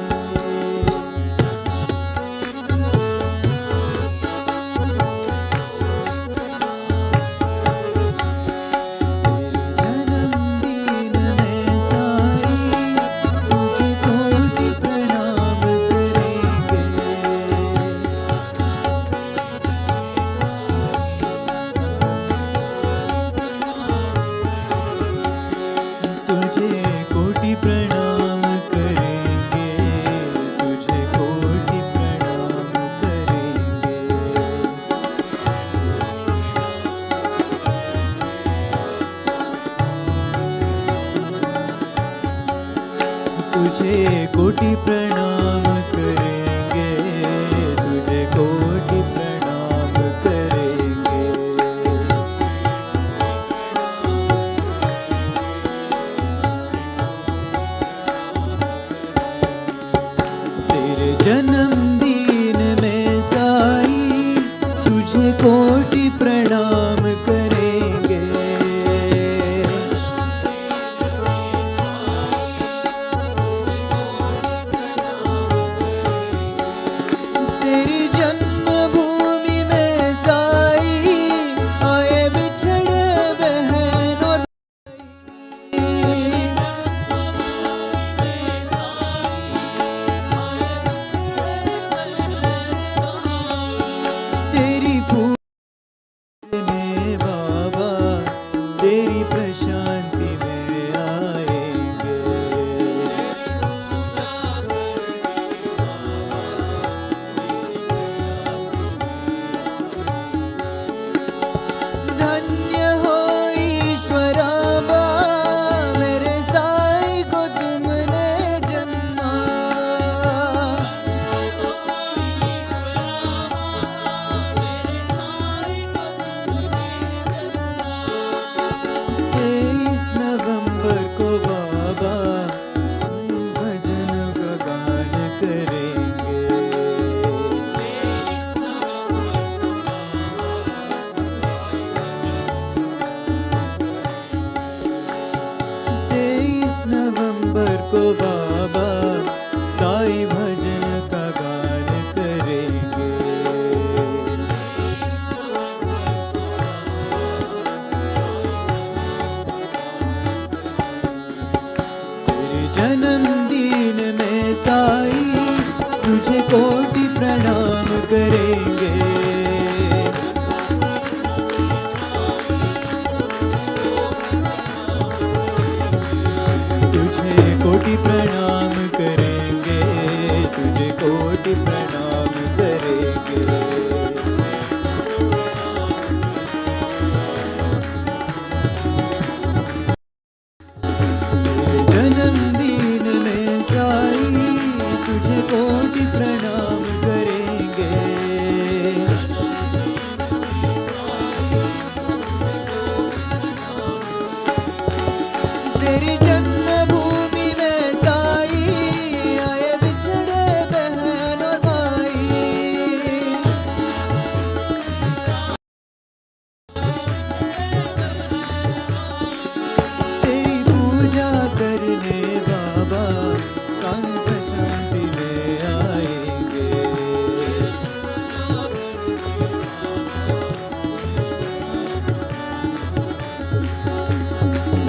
तुझे कोटि प्रणाम करेंगे, तुझे कोटि प्रणाम करेंगे। तेरे जन्मदिन में साई तुझे कोटि प्रणाम करेंगे। तेरी जन्मभूमि में साई आए बिछड़े बहन और तेरी पूजने बाबा तेरी प्रशांति में आएंगे। धन्य हो ईश्वराबा मेरे साई को तुमने जन्मा। तेईस नवंबर को बाबा भजन का गान करेंगे। तेईस नवंबर को बाबा साई भजन का गान करेंगे। तेरे जन्मदिन में साई तुझे कोटि प्रणाम करेंगे। तुझे कोटि प्रणाम करेंगे, तुझे कोटि प्रणाम करेंगे। तेरे जन्मदिन में साई तुझे कोटि प्रणाम करेंगे। तेरी जन्मभूमि में साई आए बिछड़े बहन और भाई। तेरी पूजा करने बाबा साई प्रशांति में आएंगे।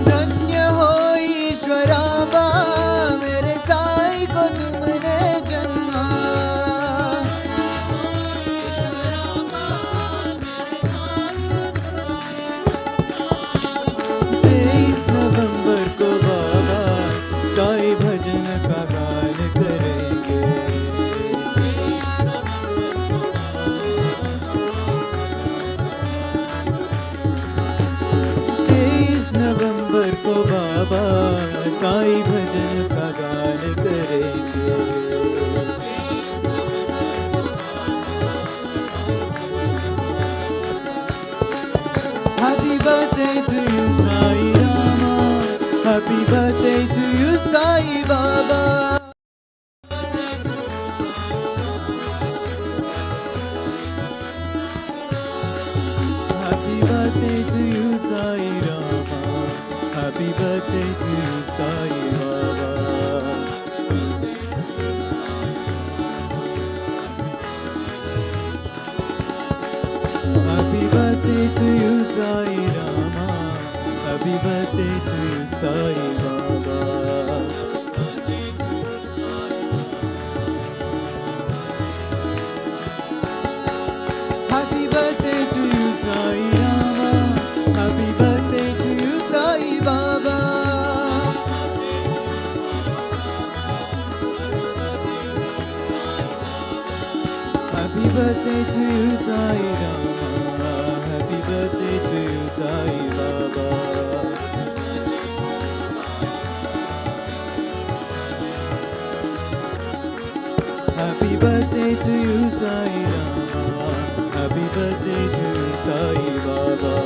धन्य हो ईश्वराबा मेरे साई को तुमने जन्मा। तेईस नवंबर को बाबा साई भजन का गान करेंगे। तेईस नवंबर को बाबा साई भजन का गान करेंगे। Happy birthday to you, Sai Rama. Happy birthday to you, Sai Baba. Happy birthday Happy birthday to you, Sai Baba. Happy birthday to you, Sai Rama. Happy birthday to you, Sai Baba. Happy birthday to you, Sai Rama. Happy birthday to you, Sai Baba. Happy birthday to you, Sai Rama. Happy birthday to you, Sai Baba. Happy birthday to you, Sai Rama. Happy birthday to you, Sai Baba.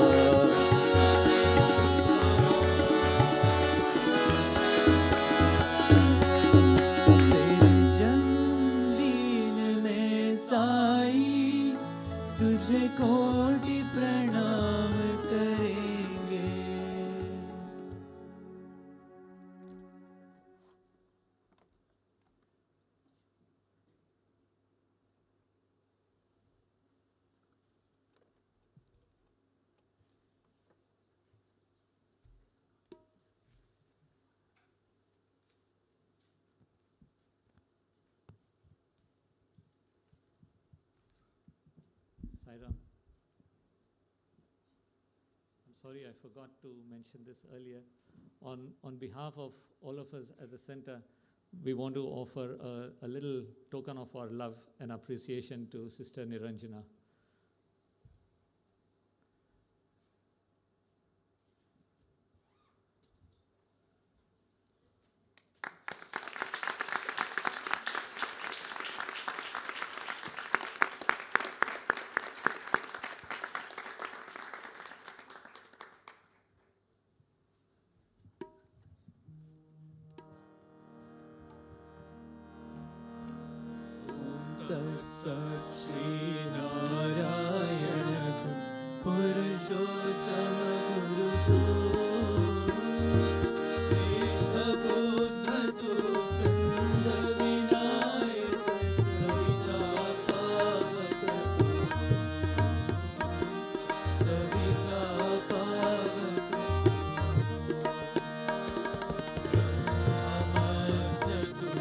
तेरे जन्मदिन में साई तुझे कोटि प्रणाम करेंगे. Sairam. I'm sorry, I forgot to mention this earlier. On behalf of all of us at the center, we want to offer a little token of our love and appreciation to Sister Niranjana. तत्सत् श्री नारायण पुरुषोत्तम गुरु सिद्ध बुद्ध तु स्कंद विनायक सविता पावक सविता पावक नमस्ते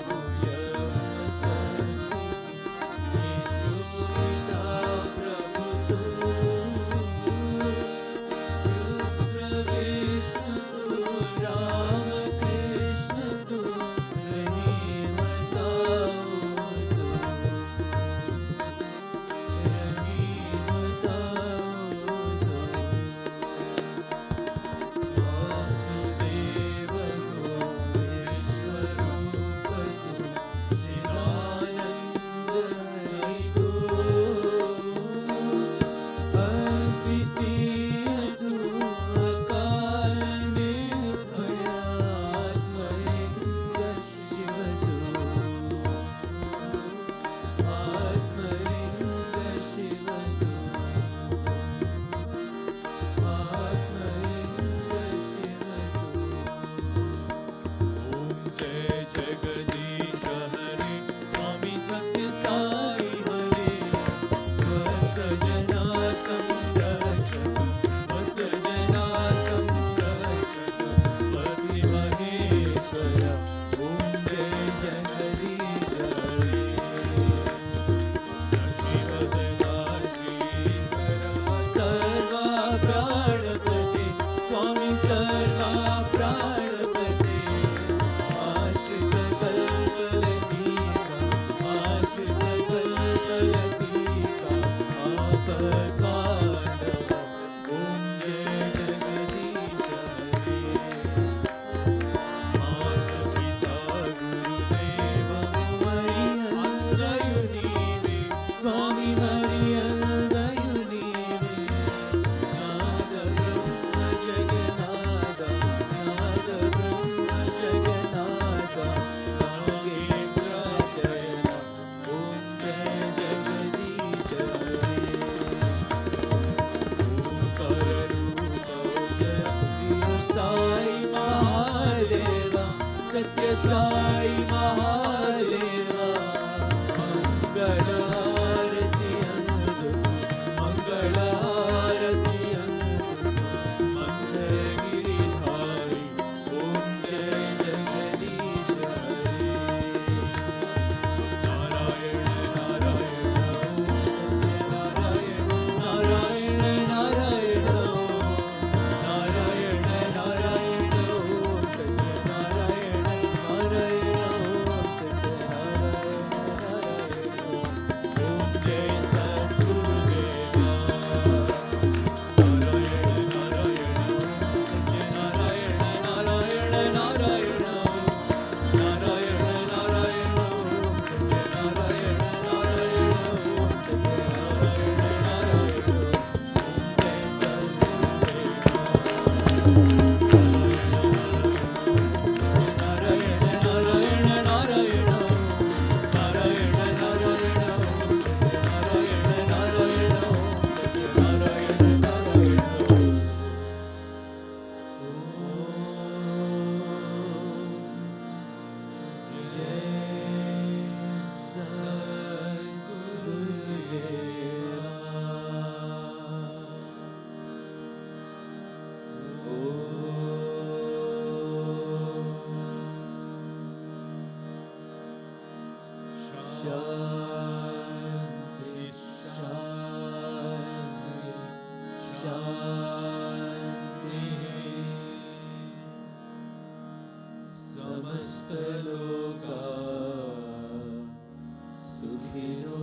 सुखिनो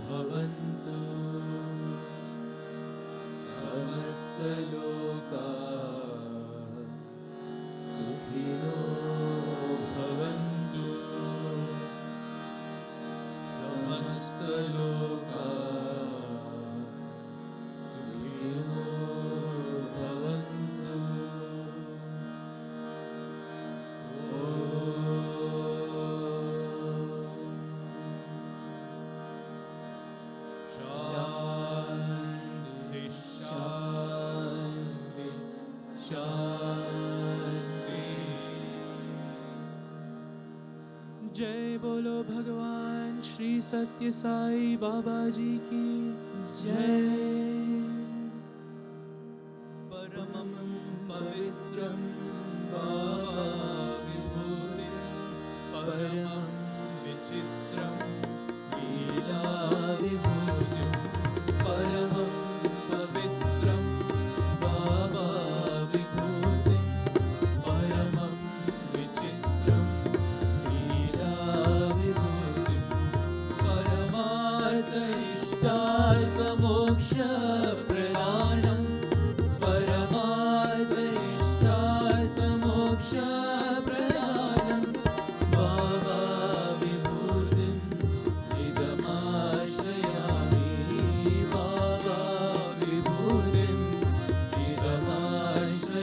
भवन्तु समस्तलोका सुखिनो भवन्तु समस्तलोका सुखिनो भवन्तु शान्ति शान्ति शान्ति जय बोलो भगवान श्री सत्य साई बाबा जी की जय परमं पवित्रं बाबा विभूतिं परमं विचित्रं लीला विभूतिं परमं पवित्रं बाबा विभूतिं परमं विचित्रं लीला विभूतिं परमार्थ इष्टार्थ मोक्ष प्रदानं परमार्थ इष्टार्थ मोक्ष प्रदानं बाबा विभूतिं इदमाश्रयामि बाबा विभूतिं इदमाश्रयामि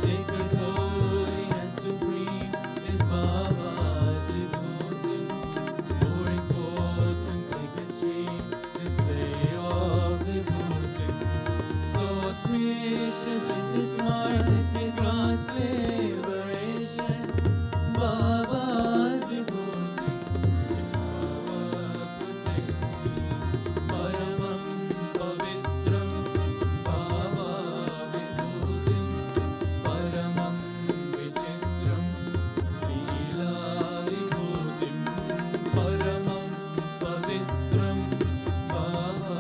Sacred, holy and supreme is Baba's vibhutim, pouring forth in sacred stream, display of vibhutim. So auspicious is its might, it grants liberation. Baba's vibhutim, its power protects me. Paramam pavitram, Baba vibhutim, paramam vichitram, leela vibhutim, paramam pavitram, Baba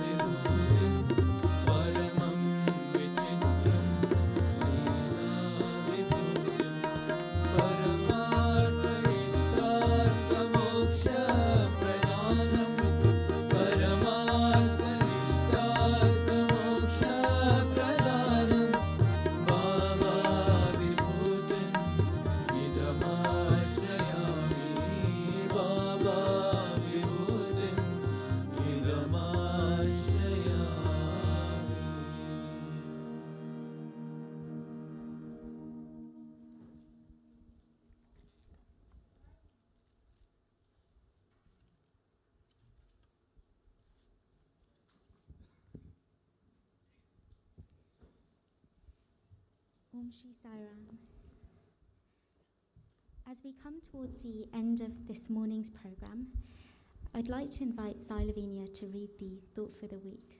vibhutim, paramam vichitram, leela vibhutim, paramartha ishtartha moksha pradhanam, paramartha ishtartha moksha pradhanam, Baba vibhutim idamashayami, Baba vibhutim idamashayami. Om Shri Sai Ram. As we come towards the end of this morning's program, I'd like to invite Sai Lavinia to read the thought for the week.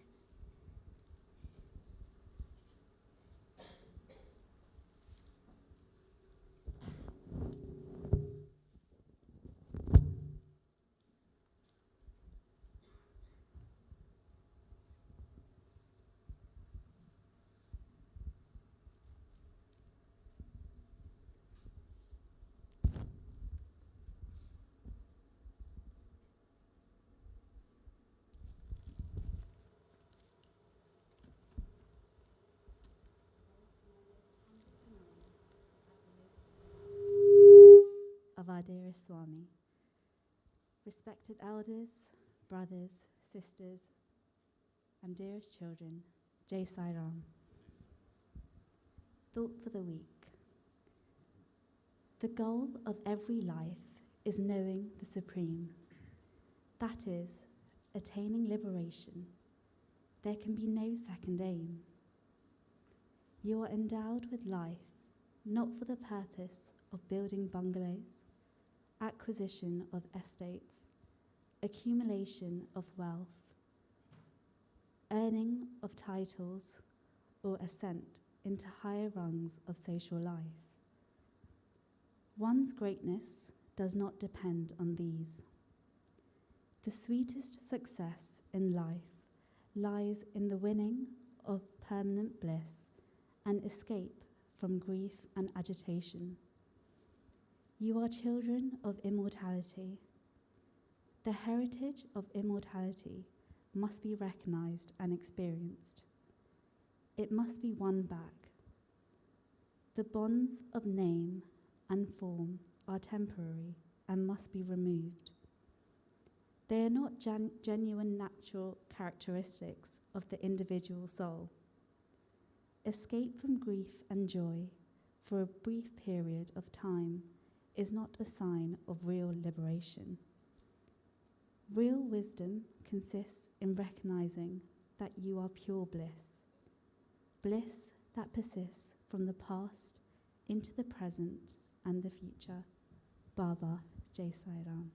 Of our dearest Swami. Respected elders, brothers, sisters, and dearest children, Jai Sai Ram. Thought for the week. The goal of every life is knowing the Supreme. That is, attaining liberation. There can be no second aim. You are endowed with life not for the purpose of building bungalows, acquisition of estates, accumulation of wealth, earning of titles, or ascent into higher rungs of social life. One's greatness does not depend on these. The sweetest success in life lies in the winning of permanent bliss and escape from grief and agitation. You are children of immortality. The heritage of immortality must be recognized and experienced. It must be won back. The bonds of name and form are temporary and must be removed. They are not genuine natural characteristics of the individual soul. Escape from grief and joy for a brief period of time is not a sign of real liberation. Real wisdom consists in recognizing that you are pure bliss, bliss that persists from the past into the present and the future. Baba Jai Sai Ram.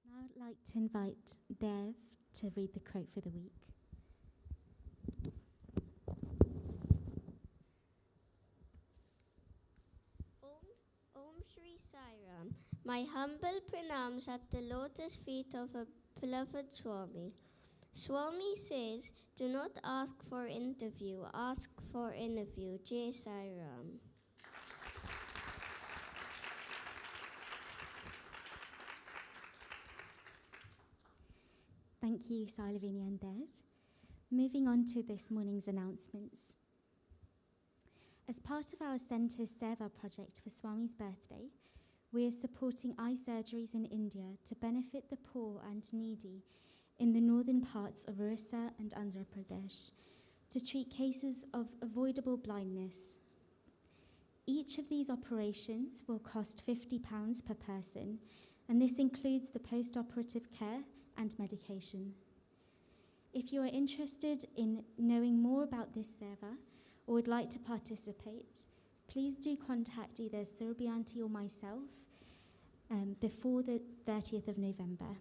Now I'd like to invite Dev to read the quote for the week. Om Shri Sai Ram. My humble pranams at the lotus feet of a beloved Swami. Swami says, do not ask for interview, ask for interview. Jai Sai Ram. Thank you, Sailavini and Dev. Moving on to this morning's announcements. As part of our Centre's Seva project for Swami's birthday, we are supporting eye surgeries in India to benefit the poor and needy in the northern parts of Orissa and Andhra Pradesh to treat cases of avoidable blindness. Each of these operations will cost £50 per person, and this includes the post-operative care and medication. If you are interested in knowing more about this seva or would like to participate, please do contact either Surabhi or myself before the 30th of November.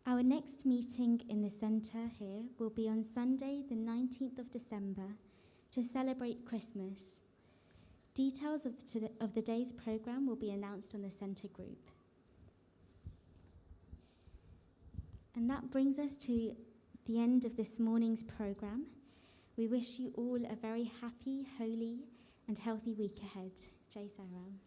Our next meeting in the centre here will be on Sunday, the 19th of December, to celebrate Christmas. Details of the day's programme will be announced on the centre group. And that brings us to the end of this morning's programme. We wish you all a very happy, holy and healthy week ahead. Jai Sai Ram.